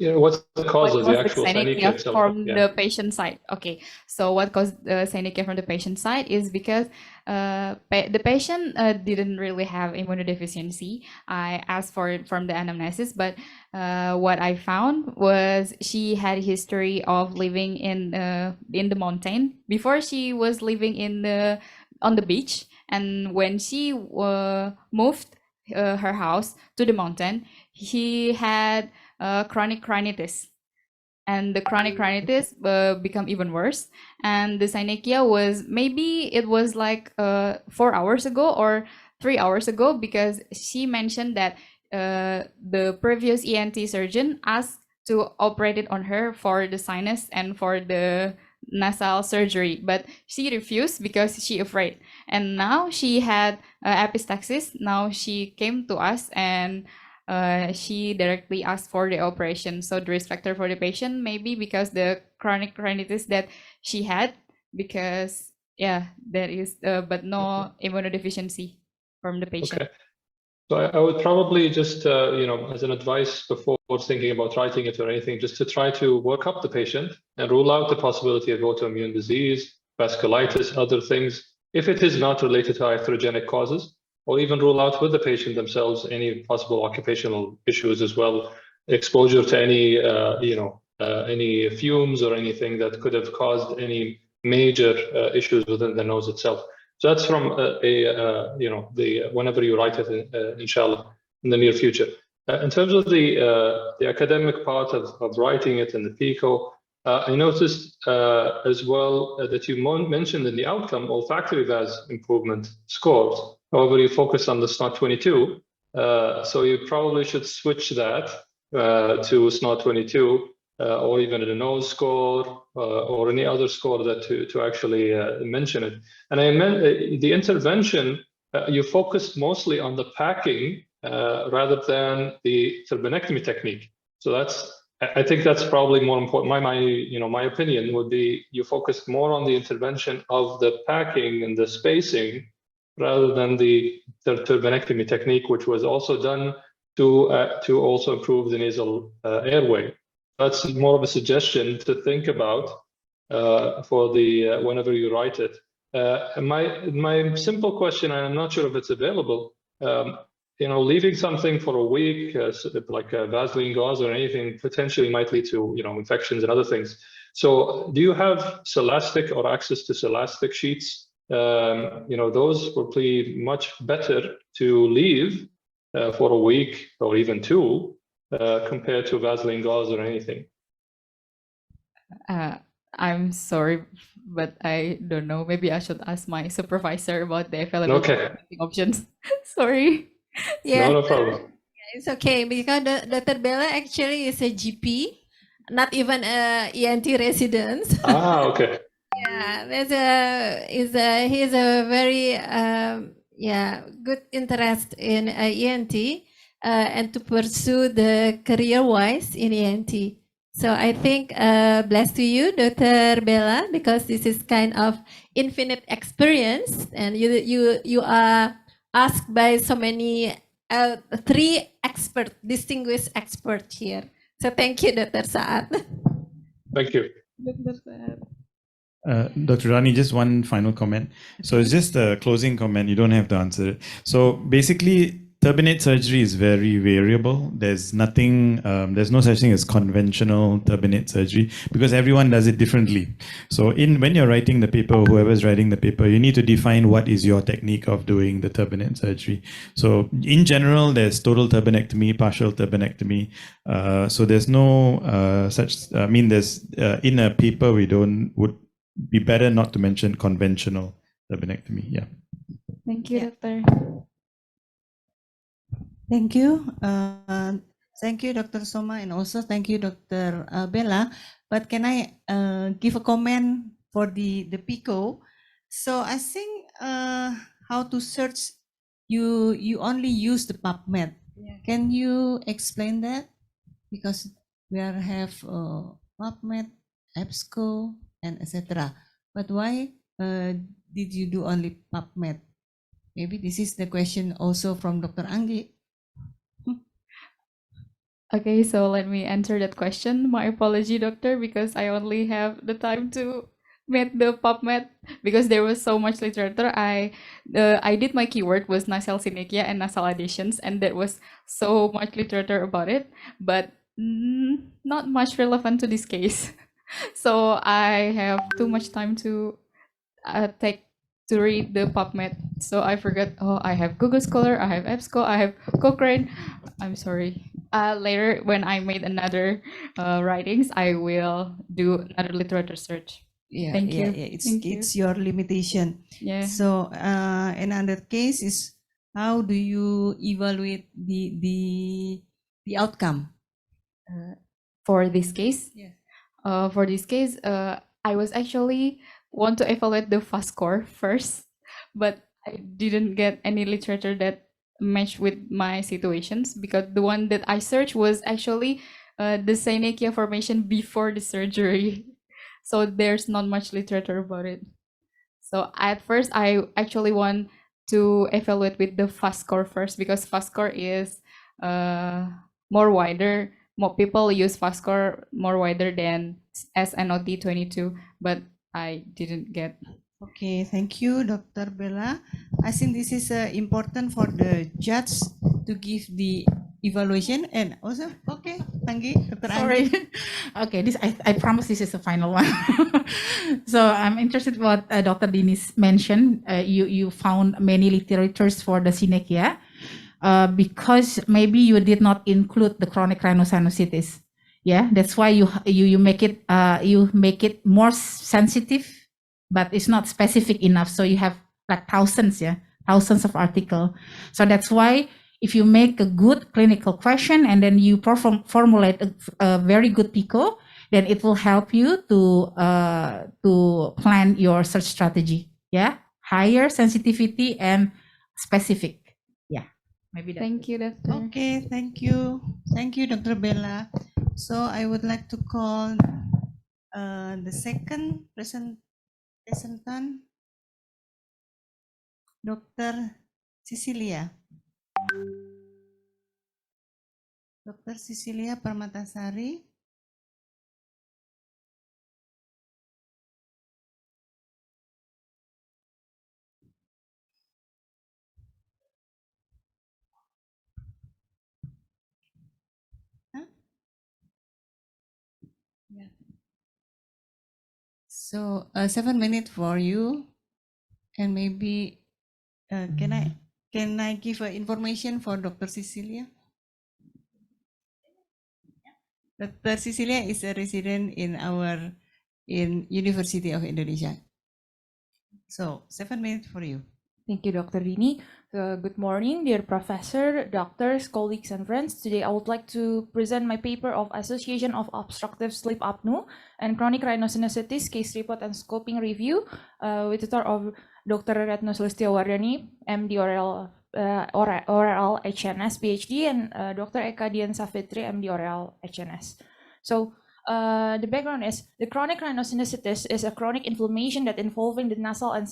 [SPEAKER 5] Yeah, what's the cause of the actual synechia itself?
[SPEAKER 13] From the patient side? Okay, so what caused the synechia from the patient side is because the patient didn't really have immunodeficiency. I asked for it from the anamnesis, but what I found was she had a history of living in the mountain. Before, she was living on the beach, and when she moved her house to the mountain, he had chronic rhinitis, and the chronic rhinitis become even worse, and the synechia was like 4 hours ago or 3 hours ago, because she mentioned that the previous ENT surgeon asked to operate it on her for the sinus and for the nasal surgery, but she refused because she afraid. And now she had epistaxis. Now she came to us, and she directly asked for the operation. So the risk factor for the patient maybe because the chronic rhinitis that she had, because there is but no immunodeficiency from the patient.
[SPEAKER 5] Okay. So I would probably just, as an advice before thinking about writing it or anything, just to try to work up the patient and rule out the possibility of autoimmune disease, vasculitis, other things, if it is not related to iatrogenic causes, or even rule out with the patient themselves any possible occupational issues as well, exposure to any fumes or anything that could have caused any major issues within the nose itself. So that's from whenever you write it, inshallah, in the near future. In terms of the academic part of writing it in the PICO, I noticed as well that you mentioned in the outcome olfactory VAS improvement scores. However, you focused on the SNOT-22, so you probably should switch that to SNOT-22 or even a nose score or any other score that to actually mention it. And I meant the intervention, you focused mostly on the packing rather than the turbinectomy technique. So I think that's probably more important. My opinion would be you focused more on the intervention of the packing and the spacing rather than the turbinectomy technique, which was also done to also improve the nasal airway. That's more of a suggestion to think about for the whenever you write it. My simple question, and I'm not sure if it's available. Leaving something for a week, like a Vaseline gauze or anything, potentially might lead to infections and other things. So, do you have Celastic or access to Celastic sheets? Those would be much better to leave for a week or even two compared to Vaseline gauze or anything.
[SPEAKER 13] I'm sorry, but I don't know. Maybe I should ask my supervisor about the available options. Sorry.
[SPEAKER 11] Yeah.
[SPEAKER 5] No problem.
[SPEAKER 11] It's okay because Dr. Bella actually is a GP, not even a ENT resident.
[SPEAKER 5] Okay.
[SPEAKER 11] Yeah, he's a very good interest in ENT and to pursue the career-wise in ENT. So I think blessed to you, Dr. Bella, because this is kind of infinite experience, and you are asked by so many three distinguished experts here. So thank you, Dr. Saad.
[SPEAKER 5] Thank you.
[SPEAKER 10] Dr. Rani, just one final comment. So it's just a closing comment. You don't have to answer it. So basically, turbinate surgery is very variable. There's nothing, there's no such thing as conventional turbinate surgery because everyone does it differently. So when you're writing the paper, whoever's writing the paper, you need to define what is your technique of doing the turbinate surgery. So in general, there's total turbinectomy, partial turbinectomy. So there's no there's in a paper would be better not to mention conventional turbinectomy. Yeah.
[SPEAKER 13] Thank you, Doctor.
[SPEAKER 12] Thank you. Thank you, Dr. Soma, and also thank you, Dr. Bella. But can I give a comment for the PICO? So I think how to search, you only use the PubMed. Yeah. Can you explain that? Because we have PubMed, EBSCO, and etc. But why did you do only PubMed? Maybe this is the question also from Dr. Anggi.
[SPEAKER 13] Okay, so let me answer that question. My apology, doctor, because I only have the time to make the PubMed because there was so much literature. I did my keyword was nasal synechia and nasal adhesions, and there was so much literature about it, but not much relevant to this case. So I have too much time to read the PubMed. So I forgot. Oh, I have Google Scholar, I have EBSCO, I have Cochrane. I'm sorry. Later, when I made another writings, I will do another literature search.
[SPEAKER 12] Yeah,
[SPEAKER 13] Thank you.
[SPEAKER 12] It's your limitation.
[SPEAKER 13] Yeah.
[SPEAKER 12] So another case is how do you evaluate the outcome?
[SPEAKER 13] For this case,
[SPEAKER 12] yeah.
[SPEAKER 13] For this case, I was actually want to evaluate the FAST score first, but I didn't get any literature that matched with my situations because the one that I searched was actually the synechia formation before the surgery. So there's not much literature about it. So at first, I actually want to evaluate with the FAST score first because FAST score is more wider. More people use FAST score more wider than SNOT-22, but I didn't get.
[SPEAKER 12] Okay, thank you, Dr. Bella. I think this is important for the judge to give the evaluation and also, okay, Anggi, Dr.
[SPEAKER 14] Sorry. Okay, I promise this is the final one. So I'm interested in what Dr. Dinis mentioned. You found many literatures for the synechia because maybe you did not include the chronic rhinosinusitis Yeah, that's why you make it more sensitive, but it's not specific enough. So you have like thousands of article. So that's why if you make a good clinical question and then you formulate a very good PICO, then it will help you to plan your search strategy. Yeah, higher sensitivity and specific. Yeah, maybe that.
[SPEAKER 13] Thank you, Doctor.
[SPEAKER 12] Okay, thank you. Thank you, Dr. Bella. So I would like to call the second presentant, Dr. Cecilia. Dr. Cecilia Permatasari. Huh? Yeah. So 7 minutes for you, and maybe can I give information for Dr. Cecilia? Dr. Cecilia is a resident in University of Indonesia. So 7 minutes for you.
[SPEAKER 15] Thank you, Dr. Dini. Good morning, dear professor, doctors, colleagues, and friends. Today, I would like to present my paper of Association of Obstructive Sleep Apnea and Chronic Rhinosinusitis Case Report and Scoping Review with tutor of Dr. Retno Sulistiyowardhani, MD Oral HNS PhD, and Dr. Eka Dian Savitri, MD Oral HNS. So, the background is the chronic rhinosinusitis is a chronic inflammation that involving the nasal and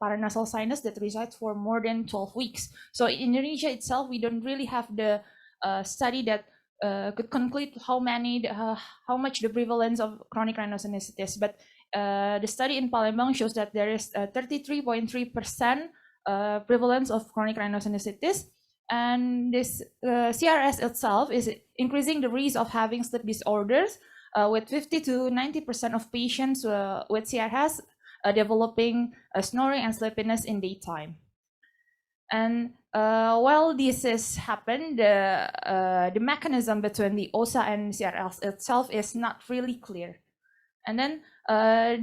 [SPEAKER 15] paranasal sinus that resides for more than 12 weeks. So in Indonesia itself, we don't really have the study that could conclude how much the prevalence of chronic rhinosinusitis. But the study in Palembang shows that there is 33.3% prevalence of chronic rhinosinusitis. And this CRS itself is increasing the risk of having sleep disorders, with 50 to 90% of patients with CRS developing snoring and sleepiness in daytime. And while this has happened, the mechanism between the OSA and CRS itself is not really clear. And then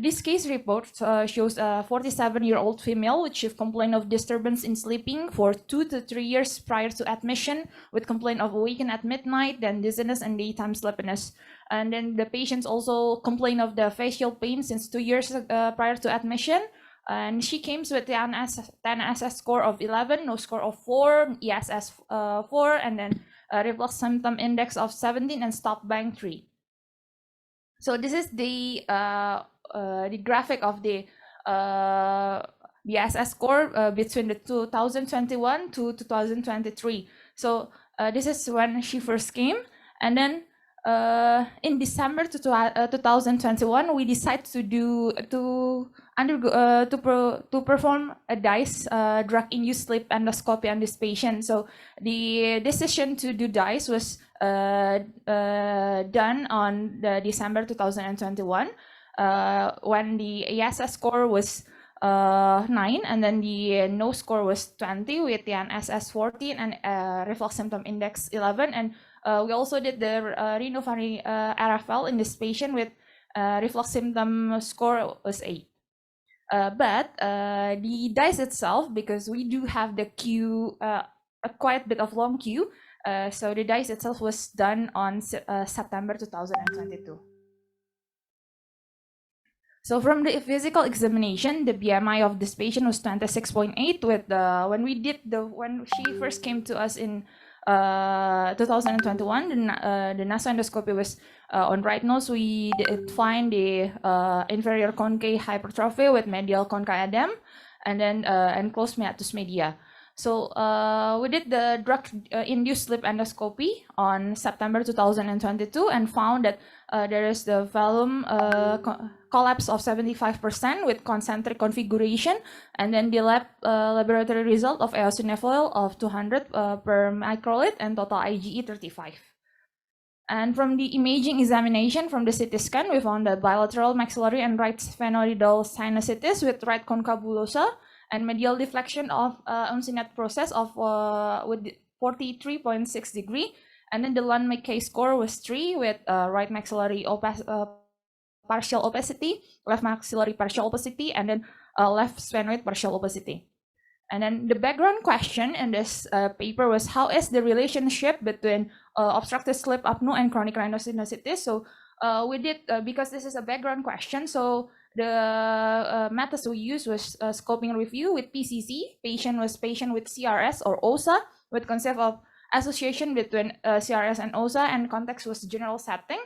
[SPEAKER 15] this case report shows a 47-year-old female with chief complaint of disturbance in sleeping for 2 to 3 years prior to admission, with complaint of awaken at midnight, then dizziness and daytime sleepiness. And then the patients also complain of the facial pain since 2 years prior to admission. And she came with the NSS score of 11, no score of 4, ESS 4, and then reflux symptom index of 17 and stop bank 3. So this is the graphic of the SS score between the 2021 to 2023. So this is when she first came, and then in December 2021, we decided to perform a DISE drug-induced sleep endoscopy on this patient. So the decision to do DISE was done on December 2021 when the ESS score was 9, and then the no score was 20 with the NSS 14 and reflux symptom index 11. And we also did the rhinopharyngeal RFL in this patient with reflux symptom score was 8. But the DISE itself, because we do have the queue, a quite bit of long queue, so the DISE itself was done on September 2022. So from the physical examination, the BMI of this patient was 26.8. With when she first came to us in 2021, the nasal endoscopy was on right nose. We did find the inferior concave hypertrophy with medial concave edema, and then enclosed meatus media. So we did the drug-induced sleep endoscopy on September 2022 and found that there is the volume collapse of 75% with concentric configuration, and then the laboratory result of eosinophil of 200 per microliter and total IgE 35. And from the imaging examination from the CT scan, we found that bilateral maxillary and right sphenoidal sinusitis with right concabulosa and medial deflection of uncinate process of with 43.6 degree, And then the Lund-Mackay score was 3 with right maxillary partial opacity, left maxillary partial opacity, and then left sphenoid partial opacity. And then the background question in this paper was, how is the relationship between obstructive sleep apnea and chronic rhinosinusitis? So we did, because this is a background question, so the methods we used was scoping review with PCC. Patient was patient with CRS or OSA, with concept of association between CRS and OSA, and context was general setting.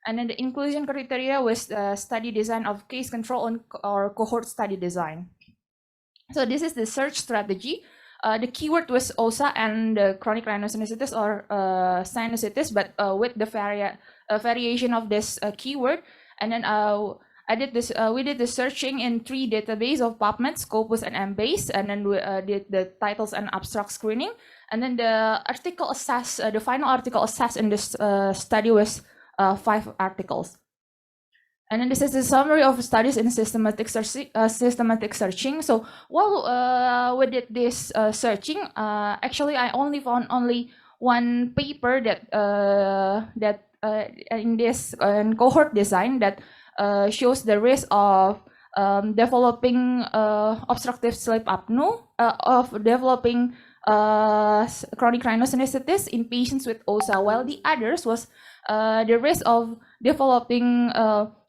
[SPEAKER 15] And then the inclusion criteria was study design of case control or cohort study design. So this is the search strategy. The keyword was OSA and chronic rhinosinusitis or sinusitis, but with the variation of this keyword. And then we did the searching in 3 databases of PubMed, Scopus, and Embase, and then we did the titles and abstract screening. And then the article assessed, the final article assessed in this study was 5 articles. And then this is a summary of studies in systematic searching. So while we did this searching, actually I only found one paper that in this cohort design that shows the risk of developing obstructive sleep apnea, of developing chronic rhinosinusitis in patients with OSA, while the others was the risk of developing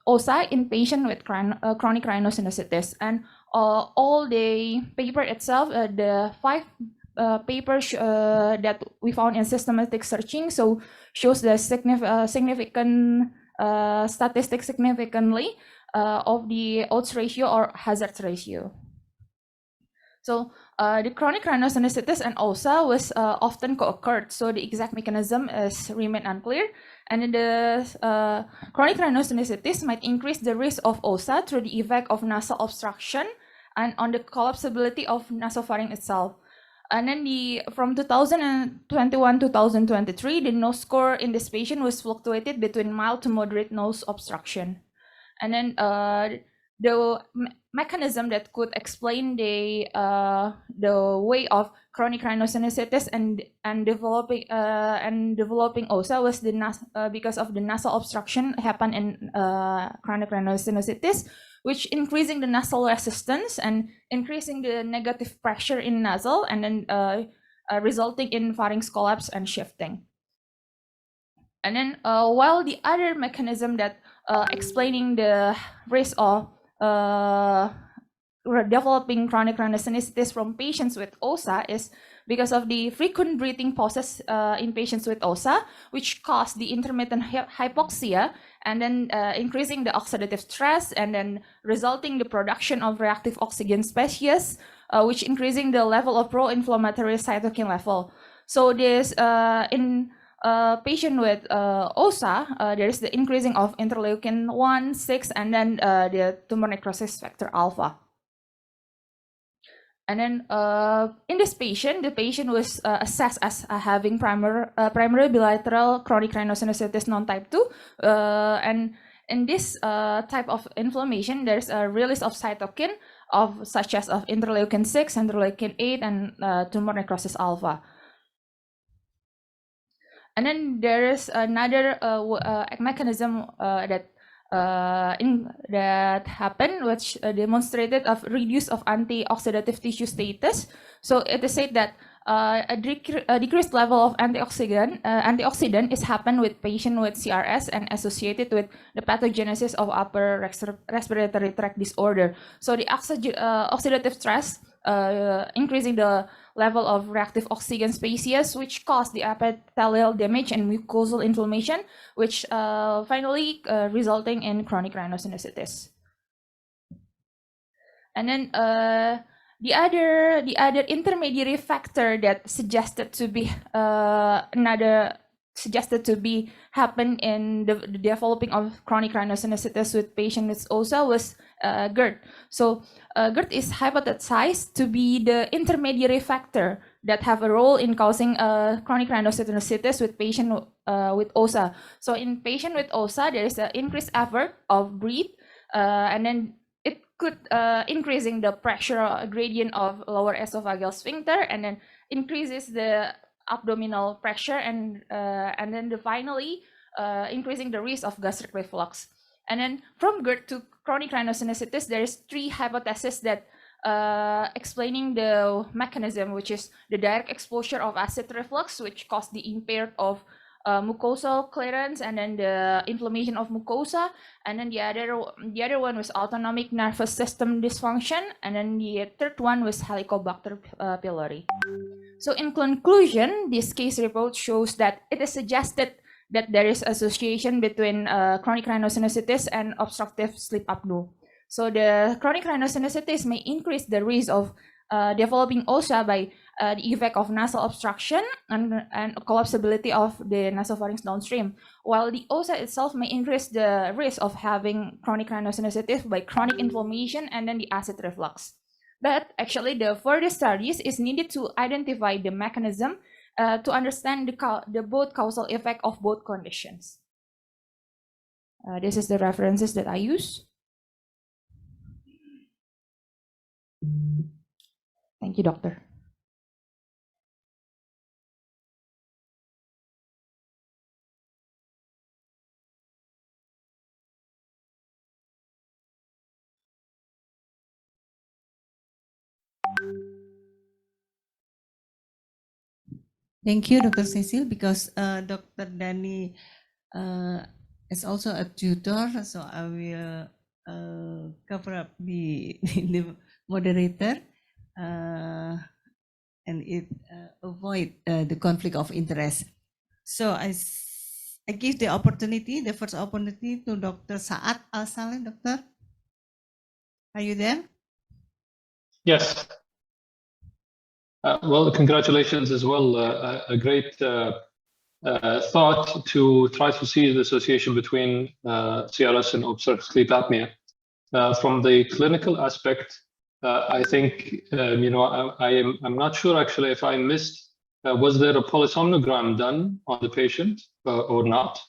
[SPEAKER 15] OSA in patient with chronic rhinosinusitis. And all the paper itself, the 5 papers that we found in systematic searching, so shows the significant statistic significantly of the odds ratio or hazard ratio. So the chronic rhinosinusitis and OSA was often co-occurred, so the exact mechanism is remain unclear. And in the chronic rhinosinusitis might increase the risk of OSA through the effect of nasal obstruction and on the collapsibility of nasopharynx itself. And then from 2021 to 2023, the nose score in this patient was fluctuated between mild to moderate nose obstruction. And then the mechanism that could explain the way of chronic rhinosinusitis and developing OSA was because of the nasal obstruction happened in chronic rhinosinusitis, which increasing the nasal resistance and increasing the negative pressure in nasal, and then resulting in pharynx collapse and shifting. And then while the other mechanism that explaining the risk of developing chronic rhinosinusitis from patients with OSA is because of the frequent breathing pauses in patients with OSA, which cause the intermittent hypoxia, and then increasing the oxidative stress, and then resulting the production of reactive oxygen species, which increasing the level of pro-inflammatory cytokine level. So this in patient with OSA, there is the increasing of interleukin 1, 6, and then the tumor necrosis factor alpha. And then in this patient, the patient was assessed as having primary bilateral chronic rhinosinusitis non-type 2. And in this type of inflammation, there's a release of cytokine such as of interleukin 6, interleukin 8, and tumor necrosis alpha. And then there is another mechanism that happened, which demonstrated of reduce of antioxidative tissue status. So it is said that a decreased level of antioxidant is happened with patient with CRS and associated with the pathogenesis of upper respiratory tract disorder. So the oxidative stress increasing the level of reactive oxygen species, which cause the epithelial damage and mucosal inflammation, which finally resulting in chronic rhinosinusitis. And then the other intermediary factor that suggested to be happen in the developing of chronic rhinosinusitis with patients with OSA was GERD. So GERD is hypothesized to be the intermediary factor that have a role in causing chronic rhinosinusitis with patient with OSA. So in patient with OSA, there is an increased effort of breathe, and then it could increasing the pressure gradient of lower esophageal sphincter, and then increases the abdominal pressure, and then finally increasing the risk of gastric reflux. And then from GERD to chronic rhinosinusitis, there is 3 hypotheses that explaining the mechanism, which is the direct exposure of acid reflux, which caused the impaired of mucosal clearance and then the inflammation of mucosa, and then the other one was autonomic nervous system dysfunction, and then the third one was Helicobacter pylori. So in conclusion, this case report shows that it is suggested that there is association between chronic rhinosinusitis and obstructive sleep apnea. So the chronic rhinosinusitis may increase the risk of developing OSA by the effect of nasal obstruction and collapsibility of the nasopharynx downstream, while the OSA itself may increase the risk of having chronic rhinosinusitis by chronic inflammation and then the acid reflux. But actually, the further studies is needed to identify the mechanism to understand the both causal effect of both conditions. This is the references that I use. Thank you, doctor.
[SPEAKER 12] Thank you, Dr. Cecil, because Dr. Dani is also a tutor, so I will cover up the moderator and avoid the conflict of interest. So I give the first opportunity to Dr. Saad Al-Saleh. Doctor, are you there?
[SPEAKER 5] Yes. Well, congratulations as well. A great thought to try to see the association between CRS and obstructive sleep apnea. From the clinical aspect, I think I'm not sure actually if I missed. Was there a polysomnogram done on the patient or not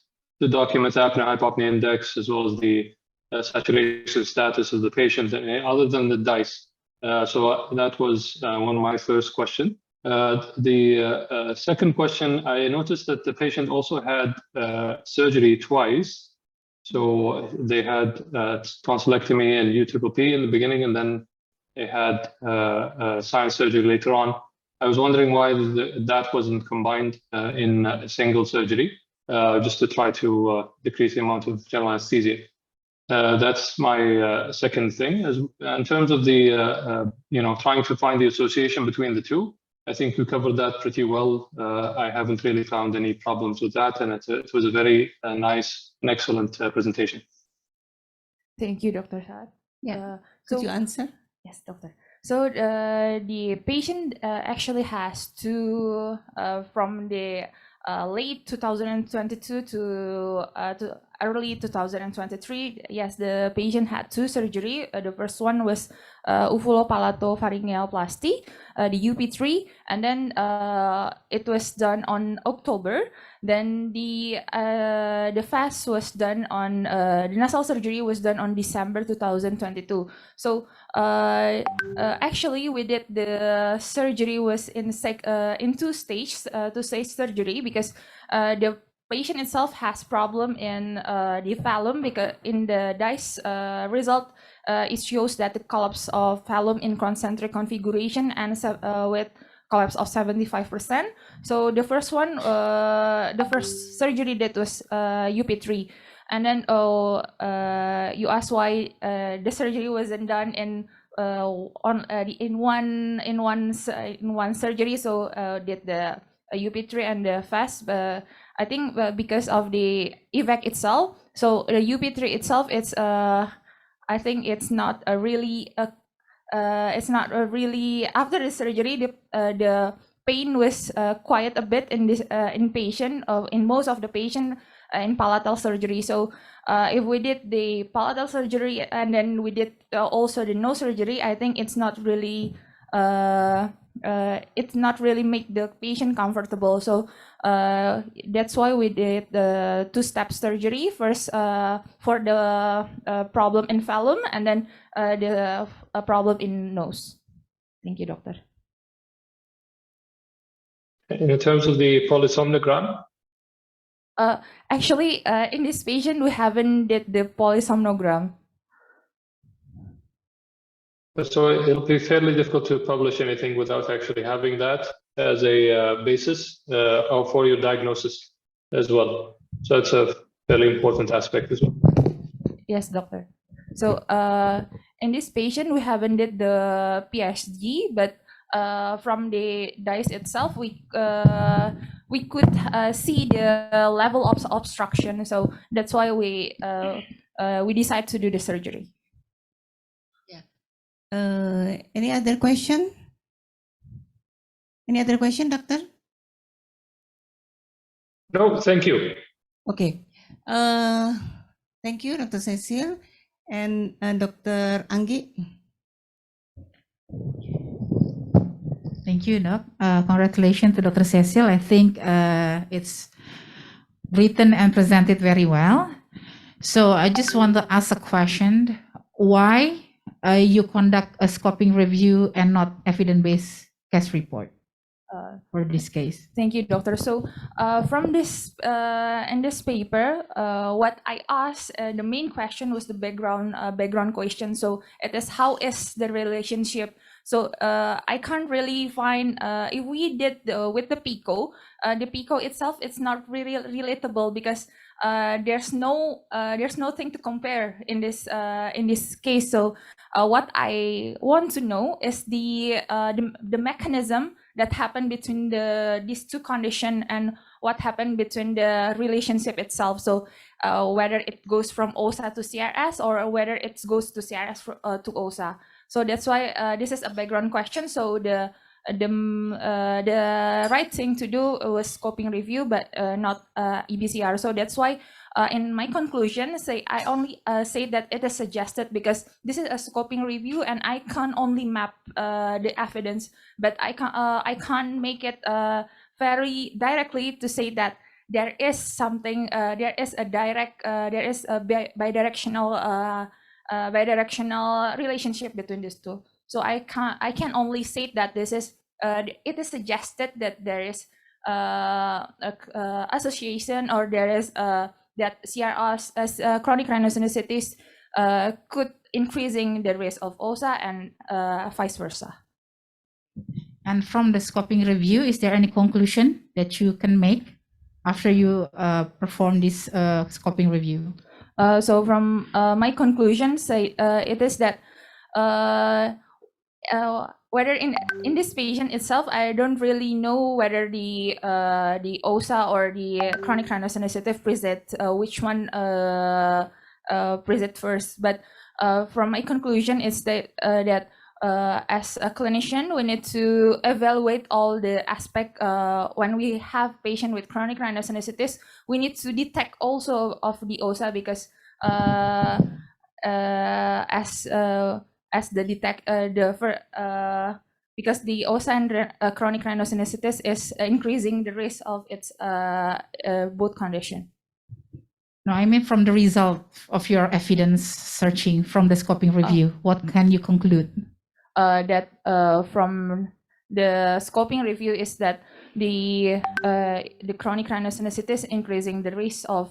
[SPEAKER 5] to document the apnea-hypopnea index as well as the saturation status of the patient, other than the DICE? So that was one of my first question. The second question, I noticed that the patient also had surgery twice. So they had tonsillectomy and U-P in the beginning, and then they had sinus surgery later on. I was wondering why that wasn't combined in a single surgery, just to try to decrease the amount of general anesthesia. That's my second thing. In terms of the, trying to find the association between the two, I think you covered that pretty well. I haven't really found any problems with that, and it was a very nice and excellent presentation.
[SPEAKER 15] Thank you, Dr. Saad.
[SPEAKER 12] Yeah. Could you answer?
[SPEAKER 15] Yes, doctor. So the patient actually has to from the late 2022 to early 2023. Yes, the patient had 2 surgery. The first one was uvulopalato-pharyngealplasty, the UP3, and then it was done on October. Then the FAS was done on the nasal surgery was done on December 2022. So actually we did the surgery was in 2 stages, 2-stage surgery, because the patient itself has problem in the phallum, because in the DICE result it shows that the collapse of phallum in concentric configuration and with collapse of 75%. So the first one, the first surgery that was UP3, and then you asked why the surgery wasn't done in one surgery. So did the UP3 and the FAS. I think because of the evac itself. So the UP3 itself, it's I think it's not a really after the surgery the pain was quiet a bit in this in patient in most of the patient in palatal surgery. So if we did the palatal surgery and then we did also the nose surgery, I think it's not really make the patient comfortable. So that's why we did the 2-step surgery. First for the problem in phallum, and then the problem in nose. Thank you, doctor.
[SPEAKER 5] In terms of the polysomnogram,
[SPEAKER 15] Actually, in this patient, we haven't did the polysomnogram.
[SPEAKER 5] so it'll be fairly difficult to publish anything without actually having that as a basis for your diagnosis as well. So that's a fairly important aspect as well.
[SPEAKER 15] Yes, doctor. So in this patient, we haven't did the PSG, but from the dice itself, we could see the level of obstruction. So that's why we decide to do the surgery.
[SPEAKER 12] Any other question? Any other question, doctor?
[SPEAKER 5] No, thank you.
[SPEAKER 12] Okay. Thank you, Dr. Cecil and Dr. Anggi.
[SPEAKER 14] Thank you, Doc. Congratulations to Dr. Cecil. I think it's written and presented very well. So I just want to ask a question. Why you conduct a scoping review and not evidence-based case report for this case?
[SPEAKER 15] Thank you, doctor. So from this in this paper, what I asked, the main question was the background question. So it is, how is the relationship? So I can't really find if we did with the PICO itself, it's not really relatable because there's nothing to compare in this case. So what I want to know is the mechanism that happened between these two conditions and what happened between the relationship itself. So whether it goes from OSA to CRS or whether it goes to CRS to OSA. So that's why this is a background question. So the right thing to do was scoping review, but not EBCR. So that's why in my conclusion, I only say that it is suggested because this is a scoping review and I can only map the evidence, but I can't make it very directly to say that there is something, there is a bidirectional relationship between these two. So I can only say that this is it is suggested that there is association, or there is that CRS as chronic rhinosinusitis could increasing the risk of OSA and vice versa.
[SPEAKER 14] And from the scoping review, is there any conclusion that you can make after you perform this scoping review?
[SPEAKER 15] So from my conclusion, it is that whether in this patient itself, I don't really know whether the OSA or the chronic rhinosinusitis present which one present first. But from my conclusion is that as a clinician, we need to evaluate all the aspect. When we have patient with chronic rhinosinusitis, we need to detect also of the OSA because as the detect because the OSA and chronic rhinosinusitis is increasing the risk of its both condition.
[SPEAKER 14] No, I mean from the result of your evidence searching from the scoping review, what can you conclude?
[SPEAKER 15] That from the scoping review is that the chronic rhinosinusitis increasing the risk of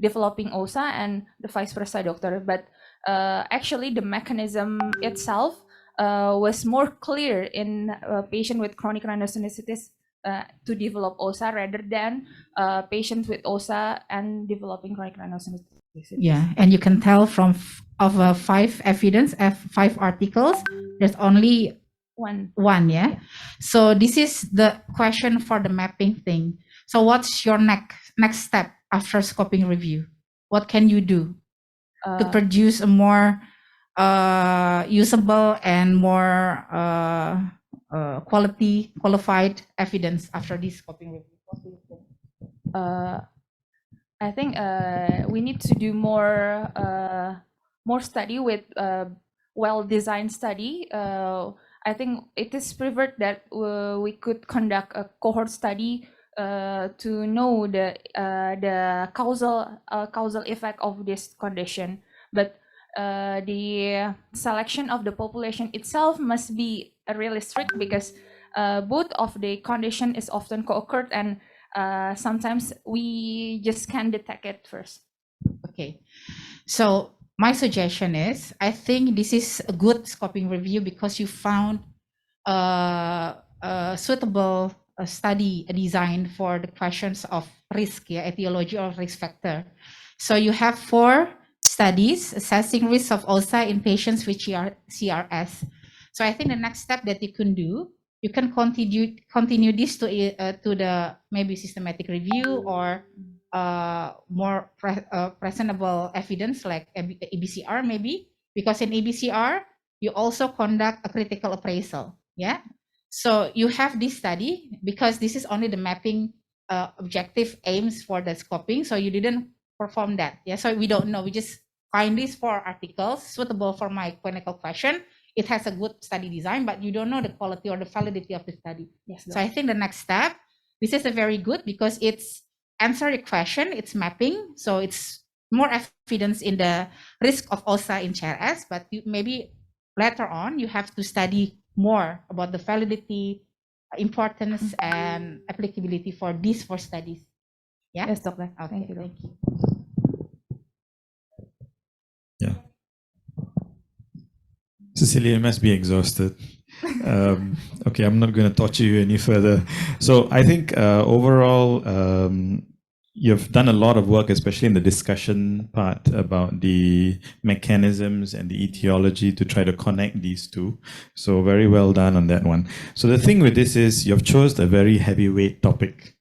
[SPEAKER 15] developing OSA and the vice versa, doctor. But actually the mechanism itself was more clear in a patient with chronic rhinosinusitis to develop OSA rather than patients with OSA and developing chronic rhinosinusitis.
[SPEAKER 14] Yeah, and you can tell from of 5 evidence, 5 articles, there's only one, yeah. So this is the question for the mapping thing. So what's your next step after scoping review? What can you do to produce a more usable and more qualified evidence after this scoping review? What do you think?
[SPEAKER 15] I think we need to do more study with well-designed study. I think it is preferred that we could conduct a cohort study to know the causal effect of this condition. But the selection of the population itself must be really strict because both of the condition is often co-occurred, and sometimes we just can't detect it first.
[SPEAKER 14] Okay. So my suggestion is, I think this is a good scoping review because you found a suitable study design for the questions of risk, etiology or risk factor. So you have 4 studies assessing risk of OSA in patients with CRS. So I think the next step that you can do, you can continue this to the maybe systematic review or more presentable evidence like EBCR maybe, because in EBCR you also conduct a critical appraisal. Yeah. So you have this study because this is only the mapping objective aims for the scoping. So you didn't perform that. Yeah. So we don't know. We just find these 4 articles suitable for my clinical question. It has a good study design, but you don't know the quality or the validity of the study.
[SPEAKER 15] Yes.
[SPEAKER 14] So I think the next step, this is a very good because it's answer the question, it's mapping. So it's more evidence in the risk of OSA in CRS, but you maybe later on you have to study more about the validity, importance, and applicability for these 4 studies. Yeah.
[SPEAKER 15] Yes, doctor.
[SPEAKER 14] Okay,
[SPEAKER 15] Thank you.
[SPEAKER 14] thank you.
[SPEAKER 10] Yeah. Cecilia must be exhausted. Okay, I'm not going to torture you any further. So I think overall, you've done a lot of work, especially in the discussion part about the mechanisms and the etiology to try to connect these two. So very well done on that one. So the thing with this is you've chosen a very heavyweight topic,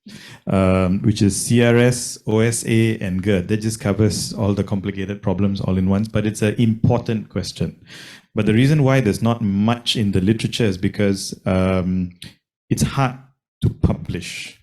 [SPEAKER 10] which is CRS, OSA, and GERD. That just covers all the complicated problems all in once, but it's an important question. But the reason why there's not much in the literature is because it's hard to publish.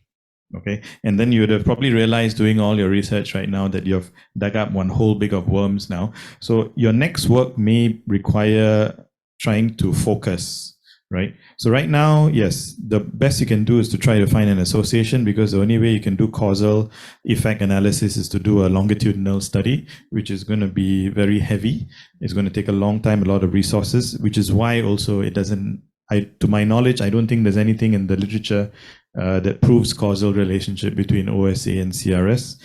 [SPEAKER 10] Okay, and then you would have probably realized doing all your research right now that you've dug up one whole big of worms now. So your next work may require trying to focus, right? So right now, yes, the best you can do is to try to find an association, because the only way you can do causal effect analysis is to do a longitudinal study, which is going to be very heavy. It's going to take a long time, a lot of resources, which is why also it doesn't, to my knowledge, I don't think there's anything in the literature that proves causal relationship between OSA and CRS.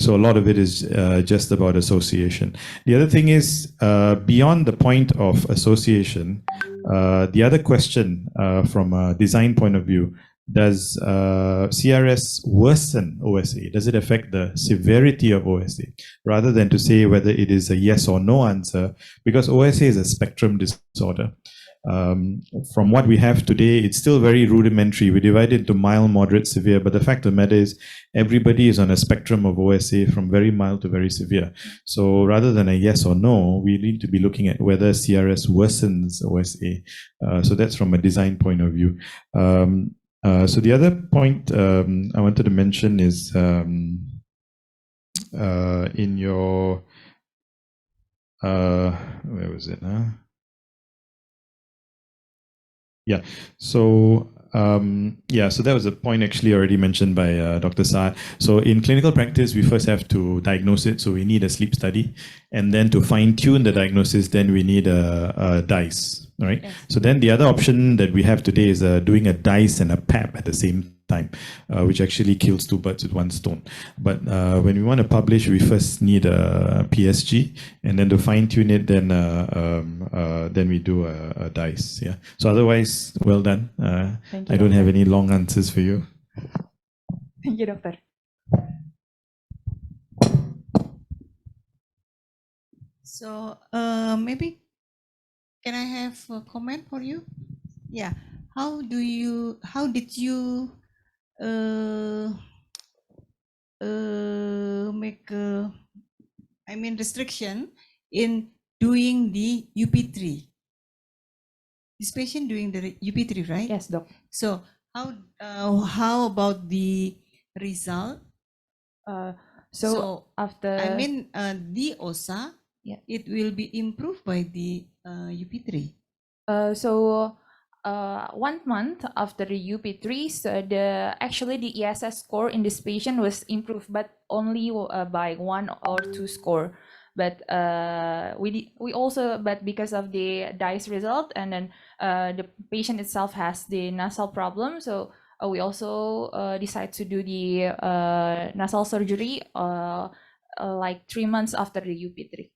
[SPEAKER 10] So a lot of it is just about association. The other thing is, beyond the point of association, the other question from a design point of view, does CRS worsen OSA? Does it affect the severity of OSA? Rather than to say whether it is a yes or no answer, because OSA is a spectrum disorder. From what we have today, it's still very rudimentary. We divide it into mild, moderate, severe, but the fact of the matter is everybody is on a spectrum of OSA from very mild to very severe. So rather than a yes or no, we need to be looking at whether CRS worsens OSA. So that's from a design point of view. So the other point I wanted to mention is in your, where was it? Yeah. So so that was a point actually already mentioned by Dr. Saad. So in clinical practice, we first have to diagnose it. So we need a sleep study, and then to fine tune the diagnosis, then we need a DICE, right? Yes. So then the other option that we have today is doing a DICE and a PAP at the same time, which actually kills 2 birds with 1 stone. But when we want to publish, we first need a PSG, and then to fine tune it, then we do a DICE. Yeah. So otherwise, well done.
[SPEAKER 15] Thank you,
[SPEAKER 10] I don't
[SPEAKER 15] doctor.
[SPEAKER 10] have any long answers for you.
[SPEAKER 15] Thank you, doctor.
[SPEAKER 12] So maybe can I have a comment for you? Yeah. How did you make restriction in doing the UP3? This patient doing the UP3, right?
[SPEAKER 15] Yes, doc.
[SPEAKER 12] So how about the result?
[SPEAKER 15] So after
[SPEAKER 12] the OSA,
[SPEAKER 15] yeah,
[SPEAKER 12] it will be improved by the UP3.
[SPEAKER 15] So 1 month after the UP3, so the ESS score in this patient was improved, but only by 1 or 2 score. but because of the DICE result, and then the patient itself has the nasal problem, so we also decide to do the nasal surgery like 3 months after the UP3.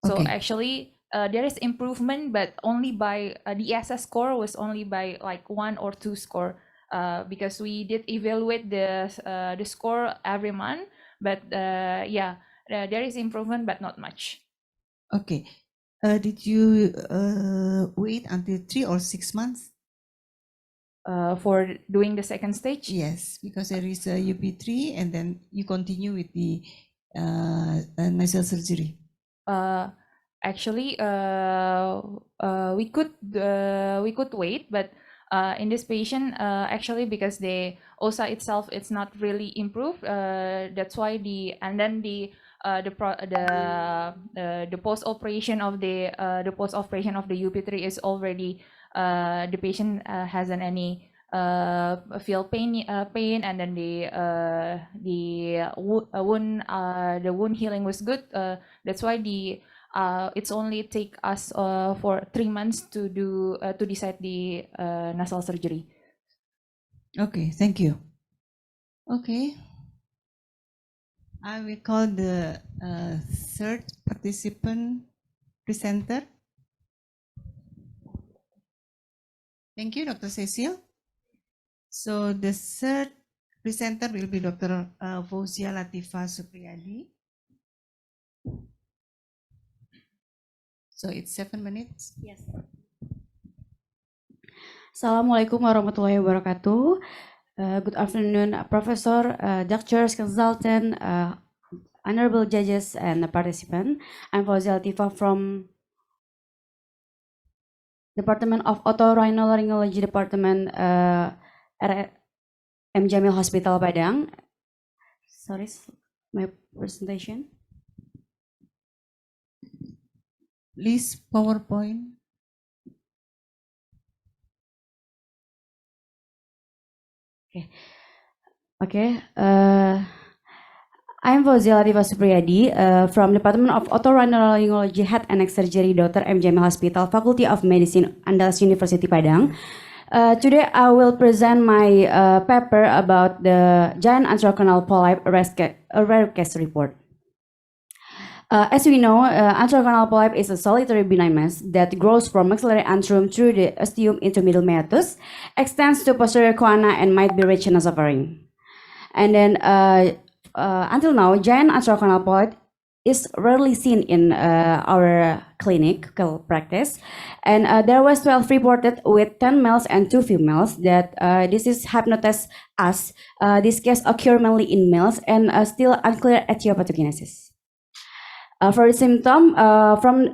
[SPEAKER 15] So
[SPEAKER 12] Okay.
[SPEAKER 15] actually, there is improvement, but only by the ESS score was only by like 1 or 2 score, because we did evaluate the score every month. But yeah, there is improvement, but not much.
[SPEAKER 12] Okay. Did you wait until 3 or 6 months?
[SPEAKER 15] For doing the second stage?
[SPEAKER 12] Yes, because there is a UP3 and then you continue with the nasal surgery.
[SPEAKER 15] Actually, we could wait, but in this patient, actually, because the OSA itself it's not really improved, that's why the post operation of the UP3 is already the patient hasn't any feel pain, and then the wound healing was good. That's why it's only take us for 3 months to do to decide the nasal surgery.
[SPEAKER 12] Okay, thank you. Okay. I will call the third participant presenter. Thank you, Dr. Cecil. So the third presenter will be Dr. Fauzia Latifa Supriyadi. So it's 7 minutes.
[SPEAKER 16] Yes. Assalamualaikum warahmatullahi wabarakatuh. Good afternoon, Professor, doctors, consultant, honorable judges, and participants. I'm Fauzia Latifa from Department of Otorhinolaryngology Department, M. Jamil Hospital Padang. Sorry, my presentation.
[SPEAKER 12] Please PowerPoint.
[SPEAKER 16] Okay. I'm Fauzia Latifa Supriyadi from Department of Otorhinolaryngology Head and Neck Surgery, Dr. M. Jamil Hospital, Faculty of Medicine, Andalas University Padang. Today I will present my paper about the giant antrocanal polyp rare case report. As we know, antrocanal polyp is a solitary benign mass that grows from maxillary antrum through the ostium into middle meatus, extends to posterior choana, and might be reached nasopharynx. And then until now, giant antrocanal polyp is rarely seen in our clinical practice, and there was 12 reported with 10 males and 2 females. That this is hypnotized as this case occur mainly in males and still unclear etiopathogenesis. For the symptom,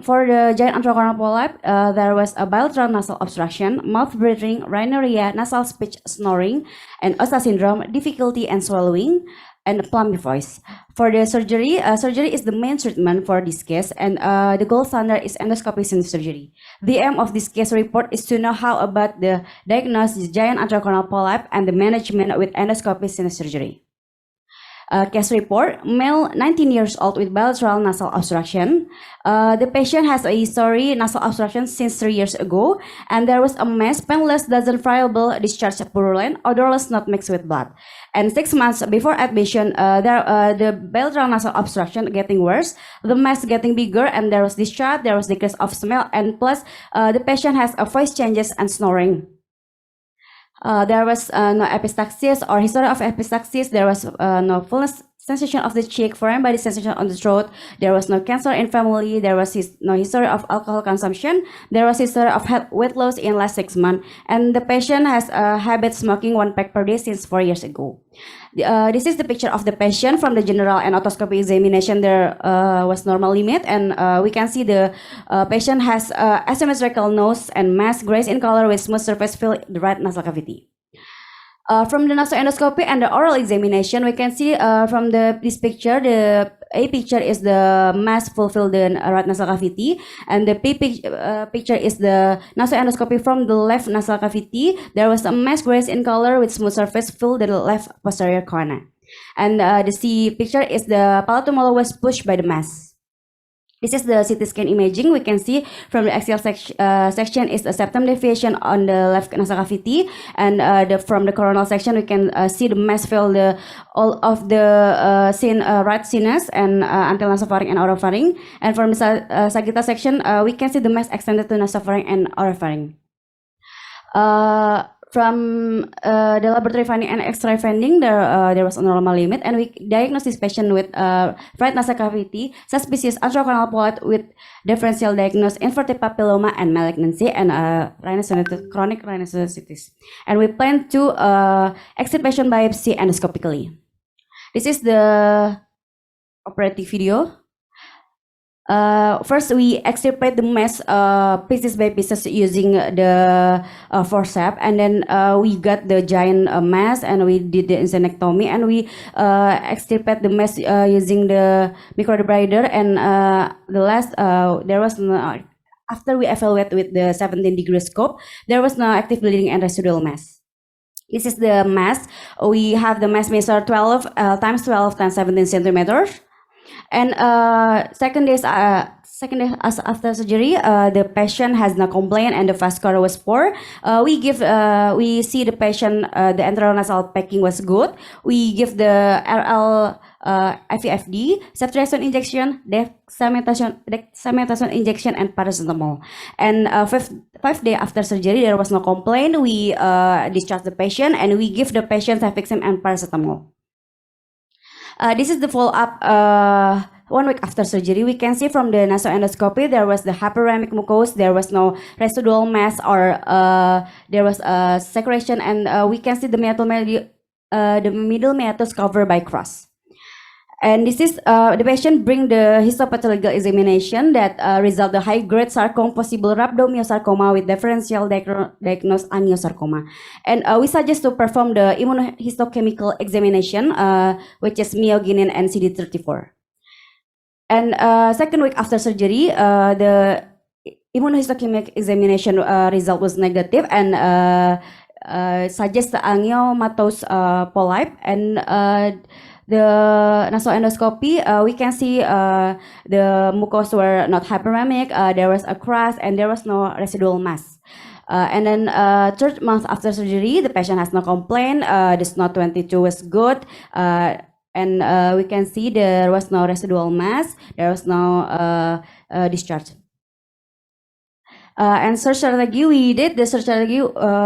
[SPEAKER 16] for the giant antrocanal polyp, there was a bilateral nasal obstruction, mouth breathing, rhinorrhea, nasal speech snoring, and OSA syndrome, difficulty and swallowing, and plumpy voice. For the surgery, surgery is the main treatment for this case, and the gold standard is endoscopic sinus surgery. The aim of this case report is to know how about the diagnosis giant antrocanal polyp and the management with endoscopic sinus surgery. Case report, male 19 years old with bilateral nasal obstruction. The patient has a history nasal obstruction since 3 years ago, and there was a mass, painless, doesn't friable, discharge purulent, odorless, not mixed with blood. And 6 months before admission, the bilateral nasal obstruction getting worse, the mass getting bigger, and there was discharge, there was decrease of smell, and plus the patient has a voice changes and snoring. There was no epistaxis or history of epistaxis. There was no fullness sensation of the cheek, foreign body sensation on the throat. There was no cancer in family. There was no history of alcohol consumption. There was history of weight loss in last 6 months. And the patient has a habit smoking 1 pack per day since 4 years ago. This is the picture of the patient from the general and otoscopy examination. There was normal limit, and we can see the patient has asymmetrical nose and mask, grayish in color with smooth surface filled the right nasal cavity. From the nasoendoscopy and the oral examination, we can see from this picture, the A picture is the mass fulfill the right nasal cavity, and the P picture is the nasoendoscopy from the left nasal cavity. There was a mass grayish in color with smooth surface filled the left posterior corner. And the C picture is the palatomolo was pushed by the mass. This is the CT scan imaging. We can see from the axial section is a septum deviation on the left nasal cavity, and from the coronal section we can see the mass fill all of the right sinus and until nasopharynx and oropharynx. And from the sagittal section we can see the mass extended to nasopharynx and oropharynx. From the laboratory finding and X-ray finding, there was a normal limit, and we diagnosed this patient with right nasal cavity, suspicious antrocanal polyp with differential diagnosis inverted papilloma and malignancy, and chronic rhinosinusitis. And we plan to exit patient biopsy endoscopically. This is the operative video. First, we extirpate the mass pieces by pieces using the forceps, and then we got the giant mass, and we did the incisionectomy, and we extirpate the mass using the microdebrider, and the last there was no, after we evaluate with the 17-degree scope, there was no active bleeding and residual mass. This is the mass. We have the mass measure 12 times 12 times 17 centimeters. And second day after surgery, the patient has no complaint and the vascular was poor. We see the patient, the intranasal packing was good. We give the RL IVFD, ceftriaxone injection, dexamethasone injection, and paracetamol. And 5 days after surgery, there was no complaint. We discharge the patient, and we give the patient cefixime and paracetamol. This is the follow-up 1 week after surgery. We can see from the nasoendoscopy there was the hyperemic mucus, there was no residual mass, or there was secretion, and we can see the middle meatus covered by crust. And this is the patient bring the histopathological examination that result the high-grade sarcoma, possible rhabdomyosarcoma with differential diagnosed angiosarcoma. And we suggest to perform the immunohistochemical examination, which is myogenin and CD34. And second week after surgery, the immunohistochemical examination result was negative, and suggest the angiomatous polyp, and the nasal endoscopy, we can see the mucous were not hyperemic, there was a crust, and there was no residual mass. And then 3rd month after surgery, the patient has no complaint, the SNOT 22 was good, and we can see there was no residual mass, there was no discharge. And search strategy, we did the search strategy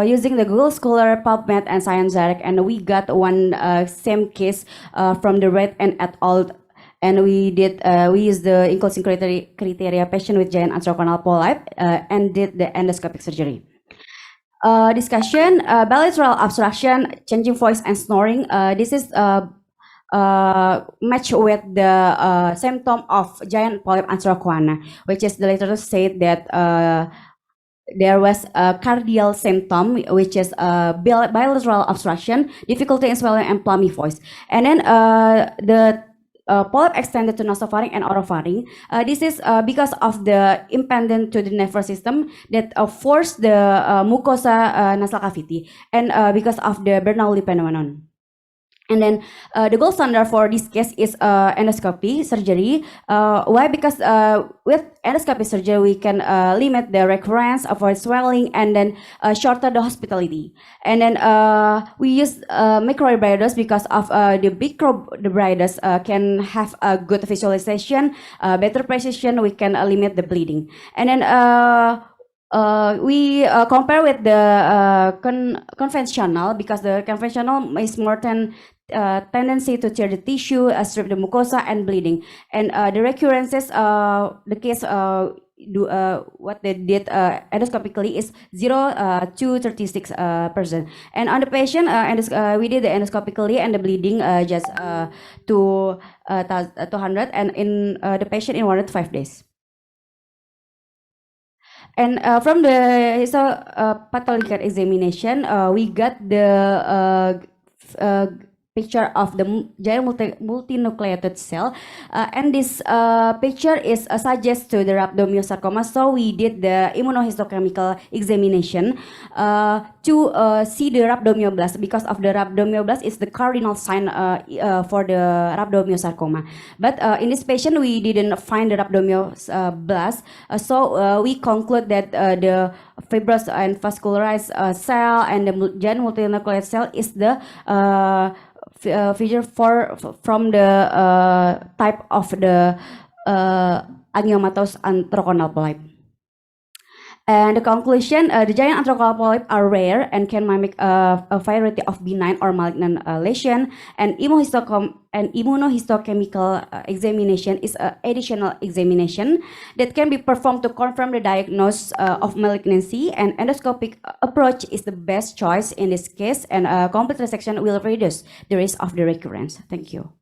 [SPEAKER 16] using the Google Scholar, PubMed, and ScienceDirect, and we got one same case from the Red and et al. And we used the inclusion criteria patient with giant antrocanal polyp and did the endoscopic surgery. Discussion, bilateral obstruction, changing voice, and snoring. This is match with the symptom of giant polyp antrochoana, which is the literature said that there was a cardial symptom, which is bilateral obstruction, difficulty in swallowing, and plummy voice. And then the polyp extended to nasopharynx and oropharynx. This is because of the impediment to the nervous system that force the mucosa nasal cavity, and because of the Bernoulli phenomenon. And then the gold standard for this case is endoscopy surgery. Why? Because with endoscopy surgery, we can limit the recurrence, avoid swelling, and then shorten the hospitality. And then we use microdebriders because of the microdebriders can have a good visualization, better precision. We can limit the bleeding. And then we compare with the conventional, because the conventional is more than tendency to tear the tissue, strip the mucosa, and bleeding. And the recurrences, the case what they did endoscopically is 0 to 36%. And on the patient, we did the endoscopically, and the bleeding just to 200, and in the patient in 1 to 5 days. And from the histopathological examination, we got the picture of the giant multinucleated cell, and this picture is suggests to the rhabdomyosarcoma. So we did the immunohistochemical examination to see the rhabdomyoblast, because of the rhabdomyoblast is the cardinal sign for the rhabdomyosarcoma. But in this patient we didn't find the rhabdomyoblast, so we conclude that the fibrous and vascularized cell and the giant multinucleated cell is the feature from the type of the angiomatous anthraconal polyp. And the conclusion, the giant anthraconal polyp are rare and can mimic a variety of benign or malignant lesion. And immunohistochemical examination is an additional examination that can be performed to confirm the diagnosis of malignancy. And endoscopic approach is the best choice in this case. And complete resection will reduce the risk of the recurrence. Thank you.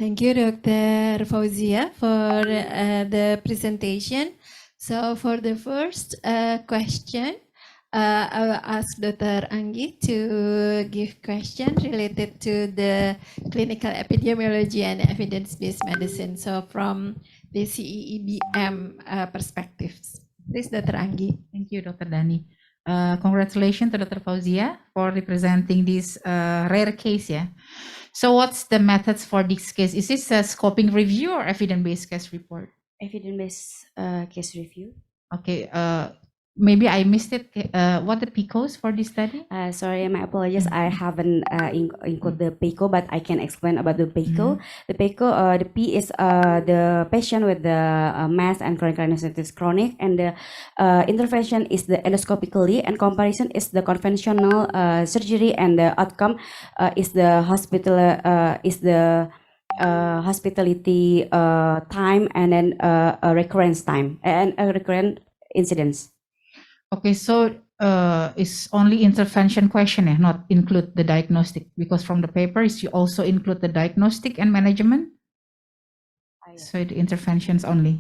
[SPEAKER 11] Thank you, Dr. Fauzia, for the presentation. So for the first question, I will ask Dr. Anggi to give question related to the clinical epidemiology and evidence-based medicine. So from the CEEBM perspectives. Please, Dr. Anggi.
[SPEAKER 14] Thank you, Dr. Dani. Congratulations to Dr. Fauzia for representing this rare case. Yeah. So what's the methods for this case? Is this a scoping review or evidence-based case report?
[SPEAKER 16] Evidence-based case review.
[SPEAKER 14] Okay. Maybe I missed it. What the PICOs for this study?
[SPEAKER 16] Sorry, my apologies. I haven't include the PICO, but I can explain about the PICO. The PICO, the P is the patient with the mass and chronic rhinosinusitis chronic, and the intervention is the endoscopically, and comparison is the conventional surgery, and the outcome is the hospitality time, and then a recurrence time and a recurrent incidence.
[SPEAKER 14] Okay, so it's only intervention question, not include the diagnostic, because from the papers you also include the diagnostic and management. So the interventions only.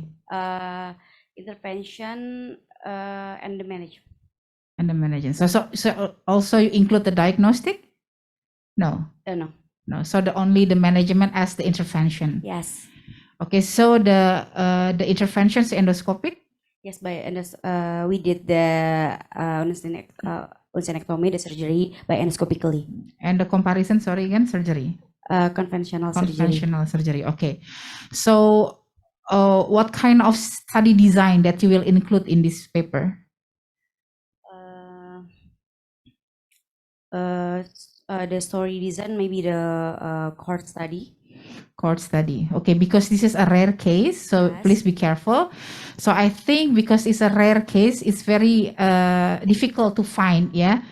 [SPEAKER 16] Intervention and the management.
[SPEAKER 14] And the management. So also you include the diagnostic? No.
[SPEAKER 16] No.
[SPEAKER 14] No. So only the management as the intervention.
[SPEAKER 16] Yes.
[SPEAKER 14] Okay. So the interventions endoscopic.
[SPEAKER 16] Yes, we did the uncinectomy, the surgery by endoscopically.
[SPEAKER 14] And the comparison, sorry again, surgery.
[SPEAKER 16] Conventional
[SPEAKER 14] surgery. Okay. So what kind of study design that you will include in this paper?
[SPEAKER 16] The story design, maybe the cohort study.
[SPEAKER 14] Cohort study. Okay, because this is a rare case, so yes. Please be careful. So I think because it's a rare case, it's very difficult to find, a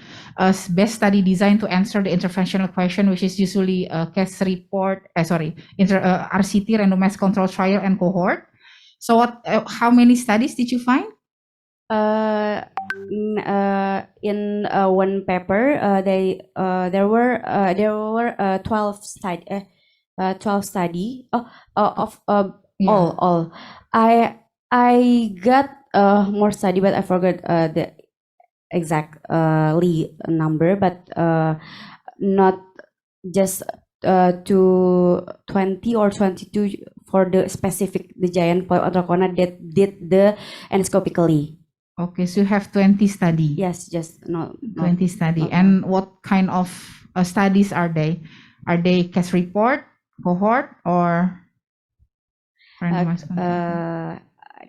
[SPEAKER 14] best study design to answer the interventional question, which is usually a case report, RCT, randomized control trial, and cohort. So how many studies did you find?
[SPEAKER 16] In one paper, there were 12 studies. 12 study of all. I got more study, but I forgot the exactly number, but not just to 20 or 22 for the specific the giant polyp anthraconal that did the endoscopically.
[SPEAKER 14] Okay, so you have 20 study.
[SPEAKER 16] Yes, just no
[SPEAKER 14] 20 study. And what kind of studies are they? Are they case report, cohort, or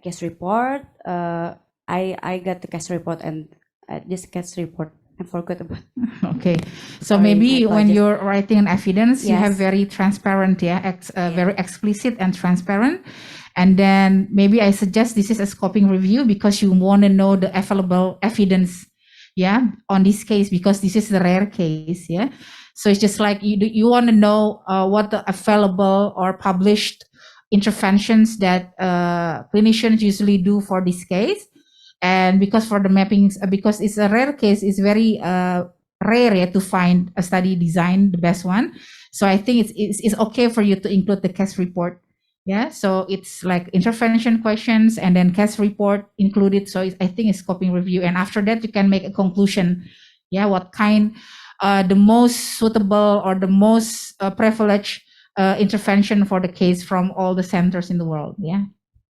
[SPEAKER 16] case report? I got the case report, and this case report I forgot about.
[SPEAKER 14] Okay, so sorry, maybe when you're writing an evidence, you have very transparent, very explicit and transparent. And then maybe I suggest this is a scoping review because you want to know the available evidence, on this case, because this is the rare case, So it's just like you want to know what the available or published interventions that clinicians usually do for this case. And because for the mappings, because it's a rare case, it's very rare to find a study design, the best one. So I think it's okay for you to include the case report Yeah, so it's like intervention questions and then case report included. So I think it's scoping review. And after that, you can make a conclusion. Yeah, what kind, the most suitable or the most privileged intervention for the case from all the centers in the world. Yeah.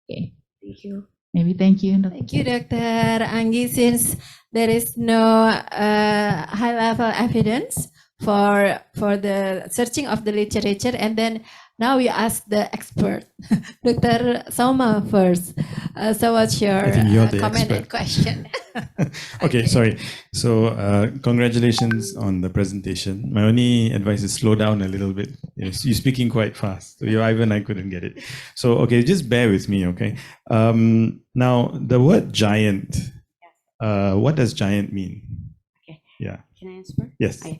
[SPEAKER 14] Okay.
[SPEAKER 16] Thank you.
[SPEAKER 14] Maybe thank you.
[SPEAKER 11] Thank you, Dr. Anggi. Since there is no high-level evidence for the searching of the literature, and then now we ask the expert, Dr. Soma first. So what's your
[SPEAKER 10] I think you're the
[SPEAKER 11] comment and
[SPEAKER 10] expert.
[SPEAKER 11] question?
[SPEAKER 10] Okay, sorry. So congratulations on the presentation. My only advice is slow down a little bit. Yes, you're speaking quite fast. So even I couldn't get it. So okay, just bear with me, okay? Now the word giant, what does giant mean?
[SPEAKER 16] Okay.
[SPEAKER 10] Yeah.
[SPEAKER 16] Can I answer?
[SPEAKER 10] Yes.
[SPEAKER 16] Okay.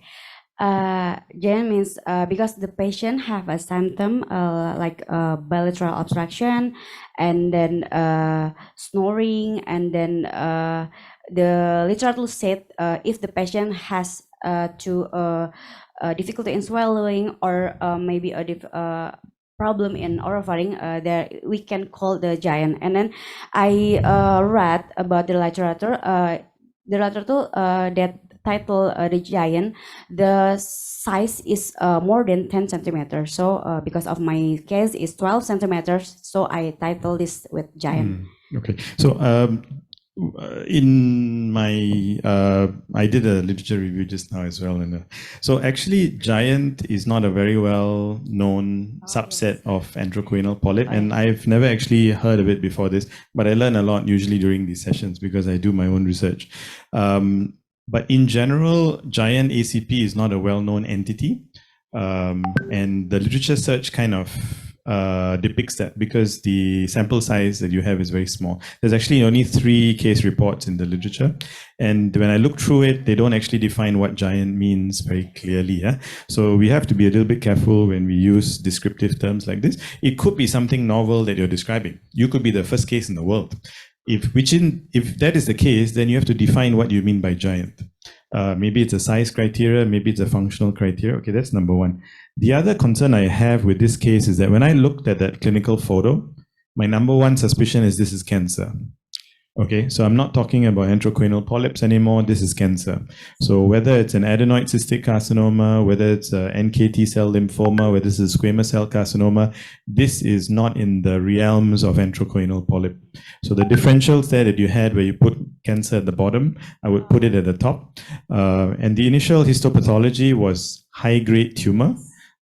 [SPEAKER 16] Giant means because the patient have a symptom like bilateral obstruction, and then snoring, and then the literature said if the patient has difficulty in swallowing, or maybe a problem in oropharing, there we can call the giant. And then I read about the literature. The literature that title the giant, the size is more than 10 centimeters. So because of my case is 12 centimeters, so I title this with giant.
[SPEAKER 10] Okay. So in my I did a literature review just now as well, and so actually giant is not a very well known subset of enterocoenal polyp, and I've never actually heard of it before this, but I learn a lot usually during these sessions because I do my own research. But in general, giant ACP is not a well-known entity, and the literature search kind of depicts that because the sample size that you have is very small. There's actually only 3 case reports in the literature, and when I look through it, they don't actually define what giant means very clearly. Yeah? So we have to be a little bit careful when we use descriptive terms like this. It could be something novel that you're describing. You could be the first case in the world. If that is the case, then you have to define what you mean by giant. Maybe it's a size criteria, maybe it's a functional criteria. Okay, that's number one. The other concern I have with this case is that when I looked at that clinical photo, my number one suspicion is this is cancer. Okay, so I'm not talking about enterocoenal polyps anymore. This is cancer. So whether it's an adenoid cystic carcinoma, whether it's a NKT cell lymphoma, whether this is squamous cell carcinoma, this is not in the realms of enterocoenal polyp. So the differentials there that you had where you put cancer at the bottom, I would put it at the top. And the initial histopathology was high-grade tumor.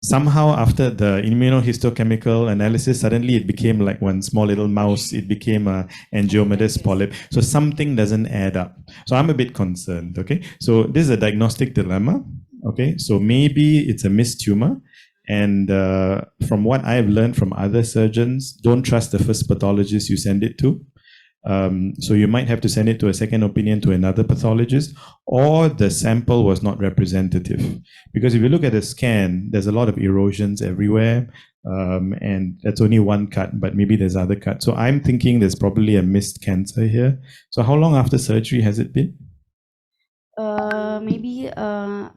[SPEAKER 10] Somehow after the immunohistochemical analysis, suddenly it became like one small little mouse. It became a angiomatous polyp. So something doesn't add up. So I'm a bit concerned, okay? So this is a diagnostic dilemma, okay? So maybe it's a missed tumor. And from what I've learned from other surgeons, don't trust the first pathologist you send it to. So you might have to send it to a second opinion to another pathologist, or the sample was not representative. Because if you look at the scan, there's a lot of erosions everywhere, and that's only one cut, but maybe there's other cuts. So I'm thinking there's probably a missed cancer here. So how long after surgery has it been?
[SPEAKER 16] Maybe more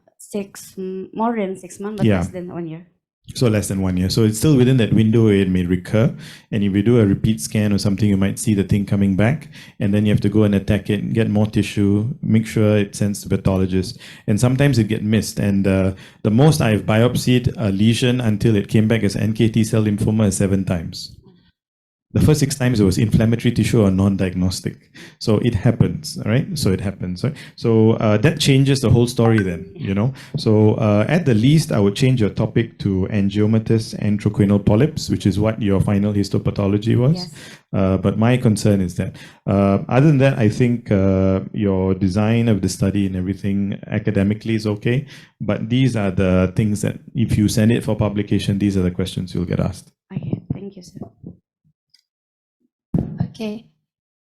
[SPEAKER 16] than 6 months, but less than 1 year.
[SPEAKER 10] So less than 1 year. So it's still within that window where it may recur. And if you do a repeat scan or something, you might see the thing coming back. And then you have to go and attack it, get more tissue, make sure it sends to pathologist. And sometimes it gets missed. And the most I've biopsied a lesion until it came back as NKT cell lymphoma is 7 times. The first 6 times it was inflammatory tissue or non-diagnostic. So it happens, right? So it happens, right? So that changes the whole story then, you know? So at the least, I would change your topic to angiomatous enterocoenal polyps, which is what your final histopathology was.
[SPEAKER 16] Yes.
[SPEAKER 10] But my concern is that. Other than that, I think your design of the study and everything academically is okay. But these are the things that if you send it for publication, these are the questions you'll get asked.
[SPEAKER 16] Okay, thank you, sir.
[SPEAKER 11] Okay.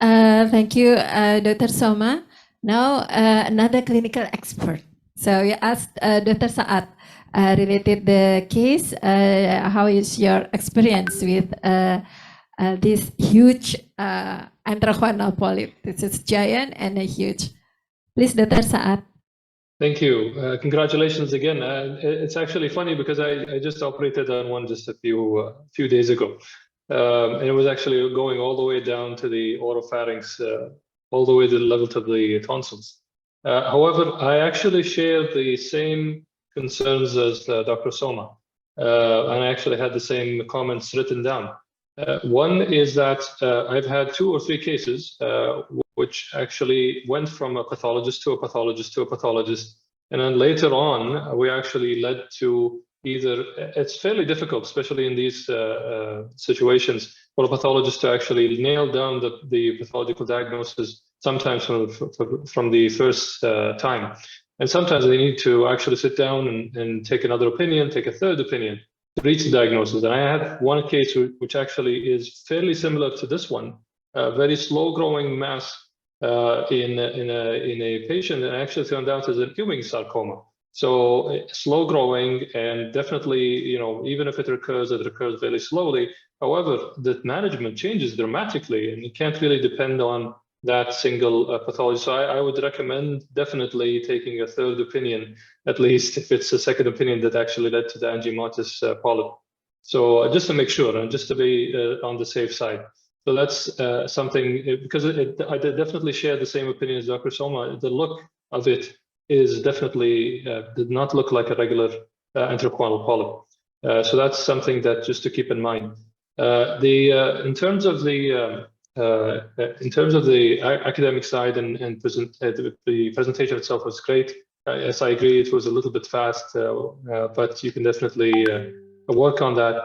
[SPEAKER 11] Thank you, Dr. Soma. Now, another clinical expert. So we asked Dr. Saad related the case. How is your experience with this huge enterocoenal polyp? This is giant and a huge. Please, Dr. Saad.
[SPEAKER 5] Thank you. Congratulations again. It's actually funny because I just operated on one just a few days ago. And it was actually going all the way down to the oropharynx, all the way to the level of the tonsils. However, I actually share the same concerns as Dr. Soma, and I actually had the same comments written down. One is that I've had 2 or 3 cases which actually went from a pathologist to a pathologist to a pathologist, and then later on we actually led to either, it's fairly difficult, especially in these situations, for a pathologist to actually nail down the pathological diagnosis sometimes from the first time. And sometimes they need to actually sit down and take another opinion, take a third opinion to reach the diagnosis. And I had one case which actually is fairly similar to this one, a very slow growing mass in a patient that actually turned out as a Ewing sarcoma. So slow growing, and definitely, you know, even if it recurs very slowly. However, the management changes dramatically, and you can't really depend on that single pathology. So I would recommend definitely taking a third opinion, at least if it's a second opinion that actually led to the angiomatous polyp. So just to make sure and just to be on the safe side. So that's something, because I definitely share the same opinion as Dr. Soma. The look of it is definitely did not look like a regular intraquinal polyp. So that's something that just to keep in mind. In terms of the academic side and the presentation itself was great. Yes, I agree, it was a little bit fast, but you can definitely work on that.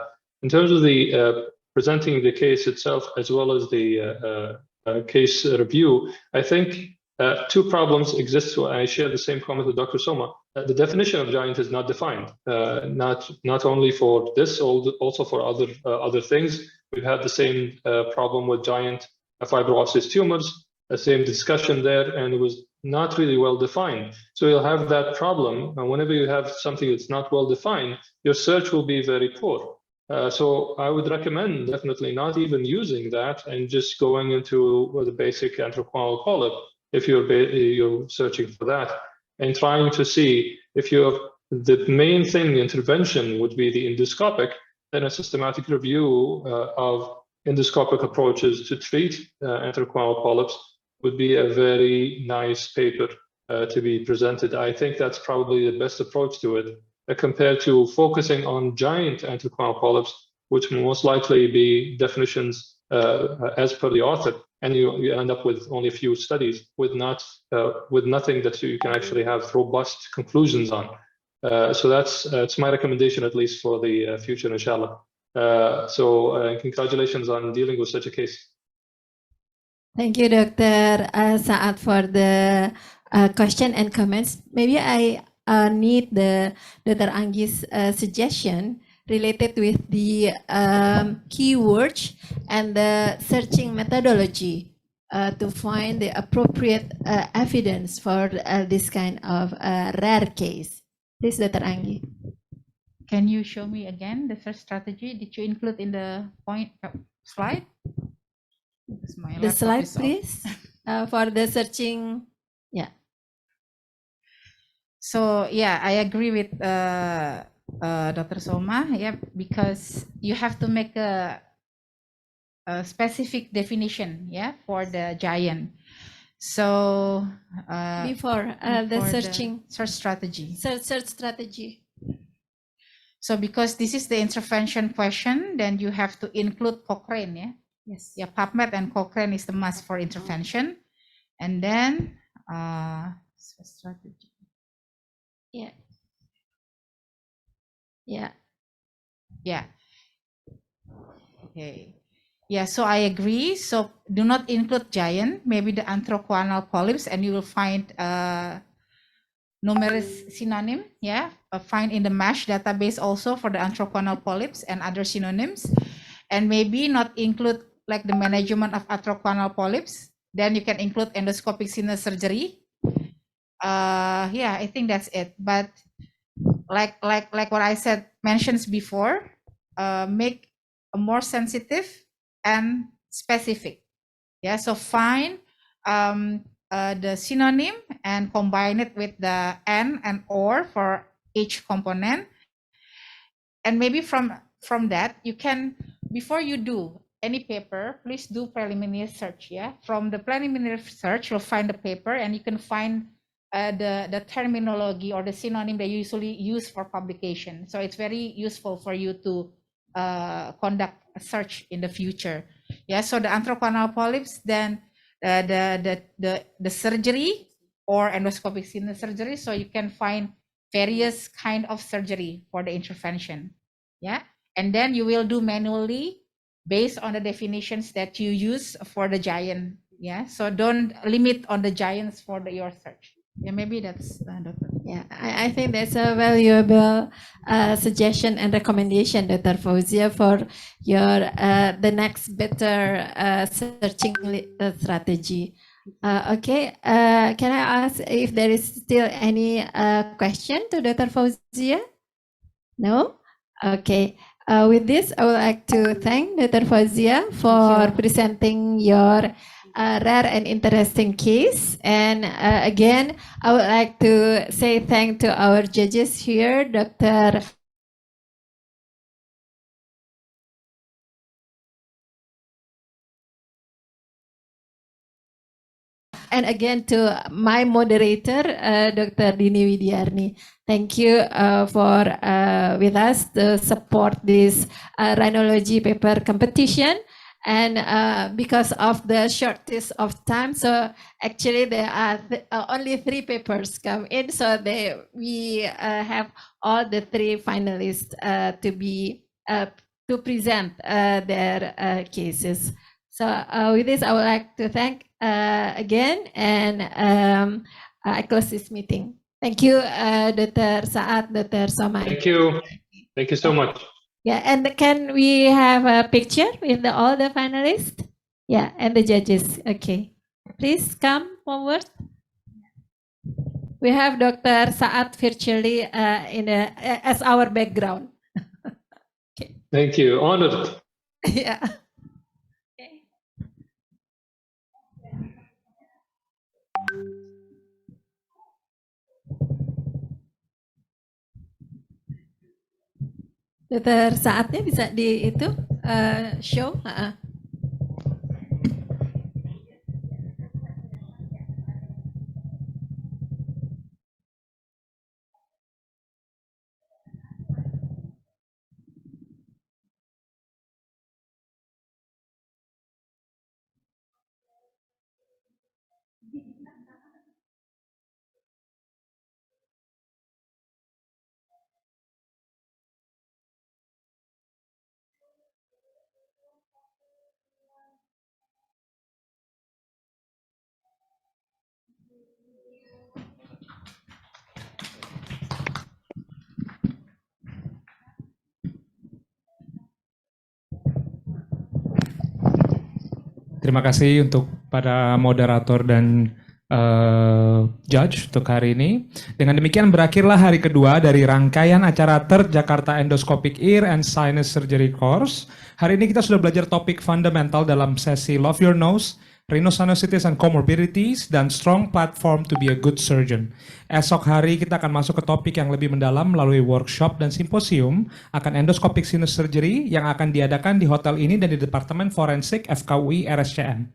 [SPEAKER 5] In terms of the presenting the case itself, as well as the case review, I think 2 problems exist. So I share the same comment with Dr. Soma. The definition of giant is not defined, not only for this, also for other things. We've had the same problem with giant fibrosis tumors, the same discussion there, and it was not really well defined. So you'll have that problem, and whenever you have something that's not well defined, your search will be very poor. So I would recommend definitely not even using that and just going into the basic intraquinal polyp if you're searching for that, and trying to see if the main thing, intervention would be the endoscopic, then a systematic review of endoscopic approaches to treat intraquinal polyps would be a very nice paper to be presented. I think that's probably the best approach to it, compared to focusing on giant intraquinal polyps, which will most likely be definitions as per the author, and you end up with only a few studies with nothing that you can actually have robust conclusions on. So that's my recommendation, at least for the future, inshallah. So congratulations on dealing with such a case.
[SPEAKER 11] Thank you, Dr. Saad, for the question and comments. Maybe I need Dr. Anggi's suggestion related with the keywords and the searching methodology to find the appropriate evidence for this kind of rare case. Please, Dr. Anggi.
[SPEAKER 14] Can you show me again the first strategy? Did you include in the point slide?
[SPEAKER 11] The slide, please, for the searching. Yeah.
[SPEAKER 14] So yeah, I agree with Dr. Soma. Yeah, because you have to make a specific definition, yeah, for the giant. So
[SPEAKER 11] before the searching
[SPEAKER 14] search strategy.
[SPEAKER 11] Search strategy.
[SPEAKER 14] So because this is the intervention question, then you have to include Cochrane, yeah.
[SPEAKER 11] Yes.
[SPEAKER 14] Yeah, PubMed and Cochrane is the must for intervention, and then strategy.
[SPEAKER 11] Yeah. Yeah.
[SPEAKER 14] Yeah. Okay. Yeah, so I agree. So do not include giant, maybe the anthraquinal polyps, and you will find numerous synonym. Yeah, find in the MASH database also for the anthraquinal polyps and other synonyms, and maybe not include like the management of anthraquinal polyps. Then you can include endoscopic sinus surgery. Yeah, I think that's it. But like what I said mentions before, make a more sensitive and specific. Yeah, so find the synonym and combine it with the N and OR for each component, and maybe from that you can before you do any paper, please do preliminary search. Yeah, from the preliminary search, you'll find the paper, and you can find the terminology or the synonym they usually use for publication. So it's very useful for you to conduct a search in the future. Yeah, so the anthrocanal polyps, then the surgery or endoscopic sinus surgery. So you can find various kind of surgery for the intervention. Yeah, and then you will do manually based on the definitions that you use for the giant. Yeah, so don't limit on the giants for your search. Yeah, maybe that's Dr.
[SPEAKER 11] Yeah, I think that's a valuable suggestion and recommendation, Dr. Fauzia, for your the next better searching strategy. Okay, can I ask if there is still any question to Dr. Fauzia? No? Okay. With this, I would like to thank Dr. Fauzia for presenting your rare and interesting case. And again, I would like to say thank to our judges here, Dr. And again to my moderator, Dr. Dini Widiarni. Thank you for with us to support this rhinology paper competition. And because of the shortage of time, so actually there are only 3 papers come in, so we have all the 3 finalists to present their cases. So with this, I would like to thank again, and I close this meeting. Thank you, Dr. Saad, Dr. Somai.
[SPEAKER 5] Thank you. Thank you so much.
[SPEAKER 11] Yeah, and can we have a picture with all the finalists? Yeah, and the judges. Okay, please come forward. We have Dr. Saad virtually as our background.
[SPEAKER 5] Thank you. Honored.
[SPEAKER 11] Yeah. Dokter Saatnya bisa di itu show.
[SPEAKER 2] Terima kasih untuk para moderator dan judge untuk hari ini. Dengan demikian berakhirlah hari kedua dari rangkaian acara Third Jakarta Endoscopic Ear and Sinus Surgery Course. Hari ini kita sudah belajar topik fundamental dalam sesi Love Your Nose, Rhinosinusitis and Comorbidities, dan Strong Platform to be a Good Surgeon. Esok hari kita akan masuk ke topik yang lebih mendalam melalui workshop dan simposium akan endoscopic sinus surgery yang akan diadakan di hotel ini dan di Departemen Forensik FKUI RSCM.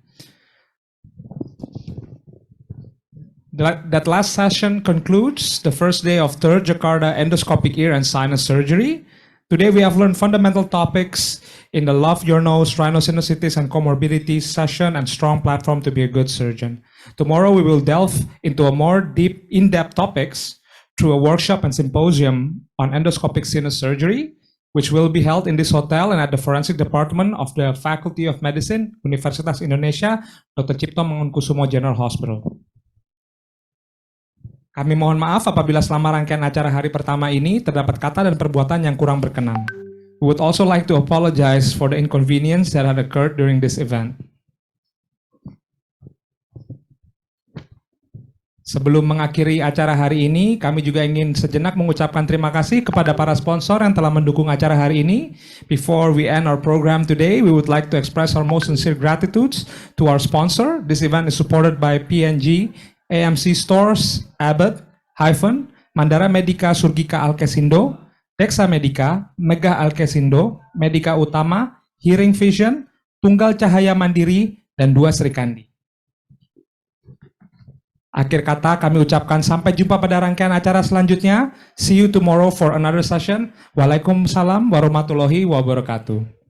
[SPEAKER 2] That last session concludes the first day of Third Jakarta Endoscopic Ear and Sinus Surgery. Today we have learned fundamental topics in the Love Your Nose, Rhinosinusitis and Comorbidities session and Strong Platform to be a Good Surgeon. Tomorrow we will delve into a more deep, in-depth topics through a workshop and symposium on endoscopic sinus surgery, which will be held in this hotel and at the Forensic Department of the Faculty of Medicine, Universitas Indonesia, Dr. Cipto Mangunkusumo General Hospital. Kami mohon maaf apabila selama rangkaian acara hari pertama ini terdapat kata dan perbuatan yang kurang berkenan. We would also like to apologize for the inconvenience that had occurred during this event. Sebelum mengakhiri acara hari ini, kami juga ingin sejenak mengucapkan terima kasih kepada para sponsor yang telah mendukung acara hari ini. Before we end our program today, we would like to express our most sincere gratitudes to our sponsor. This event is supported by PNG, AMC Stores, Abbott, Hyphen, Mandara Medica Surgika Alkesindo, Dexa Medica, Megah Alkesindo, Medica Utama, hearing vision, tunggal cahaya mandiri, dan 2 serikandi. Akhir kata kami ucapkan sampai jumpa pada rangkaian acara selanjutnya. See you tomorrow for another session. Waalaikumsalam warahmatullahi wabarakatuh.